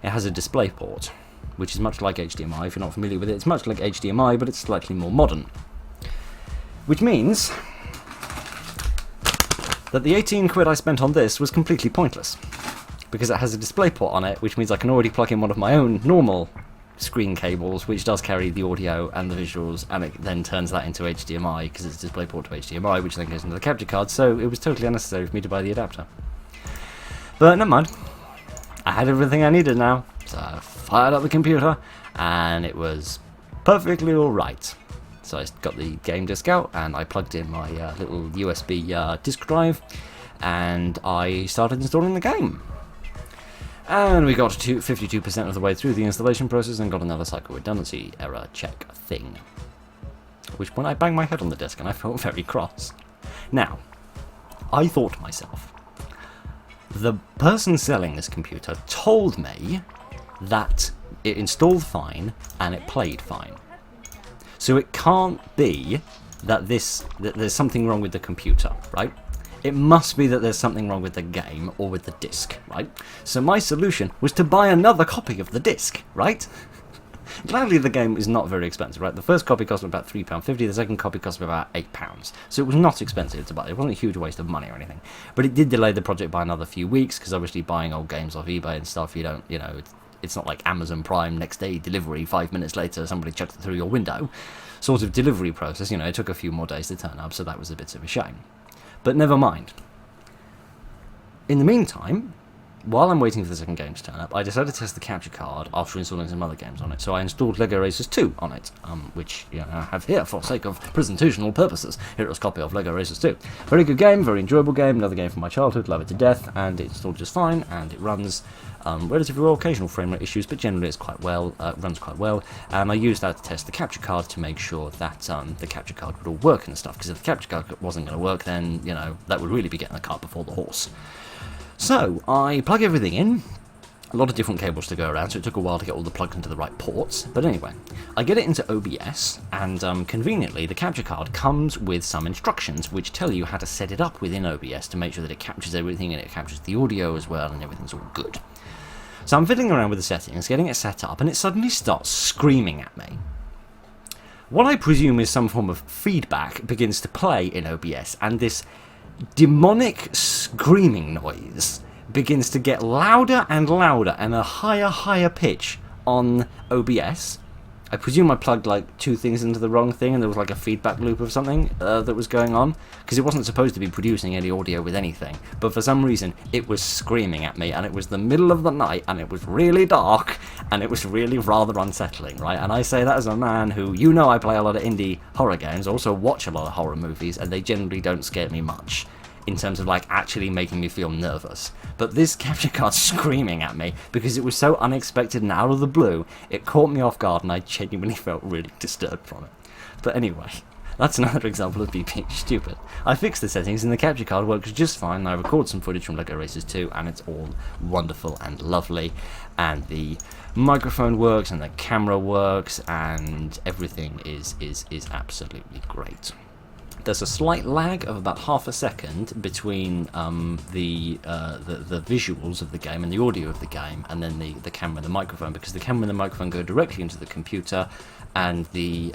It has a display port, which is much like HDMI. If you're not familiar with it, it's much like HDMI, but it's slightly more modern. Which means that the 18 quid I spent on this was completely pointless, because it has a display port on it, which means I can already plug in one of my own normal screen cables, which does carry the audio and the visuals, and it then turns that into HDMI, because it's a display port to HDMI, which then goes into the capture card, so it was totally unnecessary for me to buy the adapter. But never mind, I had everything I needed now, so I fired up the computer, and it was perfectly alright. So I got the game disc out and I plugged in my little USB disk drive, and I started installing the game. And we got to 52% of the way through the installation process and got another cycle redundancy error check thing. At which point I banged my head on the desk and I felt very cross. Now, I thought to myself, the person selling this computer told me that it installed fine and it played fine. So it can't be that there's something wrong with the computer, right? It must be that there's something wrong with the game or with the disc, right? So my solution was to buy another copy of the disc, right? Gladly, the game is not very expensive, right? The first copy cost me about £3.50, the second copy cost me about £8. So it was not expensive to buy. It wasn't a huge waste of money or anything. But it did delay the project by another few weeks, because obviously buying old games off eBay and stuff, you don't, it's not like Amazon Prime next day delivery, 5 minutes later somebody chucked it through your window sort of delivery process. It took a few more days to turn up, so that was a bit of a shame. But never mind. In the meantime, while I'm waiting for the second game to turn up, I decided to test the capture card after installing some other games on it. So I installed Lego Racers 2 on it, which I have here for sake of presentational purposes. Here is a copy of Lego Racers 2. Very good game, very enjoyable game, another game from my childhood, love it to death, and it installed just fine, and it runs relatively well, occasional frame rate issues, but generally it's quite well, runs quite well, and I used that to test the capture card to make sure that the capture card would all work and stuff, because if the capture card wasn't going to work, then, that would really be getting the cart before the horse. So, I plug everything in, a lot of different cables to go around, so it took a while to get all the plugs into the right ports, but anyway, I get it into OBS, and conveniently the capture card comes with some instructions which tell you how to set it up within OBS to make sure that it captures everything and it captures the audio as well, and everything's all good. So I'm fiddling around with the settings, getting it set up, and it suddenly starts screaming at me. What I presume is some form of feedback begins to play in OBS, and this demonic screaming noise begins to get louder and louder and a higher pitch on OBS. I presume I plugged like two things into the wrong thing and there was like a feedback loop of something that was going on, because it wasn't supposed to be producing any audio with anything, but for some reason it was screaming at me, and it was the middle of the night and it was really dark and it was really rather unsettling, right? And I say that as a man who, I play a lot of indie horror games, also watch a lot of horror movies, and they generally don't scare me much in terms of like actually making me feel nervous. But this capture card screaming at me, because it was so unexpected and out of the blue, it caught me off guard and I genuinely felt really disturbed from it. But anyway, that's another example of me being stupid. I fixed the settings and the capture card works just fine, and I recorded some footage from Lego Racers 2 and it's all wonderful and lovely, and the microphone works and the camera works and everything is absolutely great. There's a slight lag of about half a second between the visuals of the game and the audio of the game, and then the camera and the microphone, because the camera and the microphone go directly into the computer, and the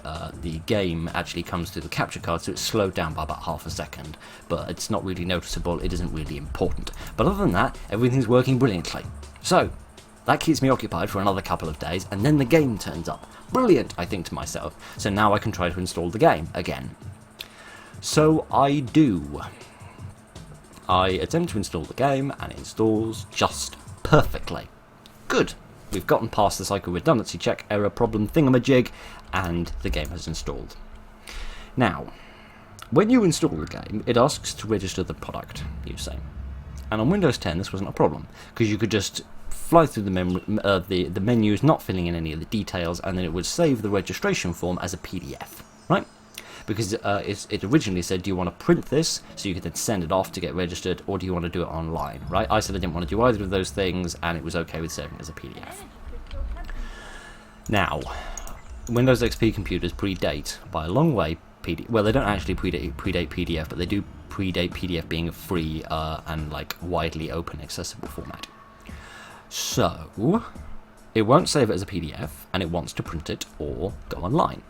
game actually comes through the capture card, so it's slowed down by about half a second. But it's not really noticeable, it isn't really important. But other than that, everything's working brilliantly. So that keeps me occupied for another couple of days, and then the game turns up. Brilliant, I think to myself. So now I can try to install the game again. So I do. I attempt to install the game, and it installs just perfectly. Good. We've gotten past the cycle redundancy check error problem thingamajig, and the game has installed. Now, when you install the game, it asks to register the product, you say. And on Windows 10, this wasn't a problem, because you could just fly through the menus, not filling in any of the details, and then it would save the registration form as a PDF, right? Because it originally said, do you want to print this so you could then send it off to get registered, or do you want to do it online, right? I said I didn't want to do either of those things, and it was okay with saving it as a PDF. Now, Windows XP computers predate by a long way PDF. Well, they don't actually predate PDF, but they do predate PDF being a free and like widely open accessible format. So it won't save it as a PDF, and it wants to print it or go online.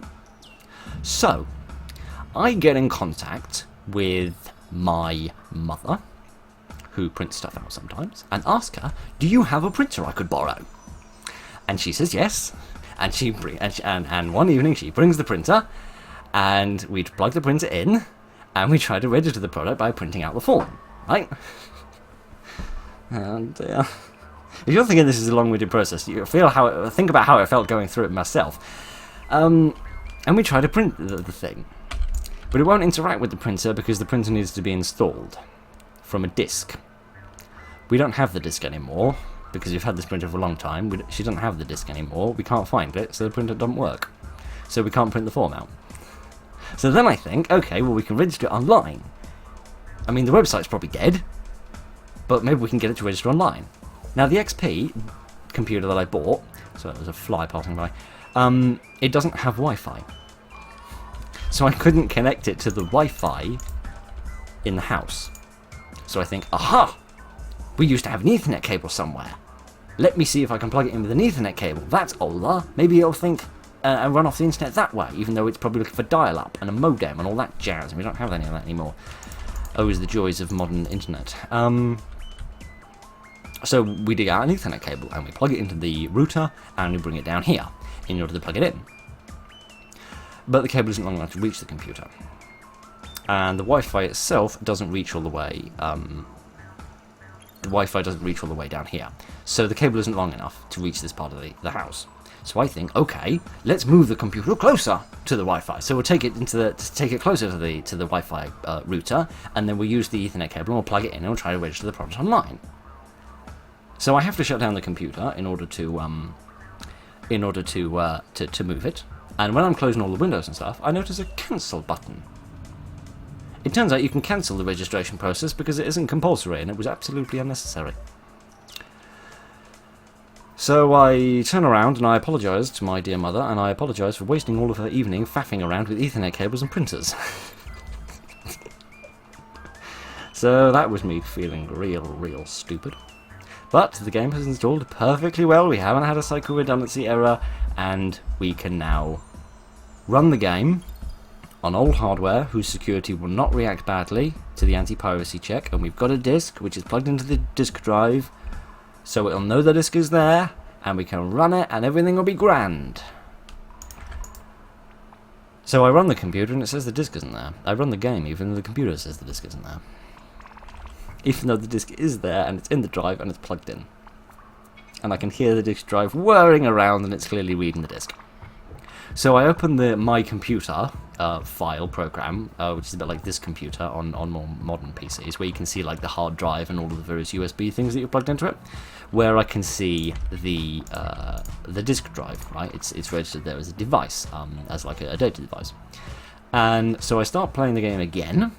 So I get in contact with my mother, who prints stuff out sometimes, and ask her, do you have a printer I could borrow? And she says yes, and one evening she brings the printer, and we plug the printer in, and we try to register the product by printing out the form, right? And if you're thinking this is a long-winded process, you think about how it felt going through it myself. And we try to print the thing. But it won't interact with the printer because the printer needs to be installed from a disk. We don't have the disk anymore because we've had this printer for a long time. She doesn't have the disk anymore. We can't find it, so the printer doesn't work. So we can't print the form out. So then I think, okay, well we can register it online. I mean, the website's probably dead, but maybe we can get it to register online. Now the XP computer that I bought, so it was a fly passing by, it doesn't have Wi-Fi. So I couldn't connect it to the Wi-Fi in the house. So I think, aha! We used to have an Ethernet cable somewhere. Let me see if I can plug it in with an Ethernet cable. That's older. Maybe it'll think and run off the internet that way, even though it's probably looking for dial-up and a modem and all that jazz, and we don't have any of that anymore. Oh, is the joys of modern internet. So we dig out an Ethernet cable and we plug it into the router and we bring it down here in order to plug it in. But the cable isn't long enough to reach the computer. And the Wi-Fi itself doesn't reach all the way. The Wi-Fi doesn't reach all the way down here. So the cable isn't long enough to reach this part of the house. So I think, okay, let's move the computer closer to the Wi-Fi. So we'll take it closer to the Wi-Fi router, and then we'll use the Ethernet cable and we'll plug it in and we'll try to register the product online. So I have to shut down the computer in order to move it. And when I'm closing all the windows and stuff, I notice a cancel button. It turns out you can cancel the registration process because it isn't compulsory and it was absolutely unnecessary. So I turn around and I apologise to my dear mother, and I apologise for wasting all of her evening faffing around with Ethernet cables and printers. So that was me feeling real stupid. But the game has installed perfectly well, we haven't had a cycle redundancy error, and we can now run the game on old hardware whose security will not react badly to the anti-piracy check, and we've got a disk which is plugged into the disk drive, so it'll know the disk is there, and we can run it and everything will be grand. So I run the computer and it says the disk isn't there. I run the game even though the computer says the disk isn't there. Even though the disk is there and it's in the drive and it's plugged in. And I can hear the disk drive whirring around and it's clearly reading the disk. So I open the My Computer file program, which is a bit like this computer on more modern PCs, where you can see like the hard drive and all of the various USB things that you plugged into it, where I can see the disk drive, right? It's registered there as a device, as like a data device. And so I start playing the game again,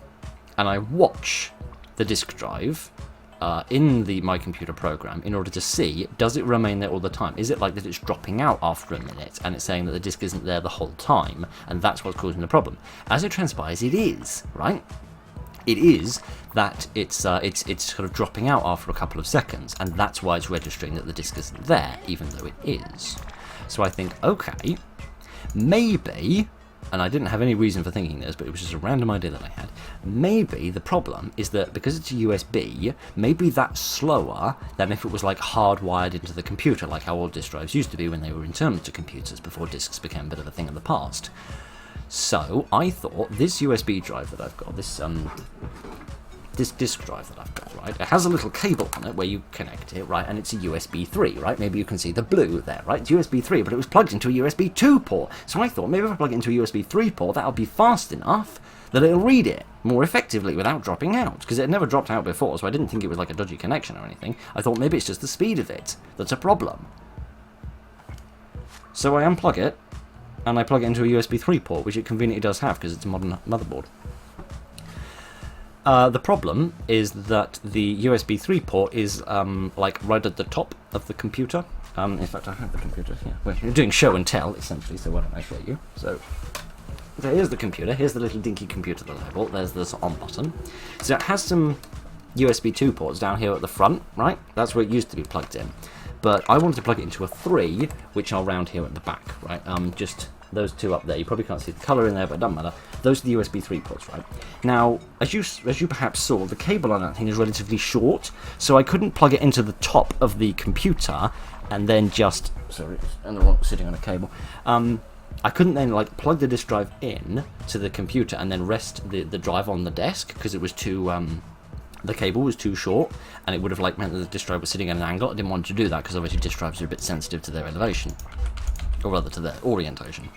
and I watch the disk drive in the My Computer program in order to see, does it remain there all the time? Is it like that it's dropping out after a minute and it's saying that the disk isn't there the whole time and that's what's causing the problem? As it transpires, it is, right? It is that it's sort of dropping out after a couple of seconds, and that's why it's registering that the disk isn't there, even though it is. So I think, okay, maybe, and I didn't have any reason for thinking this, but it was just a random idea that I had, maybe the problem is that because it's a USB, maybe that's slower than if it was like hardwired into the computer, like how old disk drives used to be when they were internal to computers before disks became a bit of a thing of the past. So I thought this USB drive that I've got, this disk drive that I've got, right, it has a little cable on it where you connect it, right, and it's a USB 3, right, maybe you can see the blue there, right, it's USB 3, but it was plugged into a USB 2 port, so I thought maybe if I plug it into a USB 3 port, that'll be fast enough that it'll read it more effectively without dropping out, because it had never dropped out before, so I didn't think it was like a dodgy connection or anything. I thought maybe it's just the speed of it that's a problem. So I unplug it, and I plug it into a USB 3 port, which it conveniently does have because it's a modern motherboard. The problem is that the USB 3 port is like right at the top of the computer. In fact, I have the computer here. Well, you're doing show and tell, essentially, so why don't I show you? So here's the computer. Here's the little dinky computer that I bought. There's this on button. So it has some USB 2 ports down here at the front, right? That's where it used to be plugged in. But I wanted to plug it into a 3, which are round here at the back, right? Just those two up there. You probably can't see the colour in there, but it doesn't matter. Those are the USB 3 ports, right? Now, as you perhaps saw, the cable on that thing is relatively short, so I couldn't plug it into the top of the computer and then just... Sorry, and the wrong sitting on a cable. I couldn't then like plug the disk drive in to the computer and then rest the drive on the desk because it was too... the cable was too short, and it would have like meant that the disk drive was sitting at an angle. I didn't want to do that because obviously disk drives are a bit sensitive to their elevation, or rather to their orientation.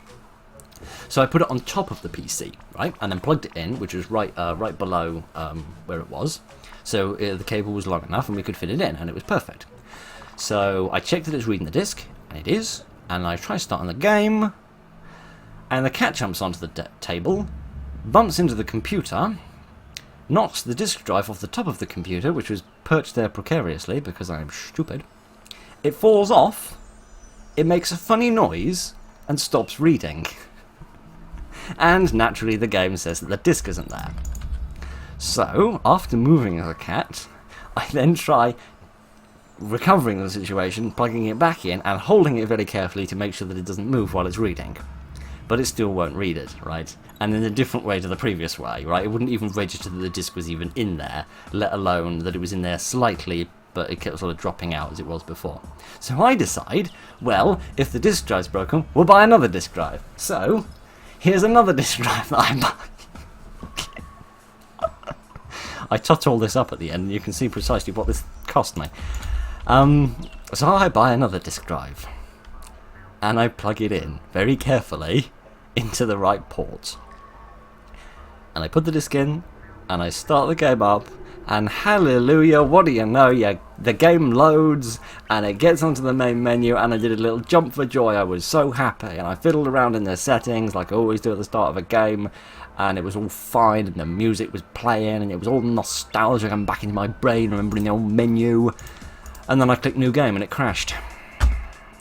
So I put it on top of the PC, right, and then plugged it in, which was right below where it was. So the cable was long enough and we could fit it in, and it was perfect. So I checked that it's reading the disc, and it is, and I try starting the game, and the cat jumps onto the table, bumps into the computer, knocks the disk drive off the top of the computer, which was perched there precariously because I'm stupid. It falls off, it makes a funny noise, and stops reading. And naturally the game says that the disk isn't there. So, after moving the cat, I then try recovering the situation, plugging it back in, and holding it very carefully to make sure that it doesn't move while it's reading. But it still won't read it, right? And in a different way to the previous way, right? It wouldn't even register that the disk was even in there, let alone that it was in there slightly, but it kept sort of dropping out as it was before. So I decide, well, if the disk drive's broken, we'll buy another disk drive. So, here's another disk drive that I buy. I tot all this up at the end, and you can see precisely what this cost me. So I buy another disk drive, and I plug it in, very carefully, into the right port. And I put the disc in, and I start the game up, and hallelujah, what do you know, the game loads, and it gets onto the main menu, and I did a little jump for joy. I was so happy, and I fiddled around in the settings like I always do at the start of a game, and it was all fine, and the music was playing, and it was all nostalgic and back into my brain, remembering the old menu. And then I clicked new game, and it crashed.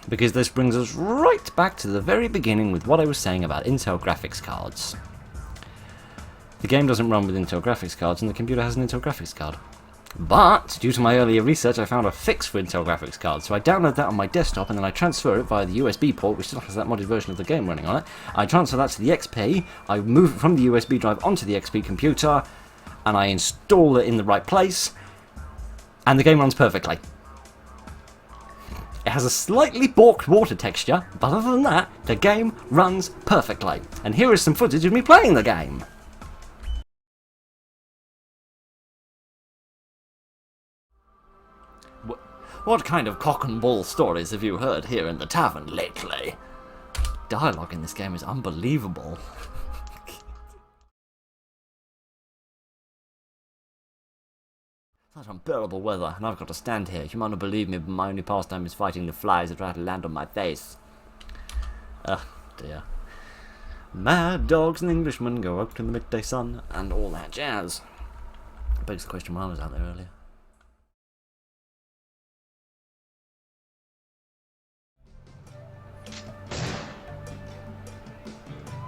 Because this brings us right back to the very beginning with what I was saying about Intel graphics cards. The game doesn't run with Intel graphics cards, and the computer has an Intel graphics card. But, due to my earlier research, I found a fix for Intel graphics cards, so I download that on my desktop, and then I transfer it via the USB port, which still has that modded version of the game running on it. I transfer that to the XP, I move it from the USB drive onto the XP computer, and I install it in the right place, and the game runs perfectly. It has a slightly balked water texture, but other than that, the game runs perfectly. And here is some footage of me playing the game. What kind of cock and bull stories have you heard here in the tavern lately? Dialogue in this game is unbelievable. Such unbearable weather, and I've got to stand here. You might not believe me, but my only pastime is fighting the flies that try to land on my face. Oh dear. Mad dogs and Englishmen go out in the midday sun, and all that jazz. Begs the question why I was out there earlier.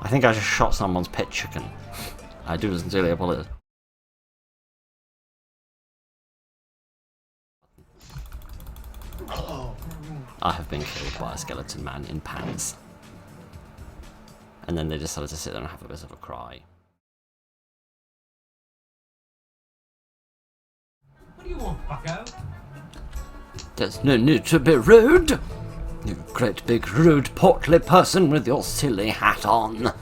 I think I just shot someone's pet chicken. I do sincerely apologize. I have been killed by a skeleton man in pants. And then they decided to sit there and have a bit of a cry. What do you want, bucko? There's no need to be rude! You great big rude portly person with your silly hat on.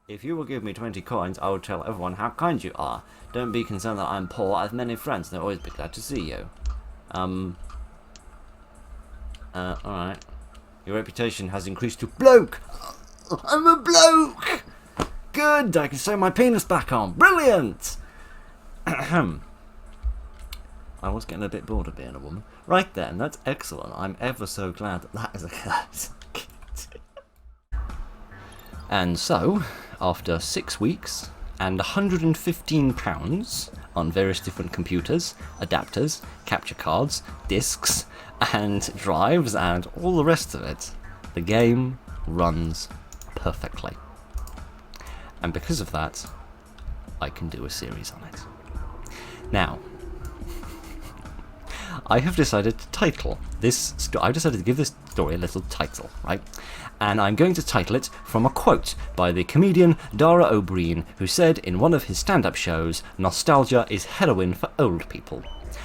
If you will give me 20 coins, I will tell everyone how kind you are. Don't be concerned that I'm poor. I have many friends, and they'll always be glad to see you. Alright. Your reputation has increased to bloke! I'm a bloke! Good, I can sew my penis back on. Brilliant! I was getting a bit bored of being a woman. Right then, that's excellent. I'm ever so glad that that has occurred. And so, after 6 weeks and £115 on various different computers, adapters, capture cards, discs, and drives, and all the rest of it, the game runs perfectly. And because of that, I can do a series on it. Now, I have decided to title this story. I've decided to give this story a little title, right? And I'm going to title it from a quote by the comedian Dara O'Brien, who said in one of his stand-up shows, "Nostalgia is heroin for old people."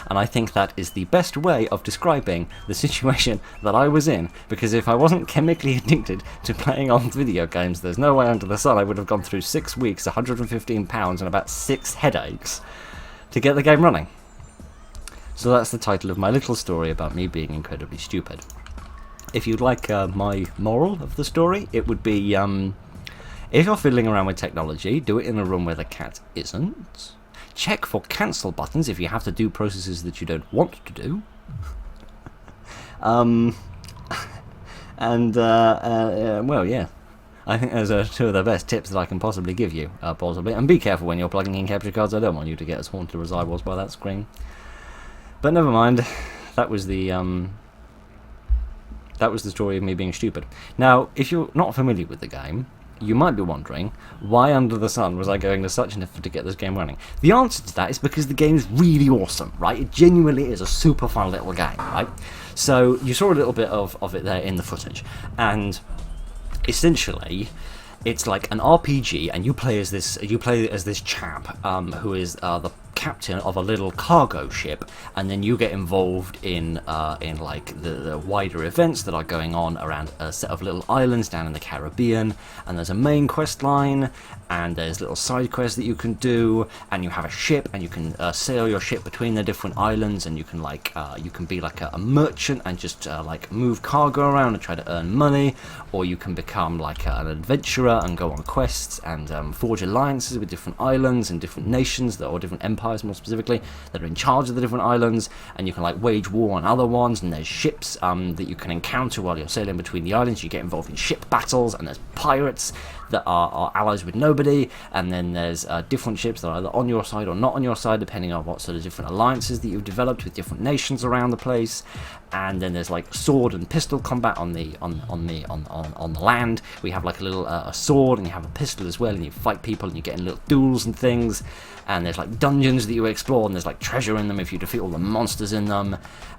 And I think that is the best way of describing the situation that I was in, because if I wasn't chemically addicted to playing on video games, there's no way under the sun I would have gone through 6 weeks, £115 and about 6 headaches to get the game running. So that's the title of my little story about me being incredibly stupid. If you'd like my moral of the story, it would be, if you're fiddling around with technology, do it in a room where the cat isn't. Check for cancel buttons if you have to do processes that you don't want to do. Well, yeah. I think those are two of the best tips that I can possibly give you, possibly. And be careful when you're plugging in capture cards. I don't want you to get as haunted as I was by that screen. But never mind. That was the story of me being stupid. Now, if you're not familiar with the game, you might be wondering, why under the sun was I going to such an effort to get this game running? The answer to that is because the game is really awesome, right? It genuinely is a super fun little game, right? So you saw a little bit of it there in the footage, and essentially it's like an RPG, and you play as this chap who is the captain of a little cargo ship, and then you get involved in like the wider events that are going on around a set of little islands down in the Caribbean. And there's a main quest line, and there's little side quests that you can do, and you have a ship, and you can sail your ship between the different islands, and you can be like a merchant and just like move cargo around and try to earn money, or you can become like an adventurer and go on quests and forge alliances with different islands and different nations or different empires more specifically that are in charge of the different islands, and you can like wage war on other ones. And there's ships that you can encounter while you're sailing between the islands. You get involved in ship battles, and there's pirates that are allies with nobody, and then there's different ships that are either on your side or not on your side, depending on what sort of different alliances that you've developed with different nations around the place. And then there's like sword and pistol combat on the land. We have like a little a sword, and you have a pistol as well, and you fight people, and you get in little duels and things. And there's like dungeons that you explore, and there's like treasure in them if you defeat all the monsters in them.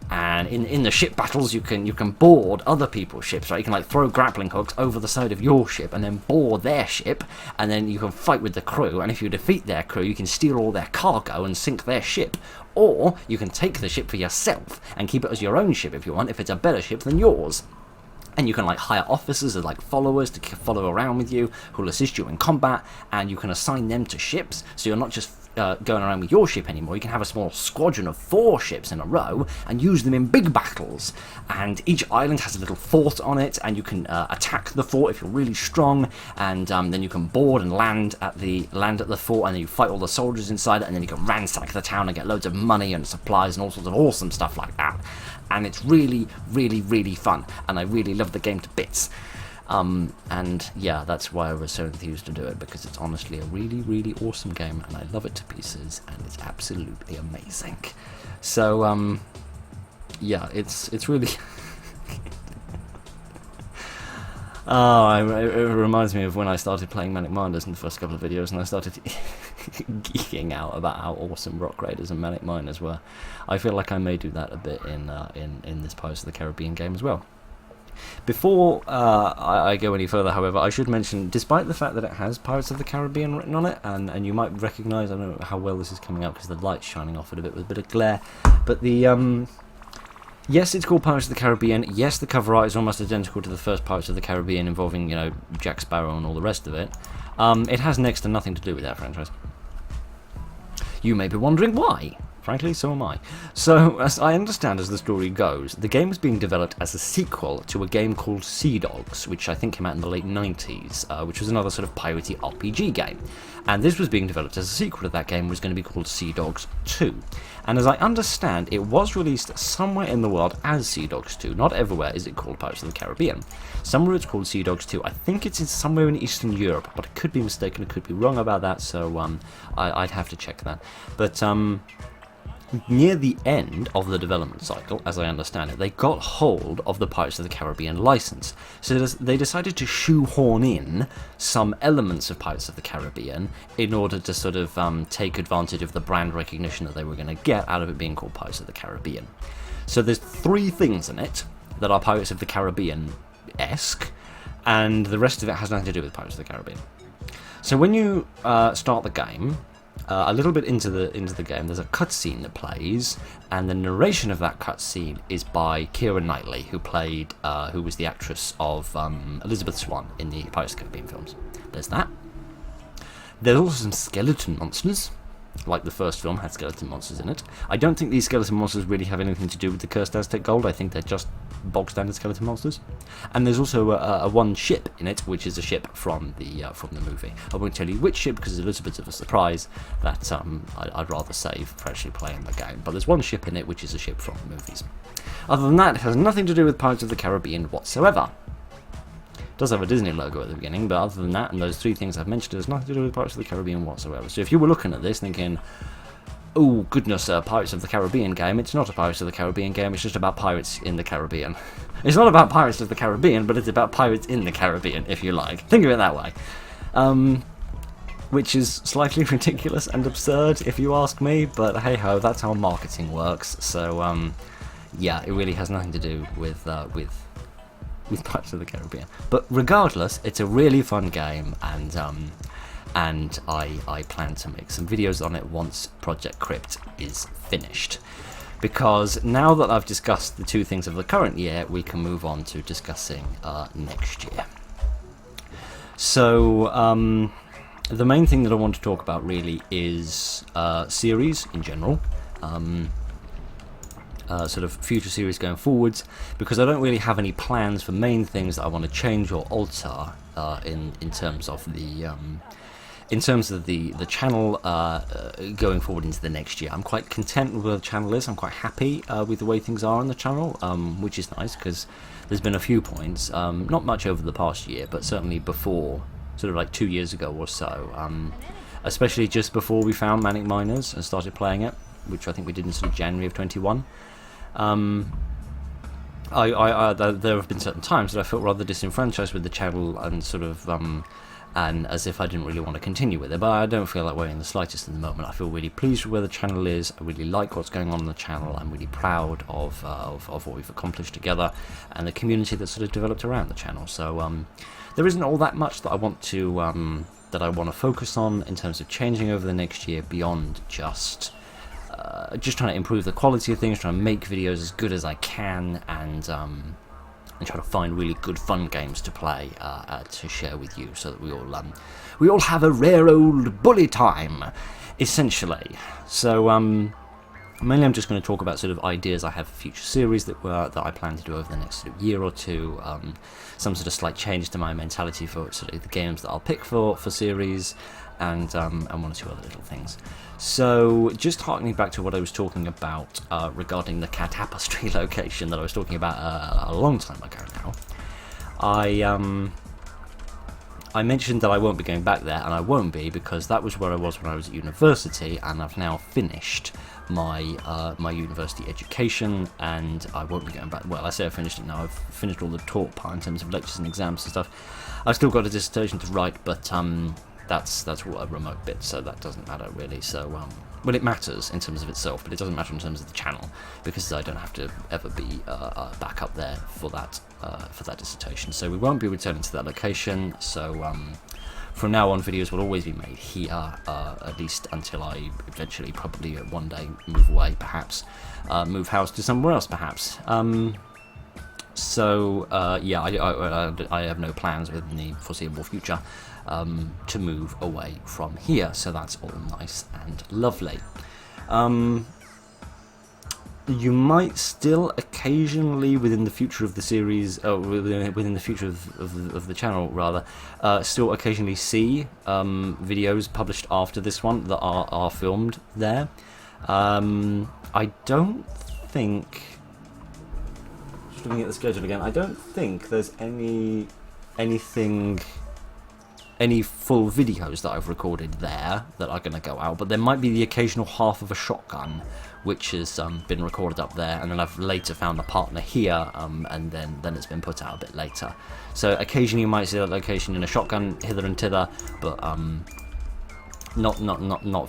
And in the ship battles, you can board other people's ships, right? You can like throw grappling hooks over the side of your ship and then board their ship, and then you can fight with the crew. And if you defeat their crew, you can steal all their cargo and sink their ship. Or you can take the ship for yourself and keep it as your own ship if you want, if it's a better ship than yours. And you can like hire officers as like followers to follow around with you, who will assist you in combat, and you can assign them to ships, so you're not just going around with your ship anymore. You can have a small squadron of 4 ships in a row and use them in big battles. And each island has a little fort on it, and you can attack the fort if you're really strong, and then you can board and land at the fort, and then you fight all the soldiers inside it, and then you can ransack the town and get loads of money and supplies and all sorts of awesome stuff like that. And it's really, really, really fun, and I really love the game to bits. And yeah, that's why I was so enthused to do it, because it's honestly a really, really awesome game, and I love it to pieces, and it's absolutely amazing. So, yeah, it's really... it reminds me of when I started playing Manic Minders in the first couple of videos, and I started geeking out about how awesome Rock Raiders and Manic Minders were. I feel like I may do that a bit in this Pirates of the Caribbean game as well. Before I go any further, however, I should mention, despite the fact that it has Pirates of the Caribbean written on it, and you might recognise, I don't know how well this is coming out because the light's shining off it a bit with a bit of glare, but the yes, it's called Pirates of the Caribbean. Yes, the cover art is almost identical to the first Pirates of the Caribbean, involving, you know, Jack Sparrow and all the rest of it. It has next to nothing to do with that franchise. You may be wondering why. Frankly, so am I. So, as I understand as the story goes, the game is being developed as a sequel to a game called Sea Dogs, which I think came out in the late 90s, which was another sort of piratey RPG game. And this was being developed as a sequel to that game, was going to be called Sea Dogs 2. And as I understand, it was released somewhere in the world as Sea Dogs 2. Not everywhere is it called Pirates of the Caribbean. Somewhere it's called Sea Dogs 2. I think it's somewhere in Eastern Europe, but I could be mistaken, I could be wrong about that, so I'd have to check that. But, near the end of the development cycle, as I understand it, they got hold of the Pirates of the Caribbean license. So they decided to shoehorn in some elements of Pirates of the Caribbean in order to sort of take advantage of the brand recognition that they were going to get out of it being called Pirates of the Caribbean. So there's 3 things in it that are Pirates of the Caribbean-esque, and the rest of it has nothing to do with Pirates of the Caribbean. So when you start the game, a little bit into the game, there's a cutscene that plays, and the narration of that cutscene is by Keira Knightley, who was the actress of Elizabeth Swann in the Pirates of the Caribbean films. There's that. There's also some skeleton monsters, like the first film, had skeleton monsters in it. I don't think these skeleton monsters really have anything to do with the Cursed Aztec Gold. I think they're just bog standard skeleton monsters. And there's also a one ship in it, which is a ship from the movie. I won't tell you which ship because it's a little bit of a surprise that I'd rather save for actually playing the game. But there's one ship in it, which is a ship from the movies. Other than that, it has nothing to do with Pirates of the Caribbean whatsoever. It does have a Disney logo at the beginning, but other than that, and those three things I've mentioned, it has nothing to do with Pirates of the Caribbean whatsoever. So if you were looking at this thinking, oh goodness, a Pirates of the Caribbean game, it's not a Pirates of the Caribbean game, it's just about pirates in the Caribbean. It's not about Pirates of the Caribbean, but it's about pirates in the Caribbean, if you like. Think of it that way. Which is slightly ridiculous and absurd, if you ask me, but hey-ho, that's how marketing works. So, yeah, it really has nothing to do with Pirates of the Caribbean. But regardless, it's a really fun game, and I plan to make some videos on it once Project Crypt is finished. Because now that I've discussed the two things of the current year, we can move on to discussing next year. So, the main thing that I want to talk about really is series in general. Sort of future series going forwards, because I don't really have any plans for main things that I want to change or alter in terms of the channel going forward into the next year. I'm quite content with where the channel is. I'm quite happy with the way things are on the channel, which is nice because there's been a few points, not much over the past year, but certainly before, sort of like 2 years ago or so, especially just before we found Manic Miners and started playing it, which I think we did in sort of January of 21. There have been certain times that I felt rather disenfranchised with the channel and sort of and as if I didn't really want to continue with it, but I don't feel that way in the slightest at the moment. I feel really pleased with where the channel is. I really like what's going on the channel. I'm really proud of what we've accomplished together and the community that's sort of developed around the channel. So there isn't all that much that I want to focus on in terms of changing over the next year beyond just trying to improve the quality of things, trying to make videos as good as I can, and try to find really good fun games to play to share with you, so that we all have a rare old bully time, essentially. So mainly I'm just going to talk about sort of ideas I have for future series that I plan to do over the next sort of year or two, some sort of slight change to my mentality for sort of the games that I'll pick for series, and one or two other little things. So, just harkening back to what I was talking about regarding the cat tapestry location that I was talking about a long time ago now, I mentioned that I won't be going back there, and I won't be, because that was where I was when I was at university, and I've now finished my university education, and I won't be going back. Well, I say I finished it now. I've finished all the taught part in terms of lectures and exams and stuff. I've still got a dissertation to write, but that's a remote bit, so that doesn't matter really. So well, it matters in terms of itself, but it doesn't matter in terms of the channel, because I don't have to ever be back up there for that dissertation. So we won't be returning to that location. So from now on, videos will always be made here, at least until I eventually, probably one day, move away, perhaps move house to somewhere else, perhaps. So yeah, I have no plans within the foreseeable future to move away from here, so that's all nice and lovely. You might still occasionally, within the future of the series, within the future of the channel rather, still occasionally see videos published after this one that are filmed there. I don't think, just looking at the schedule again, I don't think there's any full videos that I've recorded there that are going to go out, but there might be the occasional half of a shotgun which has been recorded up there, and then I've later found a partner here, and then it's been put out a bit later. So occasionally you might see that location in a shotgun hither and thither, but not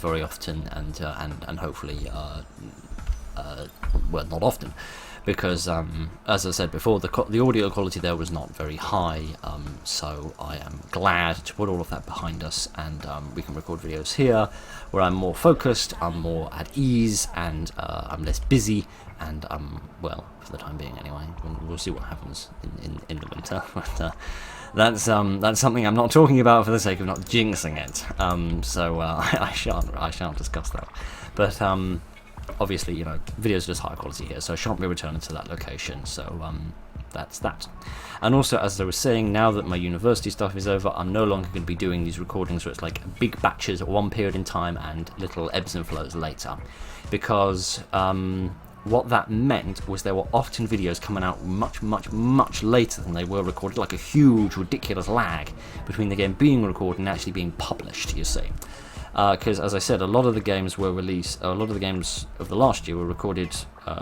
very often, and hopefully well, not often, because as I said before, the audio quality there was not very high, so I am glad to put all of that behind us, and we can record videos here where I'm more focused, I'm more at ease, and I'm less busy, and well, for the time being anyway. We'll see what happens in the winter, but That's something I'm not talking about for the sake of not jinxing it. I shan't discuss that. But obviously, you know, videos are just higher quality here, so I shan't be returning to that location. So that's that. And also, as I was saying, now that my university stuff is over, I'm no longer going to be doing these recordings where it's like big batches at one period in time and little ebbs and flows later, because what that meant was there were often videos coming out much later than they were recorded, like a huge, ridiculous lag between the game being recorded and actually being published, you see. Because, as I said, a lot of the games of the last year were recorded,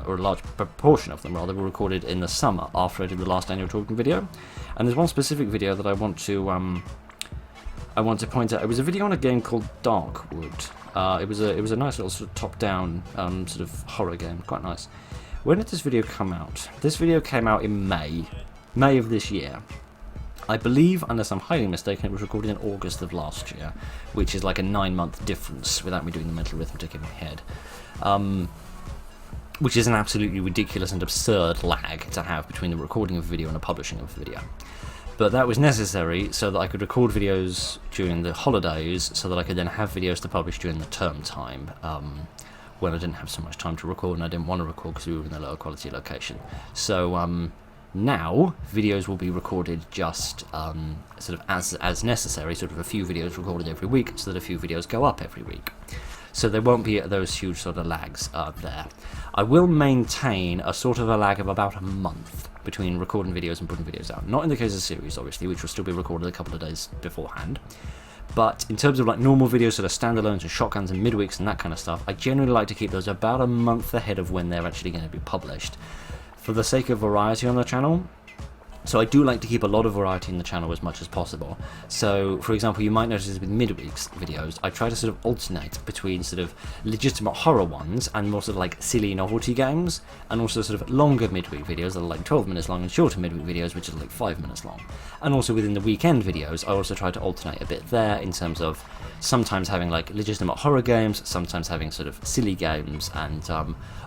or a large proportion of them, rather, were recorded in the summer after I did the last annual Talkin video. And there's one specific video that I want to point out. It was a video on a game called Darkwood. It was a nice little sort of top-down sort of horror game, quite nice. When did this video come out? This video came out in May of this year. I believe, unless I'm highly mistaken, it was recorded in August of last year, which is like a 9-month difference without me doing the mental arithmetic in my head. Which is an absolutely ridiculous and absurd lag to have between the recording of a video and the publishing of a video. But that was necessary so that I could record videos during the holidays, so that I could then have videos to publish during the term time, when I didn't have so much time to record and I didn't want to record because we were in a lower quality location. So now videos will be recorded just sort of as necessary, sort of a few videos recorded every week, so that a few videos go up every week. So there won't be those huge sort of lags there. I will maintain a sort of a lag of about a month between recording videos and putting videos out. Not in the case of series, obviously, which will still be recorded a couple of days beforehand. But in terms of like normal videos, sort of standalones and shotguns and midweeks and that kind of stuff, I generally like to keep those about a month ahead of when they're actually going to be published, for the sake of variety on the channel. So I do like to keep a lot of variety in the channel as much as possible. So, for example, you might notice with midweeks videos, I try to sort of alternate between sort of legitimate horror ones and more sort of like silly novelty games, and also sort of longer midweek videos that are like 12 minutes long and shorter midweek videos which are like 5 minutes long. And also within the weekend videos, I also try to alternate a bit there in terms of sometimes having like legitimate horror games, sometimes having sort of silly games, and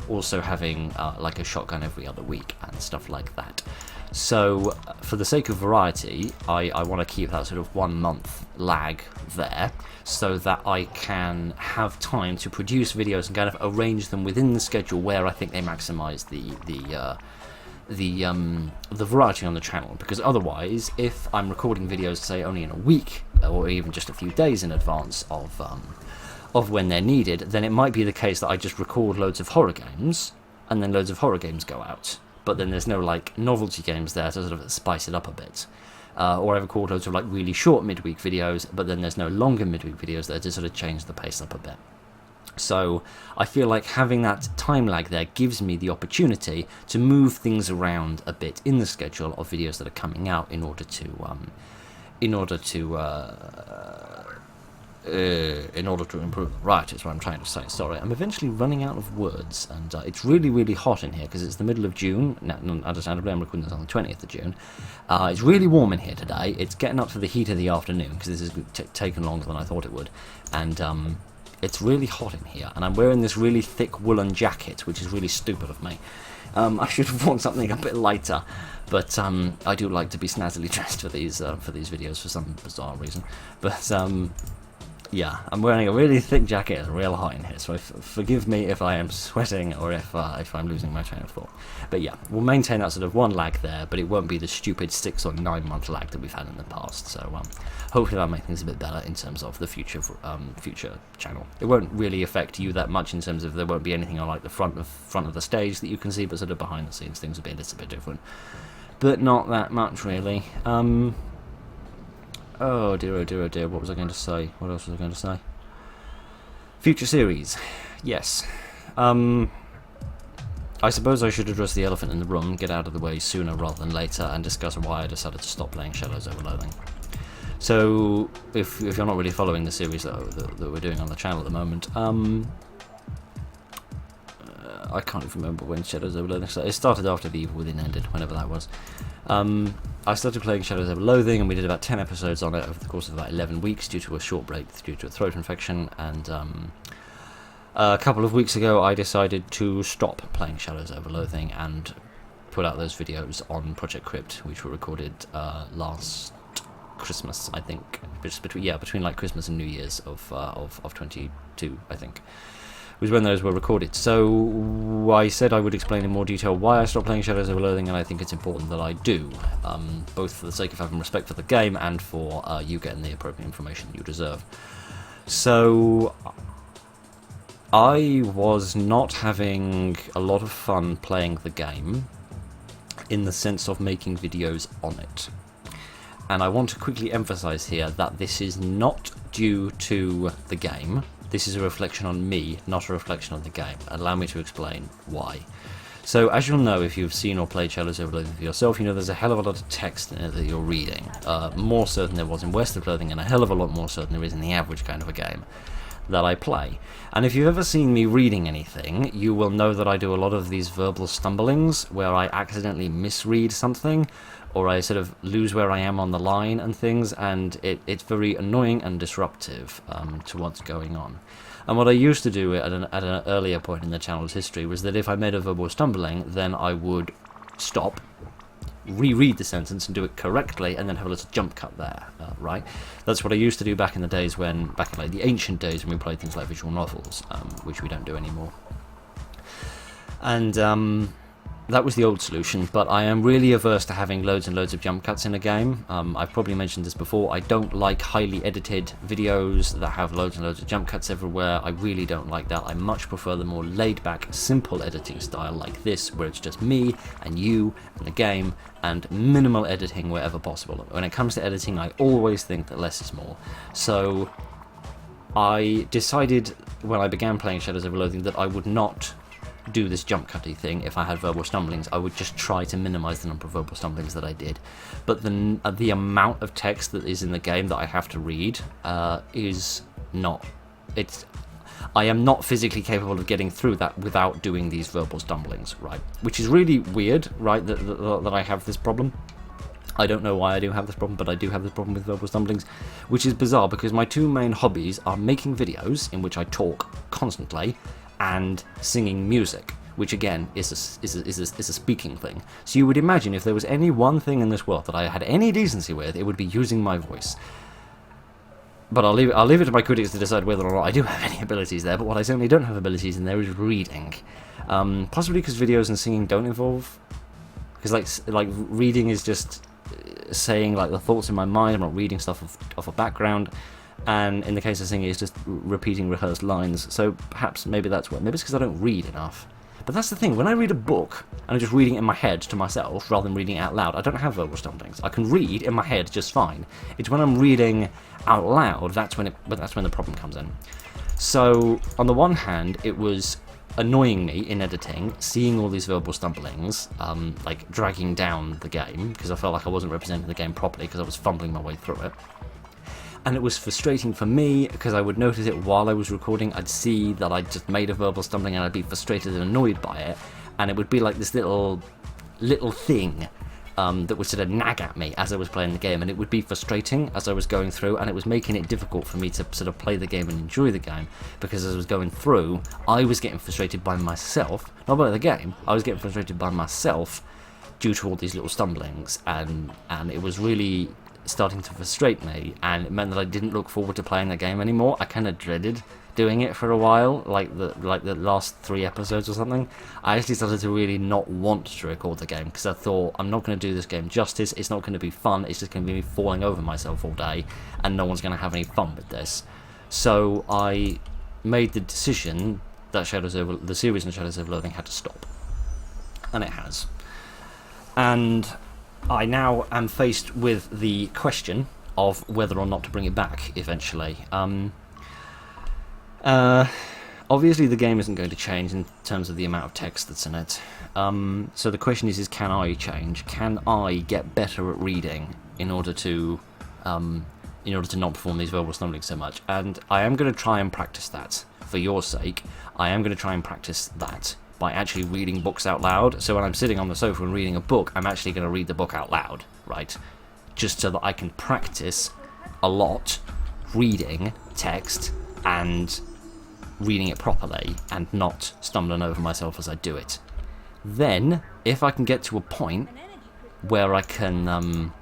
also having like a shotgun every other week and stuff like that. So, for the sake of variety, I want to keep that sort of 1 month lag there, so that I can have time to produce videos and kind of arrange them within the schedule where I think they maximise the variety on the channel. Because otherwise, if I'm recording videos, say, only in a week, or even just a few days in advance of when they're needed, then it might be the case that I just record loads of horror games, and then loads of horror games go out. But then there's no like novelty games there to sort of spice it up a bit. Or I've recorded loads of like really short midweek videos, but then there's no longer midweek videos there to sort of change the pace up a bit. So I feel like having that time lag there gives me the opportunity to move things around a bit in the schedule of videos that are coming out in order to improve. Right, is what I'm trying to say. Sorry, I'm eventually running out of words, and it's really hot in here because it's the middle of June. Understandably, I'm recording this on the 20th of June. It's really warm in here today. It's getting up to the heat of the afternoon because this has taken longer than I thought it would, and it's really hot in here. And I'm wearing this really thick woolen jacket, which is really stupid of me. I should have worn something a bit lighter, but I do like to be snazzily dressed for these videos for some bizarre reason. But yeah, I'm wearing a really thick jacket. It's real hot in here, so forgive me if I am sweating or if I'm losing my train of thought. But yeah, we'll maintain that sort of one lag there, but it won't be the stupid 6 or 9 month lag that we've had in the past. So hopefully that'll make things a bit better in terms of the future channel. It won't really affect you that much in terms of there won't be anything on like the front of the stage that you can see, but sort of behind the scenes things will be a little bit different. But not that much really. Oh dear, what was I going to say? What else was I going to say? Future series. Yes. I suppose I should address the elephant in the room, get out of the way sooner rather than later, and discuss why I decided to stop playing Shadows over Loathing. So, if you're not really following the series that we're doing on the channel at the moment, I can't even remember when Shadows over Loathing started. It started after The Evil Within ended, whenever that was. I started playing Shadows over Loathing, and we did about 10 episodes on it over the course of about 11 weeks due to a short break due to a throat infection, and a couple of weeks ago I decided to stop playing Shadows over Loathing and put out those videos on Project Crypt, which were recorded last Christmas, I think. Just between like Christmas and New Year's of 22, I think, was when those were recorded. So I said I would explain in more detail why I stopped playing Shadows of Loathing, and I think it's important that I do, both for the sake of having respect for the game and for you getting the appropriate information you deserve. So I was not having a lot of fun playing the game in the sense of making videos on it. And I want to quickly emphasize here that this is not due to the game. This is a reflection on me, not a reflection on the game. Allow me to explain why. So, as you'll know, if you've seen or played Shadows of Loathing for yourself, you know there's a hell of a lot of text in it that you're reading. More so than there was in West of Loathing, and a hell of a lot more so than there is in the average kind of a game that I play. And if you've ever seen me reading anything, you will know that I do a lot of these verbal stumblings where I accidentally misread something, or I sort of lose where I am on the line and things, and it's very annoying and disruptive to what's going on. And what I used to do at an earlier point in the channel's history was that if I made a verbal stumbling, then I would stop, reread the sentence and do it correctly, and then have a little jump cut there, right? That's what I used to do back in the days back in like the ancient days when we played things like visual novels, which we don't do anymore. And that was the old solution, but I am really averse to having loads and loads of jump cuts in a game. I've probably mentioned this before. I don't like highly edited videos that have loads and loads of jump cuts everywhere. I really don't like that. I much prefer the more laid-back, simple editing style like this, where it's just me and you and the game, and minimal editing wherever possible. When it comes to editing, I always think that less is more. So I decided when I began playing Shadows of Loathing that I would not do this jump cutty thing. If I had verbal stumblings, I would just try to minimize the number of verbal stumblings that I did. But the amount of text that is in the game that I have to read is not... I am not physically capable of getting through that without doing these verbal stumblings, right? Which is really weird, right, that I have this problem. I don't know why I do have this problem, but I do have this problem with verbal stumblings, which is bizarre because my two main hobbies are making videos in which I talk constantly, and singing music, which again is a speaking thing. So you would imagine if there was any one thing in this world that I had any decency with, it would be using my voice. But I'll leave it to my critics to decide whether or not I do have any abilities there. But what I certainly don't have abilities in there is reading, possibly because videos and singing don't involve. Because like reading is just saying like the thoughts in my mind. I'm not reading stuff off a background. And in the case of singing, it's just repeating rehearsed lines. So perhaps maybe that's what. Maybe it's because I don't read enough. But that's the thing. When I read a book and I'm just reading it in my head to myself rather than reading it out loud, I don't have verbal stumblings. I can read in my head just fine. It's when I'm reading out loud that's when the problem comes in. So on the one hand, it was annoying me in editing, seeing all these verbal stumblings, like dragging down the game because I felt like I wasn't representing the game properly because I was fumbling my way through it. And it was frustrating for me because I would notice it while I was recording. I'd see that I'd just made a verbal stumbling and I'd be frustrated and annoyed by it. And it would be like this little thing that would sort of nag at me as I was playing the game. And it would be frustrating as I was going through, and it was making it difficult for me to sort of play the game and enjoy the game. Because as I was going through, I was getting frustrated by myself. Not by the game, I was getting frustrated by myself due to all these little stumblings. And it was really starting to frustrate me, and it meant that I didn't look forward to playing the game anymore. I kind of dreaded doing it for a while, like the last 3 episodes or something. I actually started to really not want to record the game because I thought I'm not going to do this game justice. It's not going to be fun. It's just going to be me falling over myself all day, and no one's going to have any fun with this. So I made the decision that the series of Shadows of Loathing had to stop, and it has. And I now am faced with the question of whether or not to bring it back eventually. Obviously the game isn't going to change in terms of the amount of text that's in it. So the question is can I change? Can I get better at reading in order to not perform these verbal stumblings so much? And I am going to try and practice that for your sake. I am going to try and practice that by actually reading books out loud. So when I'm sitting on the sofa and reading a book, I'm actually going to read the book out loud, right? Just so that I can practice a lot reading text and reading it properly and not stumbling over myself as I do it. Then, if I can get to a point where I can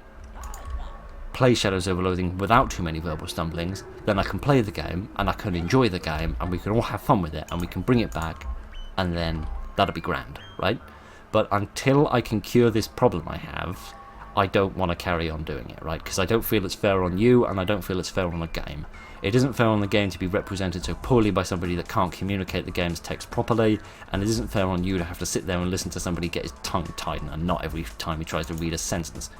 play Shadows over Loathing without too many verbal stumblings, then I can play the game, and I can enjoy the game, and we can all have fun with it, and we can bring it back, and then that'll be grand, right? But until I can cure this problem I have, I don't want to carry on doing it, right? Because I don't feel it's fair on you, and I don't feel it's fair on the game. It isn't fair on the game to be represented so poorly by somebody that can't communicate the game's text properly, and it isn't fair on you to have to sit there and listen to somebody get his tongue tied and not every time he tries to read a sentence.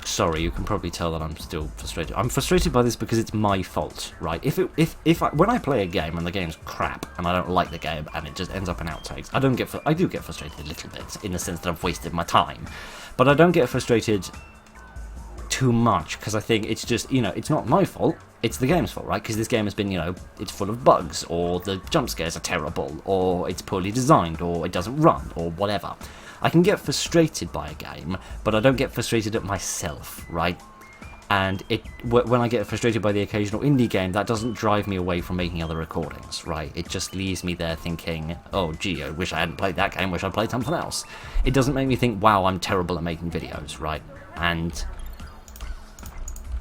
Sorry, you can probably tell that I'm still frustrated. I'm frustrated by this because it's my fault, right? When I play a game and the game's crap and I don't like the game and it just ends up in outtakes, I do get frustrated a little bit in the sense that I've wasted my time, but I don't get frustrated too much because I think it's just, it's not my fault, it's the game's fault, right? Because this game has been, it's full of bugs, or the jump scares are terrible, or it's poorly designed, or it doesn't run, or whatever. I can get frustrated by a game, but I don't get frustrated at myself, right? And when I get frustrated by the occasional indie game, that doesn't drive me away from making other recordings, right? It just leaves me there thinking, oh gee, I wish I hadn't played that game, wish I'd played something else. It doesn't make me think, wow, I'm terrible at making videos, right? And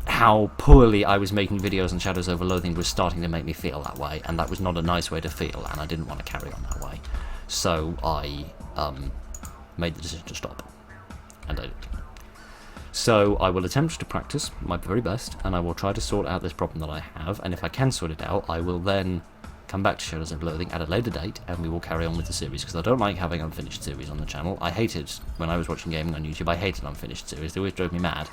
how poorly I was making videos on Shadows over Loathing was starting to make me feel that way, and that was not a nice way to feel, and I didn't want to carry on that way. So I made the decision to stop, and I did. So I will attempt to practice my very best, and I will try to sort out this problem that I have, and if I can sort it out, I will then come back to Shadows over Loathing at a later date, and we will carry on with the series, because I don't like having unfinished series on the channel. I hated, when I was watching gaming on YouTube, I hated unfinished series, they always drove me mad.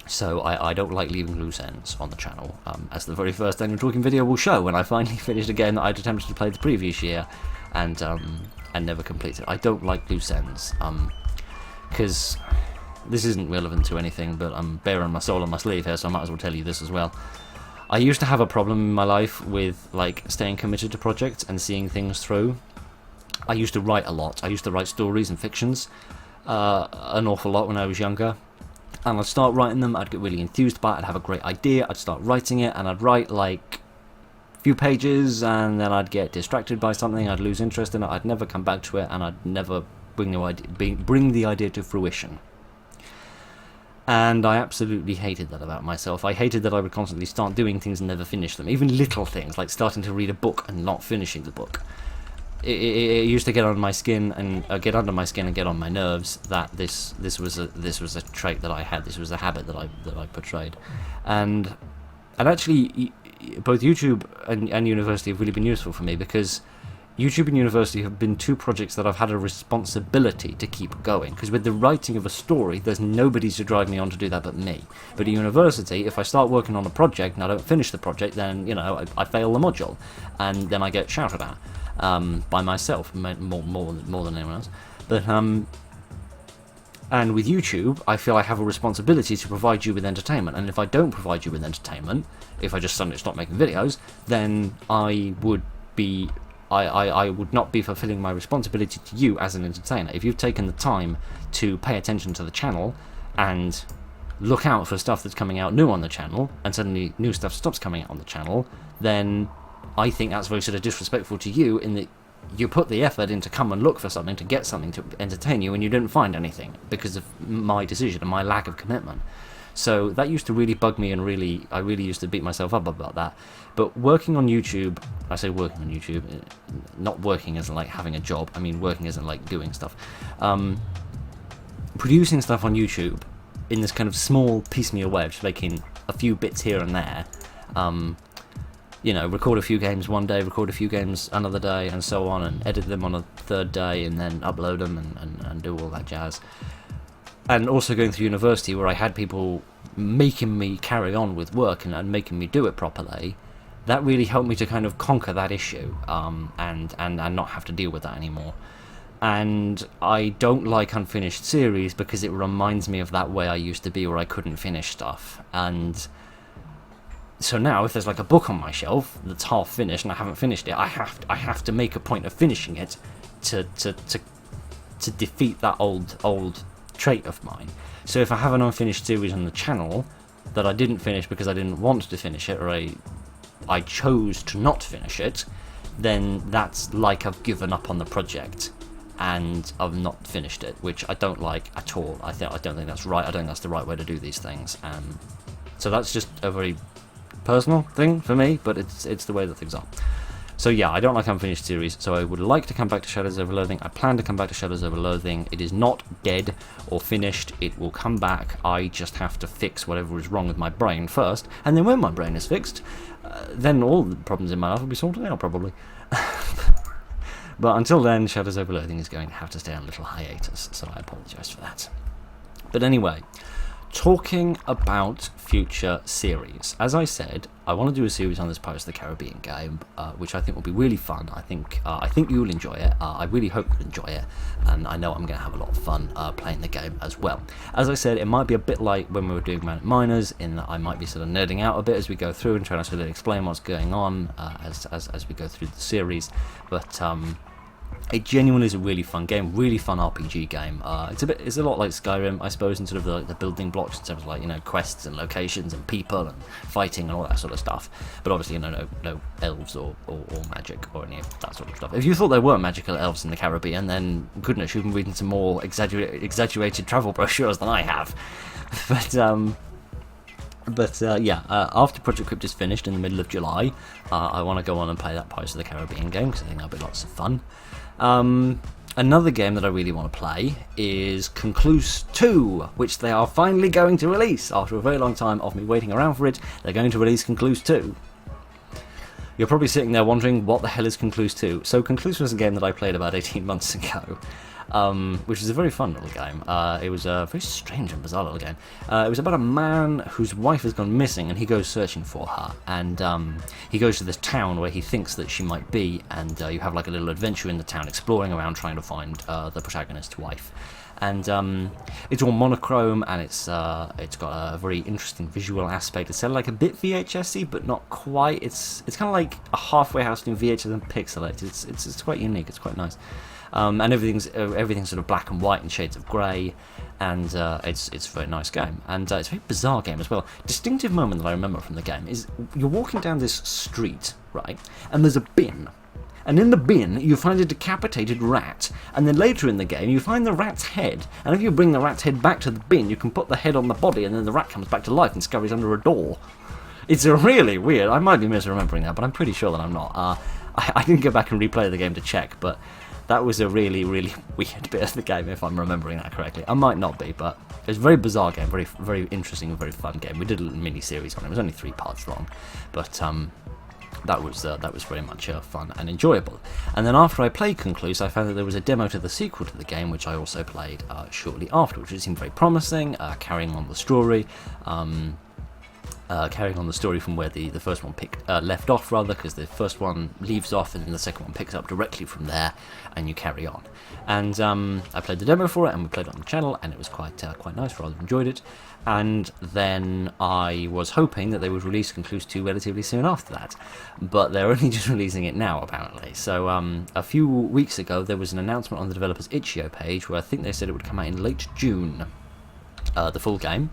So I don't like leaving loose ends on the channel, as the very first Daniel Talking video will show, when I finally finished a game that I'd attempted to play the previous year, and never completed. I don't like loose ends, because this isn't relevant to anything, but I'm bearing my soul on my sleeve here, so I might as well tell you this as well. I used to have a problem in my life with staying committed to projects and seeing things through. I used to write a lot. I used to write stories and fictions an awful lot when I was younger. And I'd start writing them, I'd get really enthused by it, I'd have a great idea, I'd start writing it, and I'd write a few pages, and then I'd get distracted by something, I'd lose interest in it, I'd never come back to it, and I'd never bring the idea to fruition. And I absolutely hated that about myself. I hated that I would constantly start doing things and never finish them, even little things, like starting to read a book and not finishing the book. It used to get on my skin and get under my skin and get on my nerves that this was a trait that I had. This was a habit that I portrayed, and actually both YouTube and university have really been useful for me, because YouTube and university have been two projects that I've had a responsibility to keep going, because with the writing of a story, there's nobody to drive me on to do that but me. But at university, if I start working on a project and I don't finish the project, then I fail the module, and then I get shouted at. By myself, more than anyone else. But and with YouTube, I feel I have a responsibility to provide you with entertainment, and if I don't provide you with entertainment, if I just suddenly stop making videos, then I would not be fulfilling my responsibility to you as an entertainer. If you've taken the time to pay attention to the channel and look out for stuff that's coming out new on the channel, and suddenly new stuff stops coming out on the channel, then I think that's very sort of disrespectful to you, in that you put the effort in to come and look for something, to get something to entertain you, and you didn't find anything because of my decision and my lack of commitment. So that used to really bug me, and I really used to beat myself up about that. But working on YouTube, I say working on YouTube, not working as in having a job, I mean working as in doing stuff. Producing stuff on YouTube in this kind of small piecemeal way, just making a few bits here and there, record a few games one day, record a few games another day, and so on, and edit them on a third day, and then upload them and do all that jazz. And also going through university, where I had people making me carry on with work and making me do it properly, that really helped me to kind of conquer that issue, and not have to deal with that anymore. And I don't like unfinished series because it reminds me of that way I used to be, where I couldn't finish stuff. And so now, if there's a book on my shelf that's half finished and I haven't finished it, I have to make a point of finishing it to defeat that old trait of mine. So if I have an unfinished series on the channel that I didn't finish because I didn't want to finish it, or I chose to not finish it, then that's like I've given up on the project. and I've not finished it, which I don't like at all. I don't think that's right. I don't think that's the right way to do these things. So that's just a very personal thing for me, but it's the way that things are. So yeah, I don't like unfinished series, so I would like to come back to Shadows Over Loathing. I plan to come back to Shadows Over Loathing. It is not dead or finished. It will come back. I just have to fix whatever is wrong with my brain first, and then when my brain is fixed, then all the problems in my life will be sorted out, probably. But until then, Shadows Over Loathing is going to have to stay on a little hiatus, so I apologise for that. But anyway, talking about future series. As I said, I want to do a series on this Pirates of the Caribbean game, which I think will be really fun. I think you'll enjoy it. I really hope you'll enjoy it, and I know I'm going to have a lot of fun playing the game as well. As I said, it might be a bit like when we were doing Manic Miners, in that I might be sort of nerding out a bit as we go through and trying to sort of explain what's going on as we go through the series. But it genuinely is a really fun game, really fun RPG game. It's a lot like Skyrim, I suppose, in sort of the building blocks in terms of, like, you know, quests and locations and people and fighting and all that sort of stuff. But obviously, you know, no elves or magic or any of that sort of stuff. If you thought there were magical elves in the Caribbean, then goodness, you've been reading some more exaggerated travel brochures than I have. But yeah, after Project Crypt is finished in the middle of July, I want to go on and play that Pirates of the Caribbean game, because I think that'll be lots of fun. Another game that I really want to play is Concluse 2, which they are finally going to release. After a very long time of me waiting around for it, they're going to release Concluse 2. You're probably sitting there wondering, what the hell is Concluse 2? So Concluse was a game that I played about 18 months ago. Which is a very fun little game. It was a very strange and bizarre little game. It was about a man whose wife has gone missing, and he goes searching for her. And he goes to this town where he thinks that she might be, and you have like a little adventure in the town, exploring around trying to find the protagonist's wife. And it's all monochrome, and it's got a very interesting visual aspect. It's sort of like a bit VHS-y, but not quite. It's kind of like a halfway house between VHS and pixelated. It's quite unique. It's quite nice. And everything's sort of black and white and shades of grey, and it's a very nice game, and it's a very bizarre game as well. Distinctive moment that I remember from the game is you're walking down this street, right, and there's a bin, and in the bin you find a decapitated rat, and then later in the game you find the rat's head, and if you bring the rat's head back to the bin, you can put the head on the body, and then the rat comes back to life and scurries under a door. It's a really weird. I might be misremembering that, but I'm pretty sure that I'm not. I didn't go back and replay the game to check, but that was a really, really weird bit of the game, if I'm remembering that correctly. I might not be, but it was a very bizarre game, very, very interesting and very fun game. We did a little mini-series on it. It was only 3 parts long, but that was very much fun and enjoyable. And then after I played Concluse, I found that there was a demo to the sequel to the game, which I also played shortly after, which seemed very promising, carrying on the story. Carrying on the story from where the first one left off, rather, because the first one leaves off and then the second one picks up directly from there, and you carry on. And I played the demo for it, and we played it on the channel, and it was quite nice. Rather enjoyed it. And then I was hoping that they would release Concluse 2 relatively soon after that, but they're only just releasing it now, apparently. So a few weeks ago there was an announcement on the developer's itch.io page where I think they said it would come out in late June, the full game.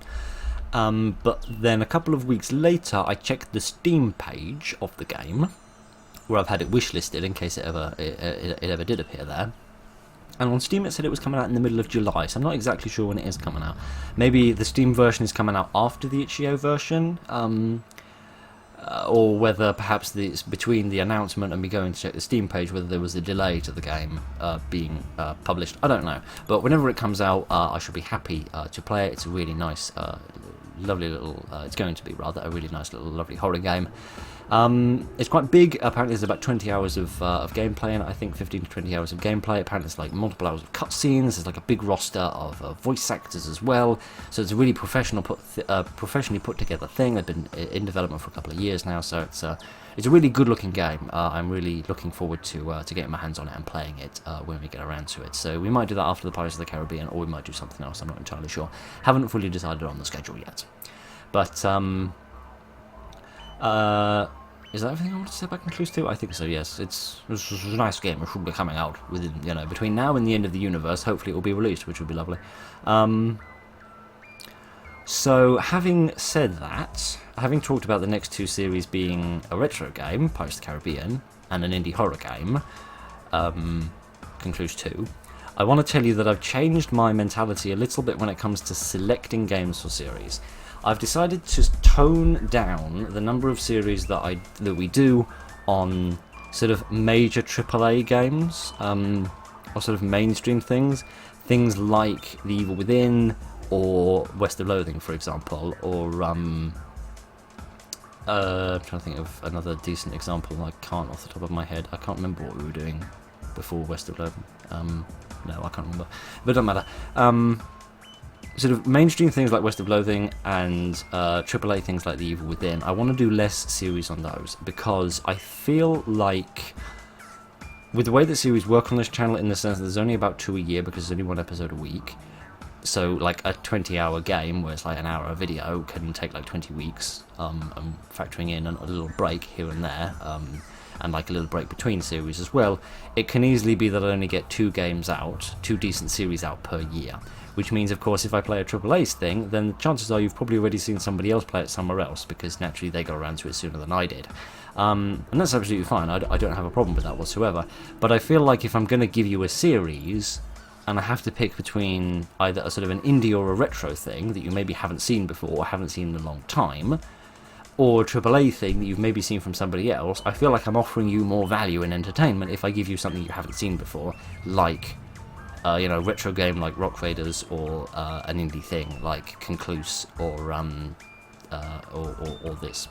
But then a couple of weeks later, I checked the Steam page of the game, where I've had it wishlisted in case it ever did appear there. And on Steam it said it was coming out in the middle of July, so I'm not exactly sure when it is coming out. Maybe the Steam version is coming out after the itch.io version, or whether perhaps it's between the announcement and me going to check the Steam page, whether there was a delay to the game being published. I don't know. But whenever it comes out, I should be happy to play it. It's a really nice, lovely little, it's going to be rather, a really nice little lovely horror game. It's quite big. Apparently there's about 20 hours of gameplay in it. I think 15 to 20 hours of gameplay. Apparently it's like multiple hours of cutscenes. There's like a big roster of voice actors as well. So it's a really professionally put together thing. They've been in development for a couple of years now, so it's a really good looking game. I'm really looking forward to getting my hands on it and playing it when we get around to it. So we might do that after the Pirates of the Caribbean, or we might do something else. I'm not entirely sure. Haven't fully decided on the schedule yet. But is that everything I want to say about Concluse 2? I think so, yes. It's a nice game. It should be coming out within, between now and the end of the universe. Hopefully it will be released, which would be lovely. So, having said that, having talked about the next 2 series being a retro game, Pirates of the Caribbean, and an indie horror game, Concluse 2, I want to tell you that I've changed my mentality a little bit when it comes to selecting games for series. I've decided to tone down the number of series that we do on sort of major AAA games, or sort of mainstream things like The Evil Within or West of Loathing, for example, or I'm trying to think of another decent example. I can't off the top of my head. I can't remember what we were doing before West of Loathing. No, I can't remember, but it doesn't matter. Sort of mainstream things like West of Loathing and AAA things like The Evil Within, I want to do less series on those, because I feel like with the way that series work on this channel, in the sense that there's only about 2 a year because there's only 1 episode a week, so like a 20-hour game where it's like an hour a video can take like 20 weeks, and factoring in a little break here and there, and like a little break between series as well, it can easily be that I only get 2 games out, 2 decent series out per year. Which means, of course, if I play a AAA thing, then chances are you've probably already seen somebody else play it somewhere else, because naturally they got around to it sooner than I did. And that's absolutely fine, I don't have a problem with that whatsoever. But I feel like if I'm going to give you a series, and I have to pick between either a sort of an indie or a retro thing that you maybe haven't seen before, or haven't seen in a long time, or a AAA thing that you've maybe seen from somebody else, I feel like I'm offering you more value in entertainment if I give you something you haven't seen before, like retro game like Rock Raiders, or an indie thing like Concluse, or this.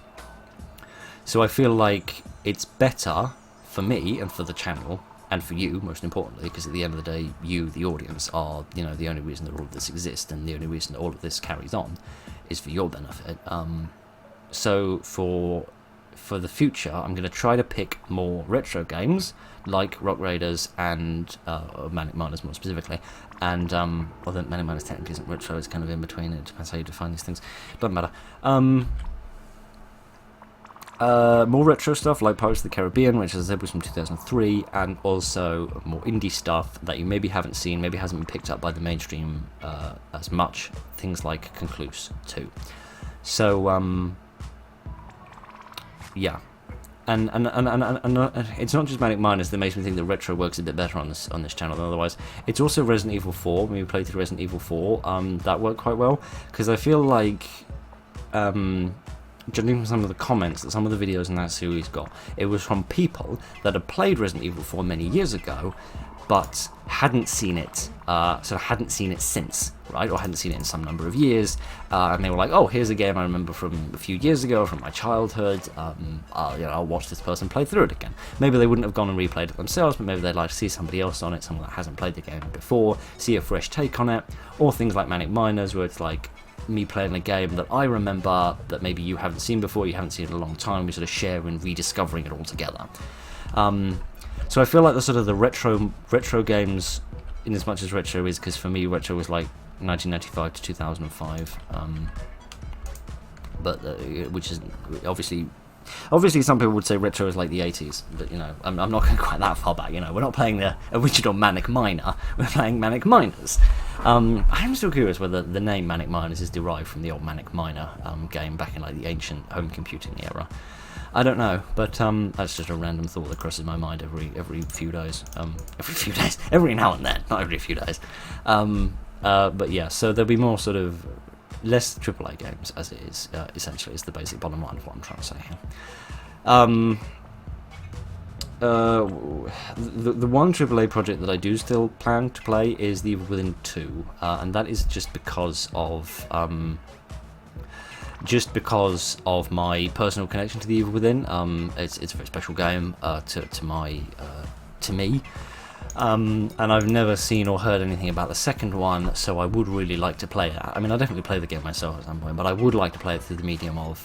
So I feel like it's better for me and for the channel, and for you most importantly, because at the end of the day, you, the audience, are the only reason that all of this exists, and the only reason that all of this carries on is for your benefit. So for the future, I'm going to try to pick more retro games like Rock Raiders and Manic Miners more specifically, and although Manic Miners technically isn't retro, it's kind of in between. It depends how you define these things. Doesn't matter. More retro stuff like Pirates of the Caribbean, which as I said was from 2003, and also more indie stuff that you maybe haven't seen, maybe hasn't been picked up by the mainstream as much. Things like Concluse too. So yeah, and it's not just Manic Miners that makes me think that retro works a bit better on this channel than otherwise. It's also Resident Evil 4. When we played through Resident Evil 4, that worked quite well, because I feel like, judging from some of the comments that some of the videos in that series got, it was from people that had played Resident Evil 4 many years ago, but hadn't seen it, hadn't seen it since, right, or hadn't seen it in some number of years, and they were like, oh, here's a game I remember from a few years ago, from my childhood, I'll watch this person play through it again. Maybe they wouldn't have gone and replayed it themselves, but maybe they'd like to see somebody else on it, someone that hasn't played the game before, see a fresh take on it, or things like Manic Miners, where it's like me playing a game that I remember that maybe you haven't seen before, you haven't seen it in a long time, we sort of share in rediscovering it all together. So I feel like the sort of the retro games, in as much as retro is, because for me retro was like 1995 to 2005, but which is obviously some people would say retro is like the 80s, but I'm not going quite that far back. We're not playing the original Manic Miner, we're playing Manic Miners. I'm still curious whether the name Manic Miners is derived from the old Manic Miner game back in like the ancient home computing era. I don't know, but that's just a random thought that crosses my mind every few days. Every now and then, not every few days. But yeah, so there'll be more sort of less AAA games, as it is, essentially, is the basic bottom line of what I'm trying to say here. The one AAA project that I do still plan to play is The Evil Within 2, and that is just because of my personal connection to The Evil Within. It's a very special game to me. And I've never seen or heard anything about the second one, so I would really like to play it. I mean, I definitely play the game myself at some point, but I would like to play it through the medium of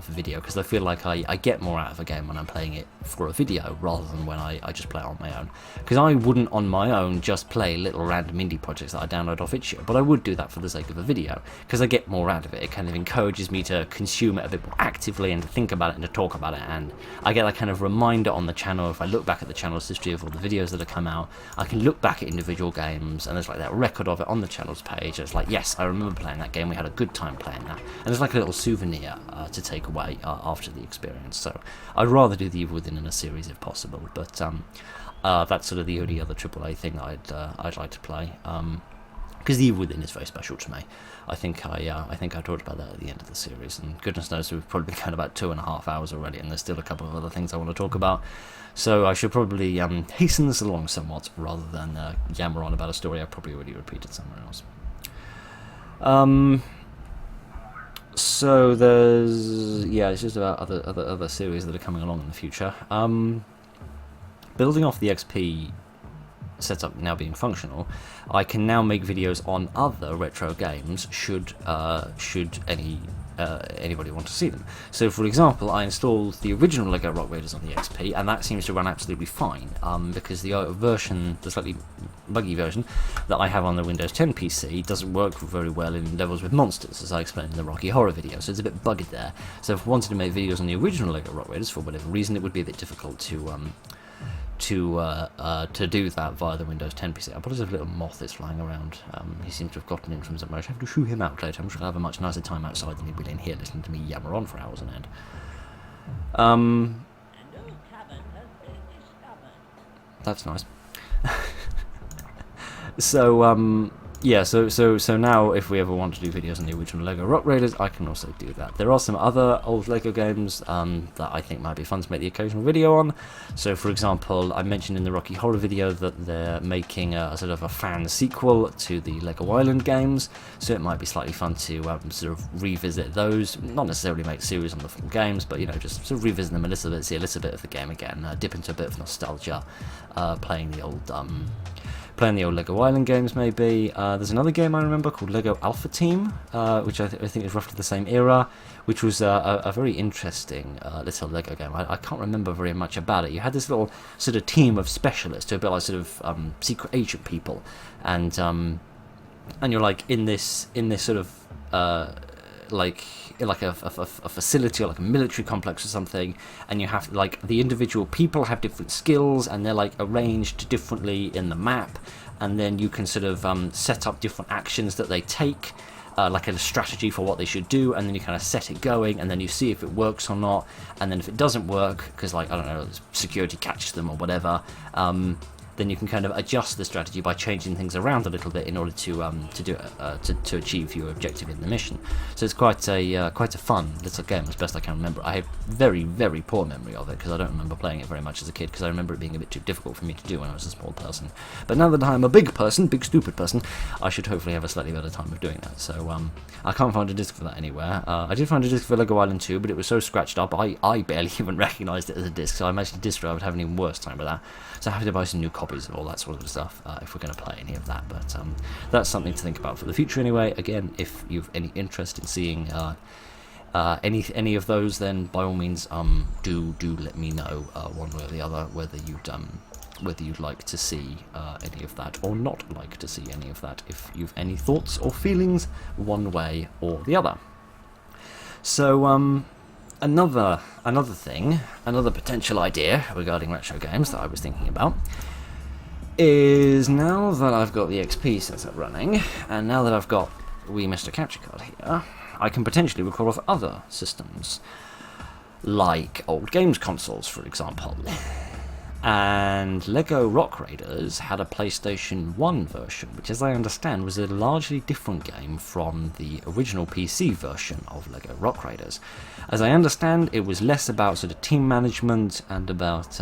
video, because I feel like I get more out of a game when I'm playing it for a video rather than when I just play it on my own. Because I wouldn't on my own just play little random indie projects that I download off itch.io, but I would do that for the sake of a video, because I get more out of it. It kind of encourages me to consume it a bit more actively and to think about it and to talk about it, and I get that kind of reminder on the channel. If I look back at the channel's history of all the videos that have come out, I can look back at individual games, and there's like that record of it on the channel's page. It's like, yes, I remember playing that game, we had a good time playing that, and it's like a little souvenir to take away after the experience. So I'd rather do The Evil Within in a series if possible, but That's sort of the only other AAA thing I'd like to play. Because the Evil Within is very special to me. I think I talked about that at the end of the series, and goodness knows we've probably been going about 2.5 hours already, and there's still a couple of other things I want to talk about. So I should probably hasten this along somewhat, rather than yammer on about a story I probably already repeated somewhere else. So it's just about other series that are coming along in the future. Building off the XP setup now being functional, I can now make videos on other retro games should anybody want to see them. So for example, I installed the original Lego Rock Raiders on the XP, and that seems to run absolutely fine, because the slightly buggy version that I have on the Windows 10 PC doesn't work very well in levels with monsters, as I explained in the Rocky Horror video, so it's a bit buggy there. So if I wanted to make videos on the original Lego Rock Raiders, for whatever reason, it would be a bit difficult to do that via the Windows 10 PC. I put a little moth that's flying around. He seems to have gotten in from somewhere. I have to shoo him out later. I'm sure I'll have a much nicer time outside than he'd be in here listening to me yammer on for hours on end. That's nice. So so now if we ever want to do videos on the original Lego Rock Raiders, I can also do that. There are some other old Lego games that I think might be fun to make the occasional video on. So for example, I mentioned in the Rocky Horror video that they're making a sort of a fan sequel to the Lego Island games, so it might be slightly fun to sort of revisit those, not necessarily make series on the full games, but just sort of revisit them a little bit, see a little bit of the game again, dip into a bit of nostalgia, playing the old Lego Island games maybe. There's another game I remember called Lego Alpha Team, which I think is roughly the same era, which was a very interesting little Lego game. I can't remember very much about it. You had this little sort of team of specialists, a bit like sort of secret agent people, and you're like in this sort of like a facility or like a military complex or something, and you have like the individual people have different skills, and they're like arranged differently in the map, and then you can sort of set up different actions that they take, like a strategy for what they should do, and then you kind of set it going, and then you see if it works or not, and then if it doesn't work, because like I don't know, security catches them or whatever, then you can kind of adjust the strategy by changing things around a little bit in order to achieve your objective in the mission. So it's quite a fun little game, as best I can remember. I have very, very poor memory of it, because I don't remember playing it very much as a kid, because I remember it being a bit too difficult for me to do when I was a small person. But now that I'm a big stupid person, I should hopefully have a slightly better time of doing that. So I can't find a disc for that anywhere. I did find a disc for Lego Island 2, but it was so scratched up, I barely even recognised it as a disc, so I imagine a disc drive would have an even worse time with that. So I have to buy some new copies of all that sort of stuff if we're going to play any of that. But that's something to think about for the future anyway. Again, if you've any interest in seeing any of those, then by all means do let me know one way or the other whether you'd like to see any of that or not like to see any of that, if you've any thoughts or feelings one way or the other. So another potential idea regarding retro games that I was thinking about is, now that I've got the XP setup running, and now that I've got wee Mr. Capture Card here, I can potentially record off other systems, like old games consoles, for example. And Lego Rock Raiders had a PlayStation 1 version, which, as I understand, was a largely different game from the original PC version of Lego Rock Raiders. As I understand, it was less about sort of team management and about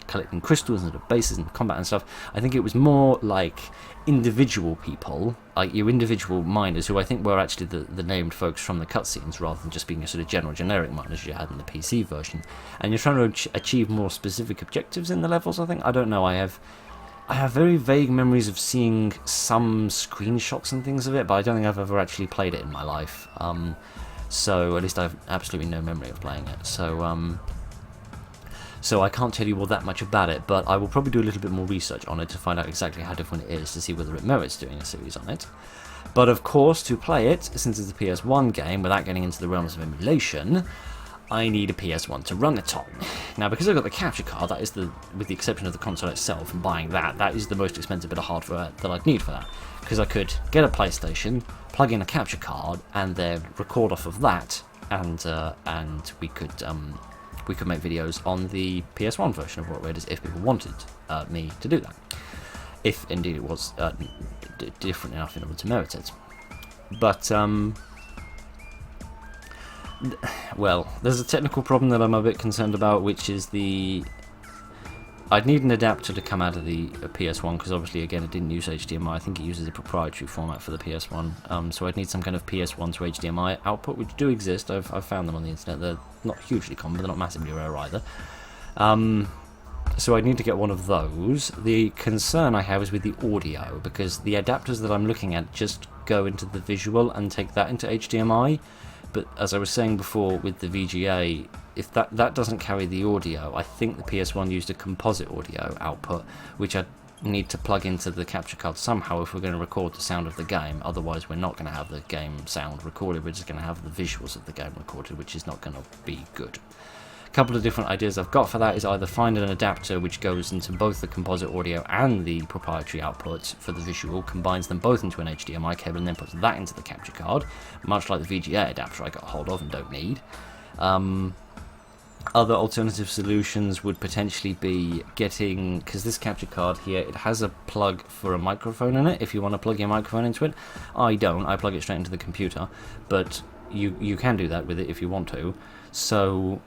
collecting crystals and bases and combat and stuff. I think it was more like individual people, like your individual miners, who I think were actually the named folks from the cutscenes, rather than just being a sort of generic miners you had in the PC version. And you're trying to achieve more specific objectives in the levels, I think. I don't know, I have very vague memories of seeing some screenshots and things of it, but I don't think I've ever actually played it in my life. So at least I have absolutely no memory of playing it. So I can't tell you all that much about it, but I will probably do a little bit more research on it to find out exactly how different it is, to see whether it merits doing a series on it. But of course, to play it, since it's a PS1 game, without getting into the realms of emulation, I need a PS1 to run it on. Now, because I've got the capture card, that is with the exception of the console itself, and buying that is the most expensive bit of hardware that I'd need for that. Because I could get a PlayStation, plug in a capture card, and then record off of that, and we could we could make videos on the PS1 version of Rock Raiders if people wanted me to do that. If indeed it was different enough in order to merit it. But, well, there's a technical problem that I'm a bit concerned about, which is I'd need an adapter to come out of the PS1, because obviously, again, it didn't use HDMI. I think it uses a proprietary format for the PS1, so I'd need some kind of PS1 to HDMI output, which do exist. I've found them on the internet. They're not hugely common, but they're not massively rare either. So I need to get one of those. The concern I have is with the audio, because the adapters that I'm looking at just go into the visual and take that into HDMI. But as I was saying before with the VGA, if that doesn't carry the audio, I think the PS1 used a composite audio output, which I'd need to plug into the capture card somehow if we're going to record the sound of the game. Otherwise, we're not going to have the game sound recorded, we're just going to have the visuals of the game recorded, which is not going to be good. A couple of different ideas I've got for that is either find an adapter which goes into both the composite audio and the proprietary output for the visual, combines them both into an HDMI cable and then puts that into the capture card, much like the VGA adapter I got hold of and don't need. Other alternative solutions would potentially be getting, because this capture card here, it has a plug for a microphone in it, if you want to plug your microphone into it. I don't, I plug it straight into the computer, but you can do that with it if you want to. So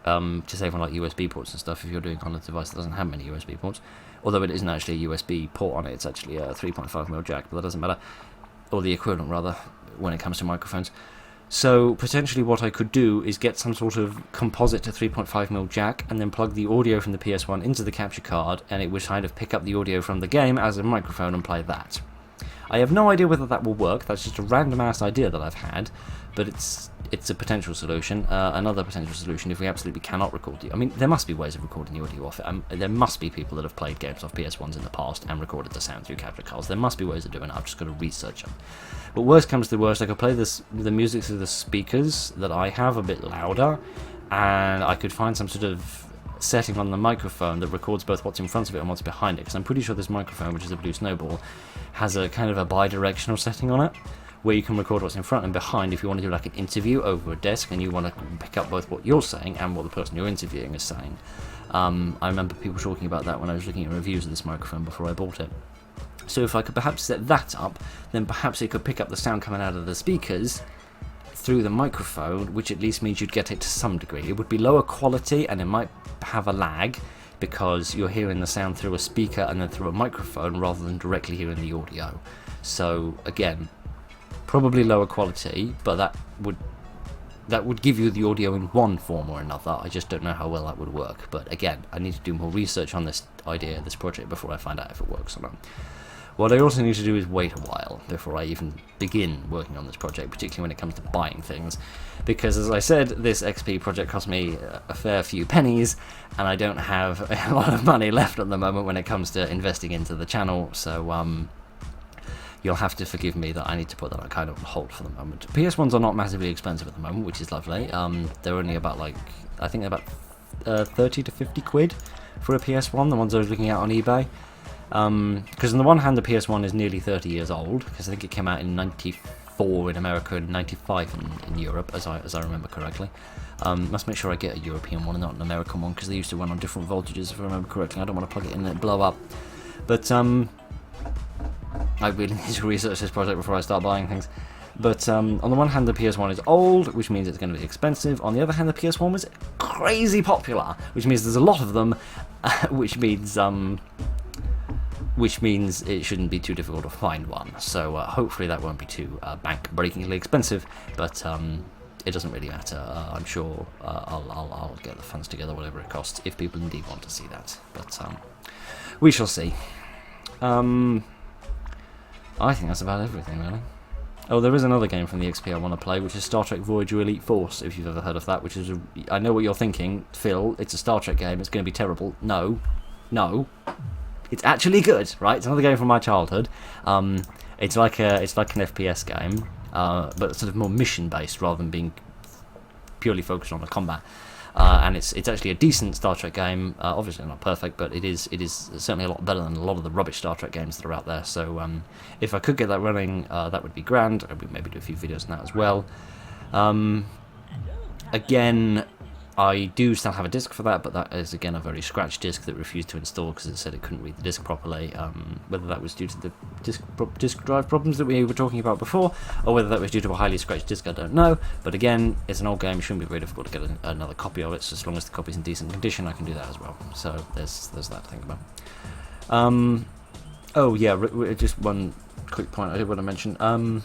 to save on like USB ports and stuff if you're doing it on a device that doesn't have many USB ports, although it isn't actually a USB port on it, it's actually a 3.5mm jack, but that doesn't matter, or the equivalent rather, when it comes to microphones. So potentially what I could do is get some sort of composite to 3.5mm jack and then plug the audio from the PS1 into the capture card, and it would kind of pick up the audio from the game as a microphone and play that. I have no idea whether that will work, that's just a random ass idea that I've had, but it's a potential solution. Another potential solution if we absolutely cannot record the... I mean, there must be ways of recording the audio off it. There must be people that have played games off PS1s in the past and recorded the sound through capture cards. There must be ways of doing it, I've just got to research them. But worst comes to worst, I could play the music through the speakers that I have a bit louder, and I could find some sort of setting on the microphone that records both what's in front of it and what's behind it, because I'm pretty sure this microphone, which is a Blue Snowball, has a kind of a bi-directional setting on it, where you can record what's in front and behind if you want to do like an interview over a desk and you want to pick up both what you're saying and what the person you're interviewing is saying. I remember people talking about that when I was looking at reviews of this microphone before I bought it. So if I could perhaps set that up, then perhaps it could pick up the sound coming out of the speakers through the microphone, which at least means you'd get it to some degree. It would be lower quality and it might have a lag because you're hearing the sound through a speaker and then through a microphone rather than directly hearing the audio. So again, probably lower quality, but that would give you the audio in one form or another. I just don't know how well that would work. But again, I need to do more research on this idea, this project, before I find out if it works or not. What I also need to do is wait a while before I even begin working on this project, particularly when it comes to buying things, because as I said, this XP project cost me a fair few pennies, and I don't have a lot of money left at the moment when it comes to investing into the channel, so you'll have to forgive me that I need to put that kind of on hold for the moment. PS1s are not massively expensive at the moment, which is lovely. They're only about I think they're about 30 to 50 quid for a PS1, the ones I was looking at on eBay. Because on the one hand the PS1 is nearly 30 years old, because I think it came out in 94 in America and 95 in Europe, as I remember correctly. Must make sure I get a European one and not an American one, because they used to run on different voltages if I remember correctly. I don't want to plug it in and it blow up. But I really need to research this project before I start buying things. But on the one hand the PS1 is old, which means it's going to be expensive. On the other hand the PS1 was crazy popular, which means there's a lot of them, which means it shouldn't be too difficult to find one. So hopefully that won't be too bank-breakingly expensive, but it doesn't really matter. I'm sure I'll get the funds together, whatever it costs, if people indeed want to see that. But we shall see. I think that's about everything, really. Oh, there is another game from the XP I want to play, which is Star Trek Voyager Elite Force, if you've ever heard of that, which is I know what you're thinking, Phil, it's a Star Trek game, it's going to be terrible. No. It's actually good, right? It's another game from my childhood. It's like an FPS game, but sort of more mission-based rather than being purely focused on the combat. And it's actually a decent Star Trek game. Obviously not perfect, but it is certainly a lot better than a lot of the rubbish Star Trek games that are out there. So if I could get that running, that would be grand. I would maybe do a few videos on that as well. Again, I do still have a disc for that, but that is again a very scratched disc that refused to install because it said it couldn't read the disc properly. Whether that was due to the disc drive problems that we were talking about before, or whether that was due to a highly scratched disc, I don't know. But again, it's an old game; it shouldn't be very difficult to get another copy of it. So as long as the copy's in decent condition, I can do that as well. So there's that to think about. Oh yeah, just one quick point I did want to mention.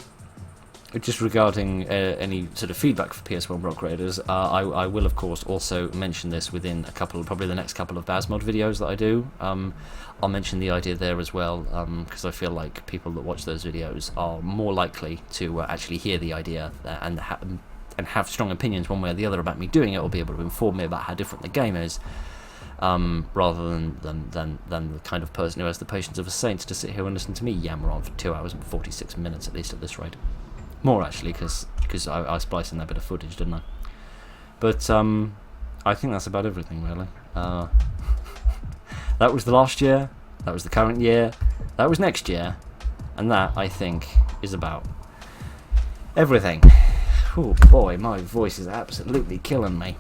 Just regarding any sort of feedback for PS1 Rock Raiders, I will of course also mention this within probably the next couple of Bazmod videos that I do. I'll mention the idea there as well, because I feel like people that watch those videos are more likely to actually hear the idea and have strong opinions one way or the other about me doing it, or be able to inform me about how different the game is, rather than the kind of person who has the patience of a saint to sit here and listen to me yammer on for 2 hours and 46 minutes at least at this rate. More actually, because I spliced in that bit of footage, didn't I? But I think that's about everything really. That was the last year, that was the current year, that was next year, and that, I think, is about everything. Oh boy, my voice is absolutely killing me.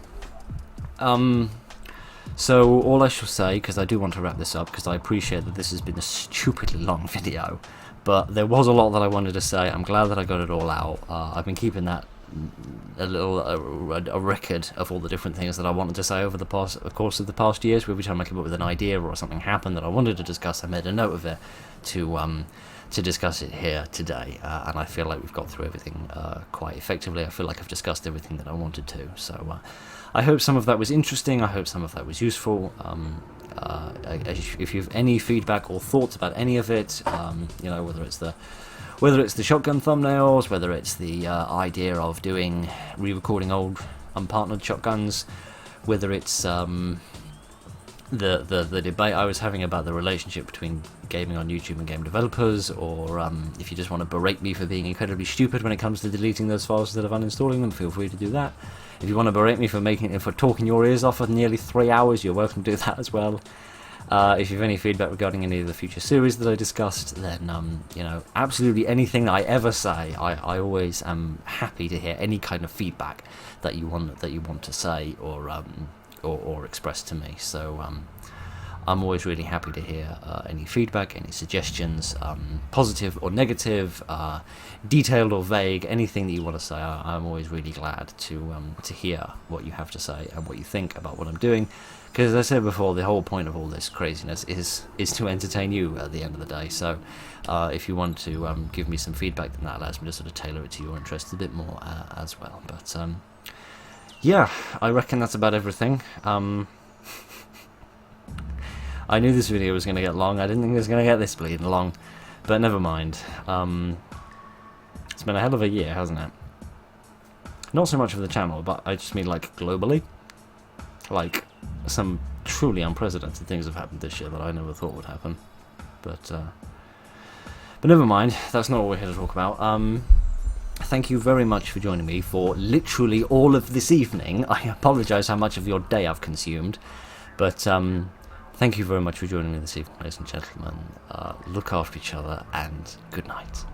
So all I shall say, because I do want to wrap this up, because I appreciate that this has been a stupidly long video, but there was a lot that I wanted to say. I'm glad that I got it all out. I've been keeping that a record of all the different things that I wanted to say over the course of the past years. Every time I came up with an idea or something happened that I wanted to discuss, I made a note of it to discuss it here today. And I feel like we've got through everything quite effectively. I feel like I've discussed everything that I wanted to. So I hope some of that was interesting. I hope some of that was useful. If you have any feedback or thoughts about any of it, whether it's the shotgun thumbnails, whether it's the idea of re-recording old unpartnered shotguns, whether it's the debate I was having about the relationship between gaming on YouTube and game developers, or if you just want to berate me for being incredibly stupid when it comes to deleting those files instead of uninstalling them, feel free to do that. If you want to berate me for talking your ears off for nearly 3 hours, you're welcome to do that as well. If you have any feedback regarding any of the future series that I discussed, then absolutely anything that I ever say, I always am happy to hear any kind of feedback that you want to say or express to me. So I'm always really happy to hear any feedback, any suggestions, positive or negative, detailed or vague, anything that you want to say. I'm always really glad to hear what you have to say and what you think about what I'm doing. Because as I said before, the whole point of all this craziness is to entertain you at the end of the day. So if you want to give me some feedback, then that allows me to sort of tailor it to your interests a bit more as well. But yeah, I reckon that's about everything. I knew this video was going to get long. I didn't think it was going to get this bleeding long. But never mind. It's been a hell of a year, hasn't it? Not so much for the channel, but I just mean like globally. Like, some truly unprecedented things have happened this year that I never thought would happen. But never mind. That's not what we're here to talk about. Thank you very much for joining me for literally all of this evening. I apologise how much of your day I've consumed. But thank you very much for joining me this evening, ladies and gentlemen. Look after each other, and good night.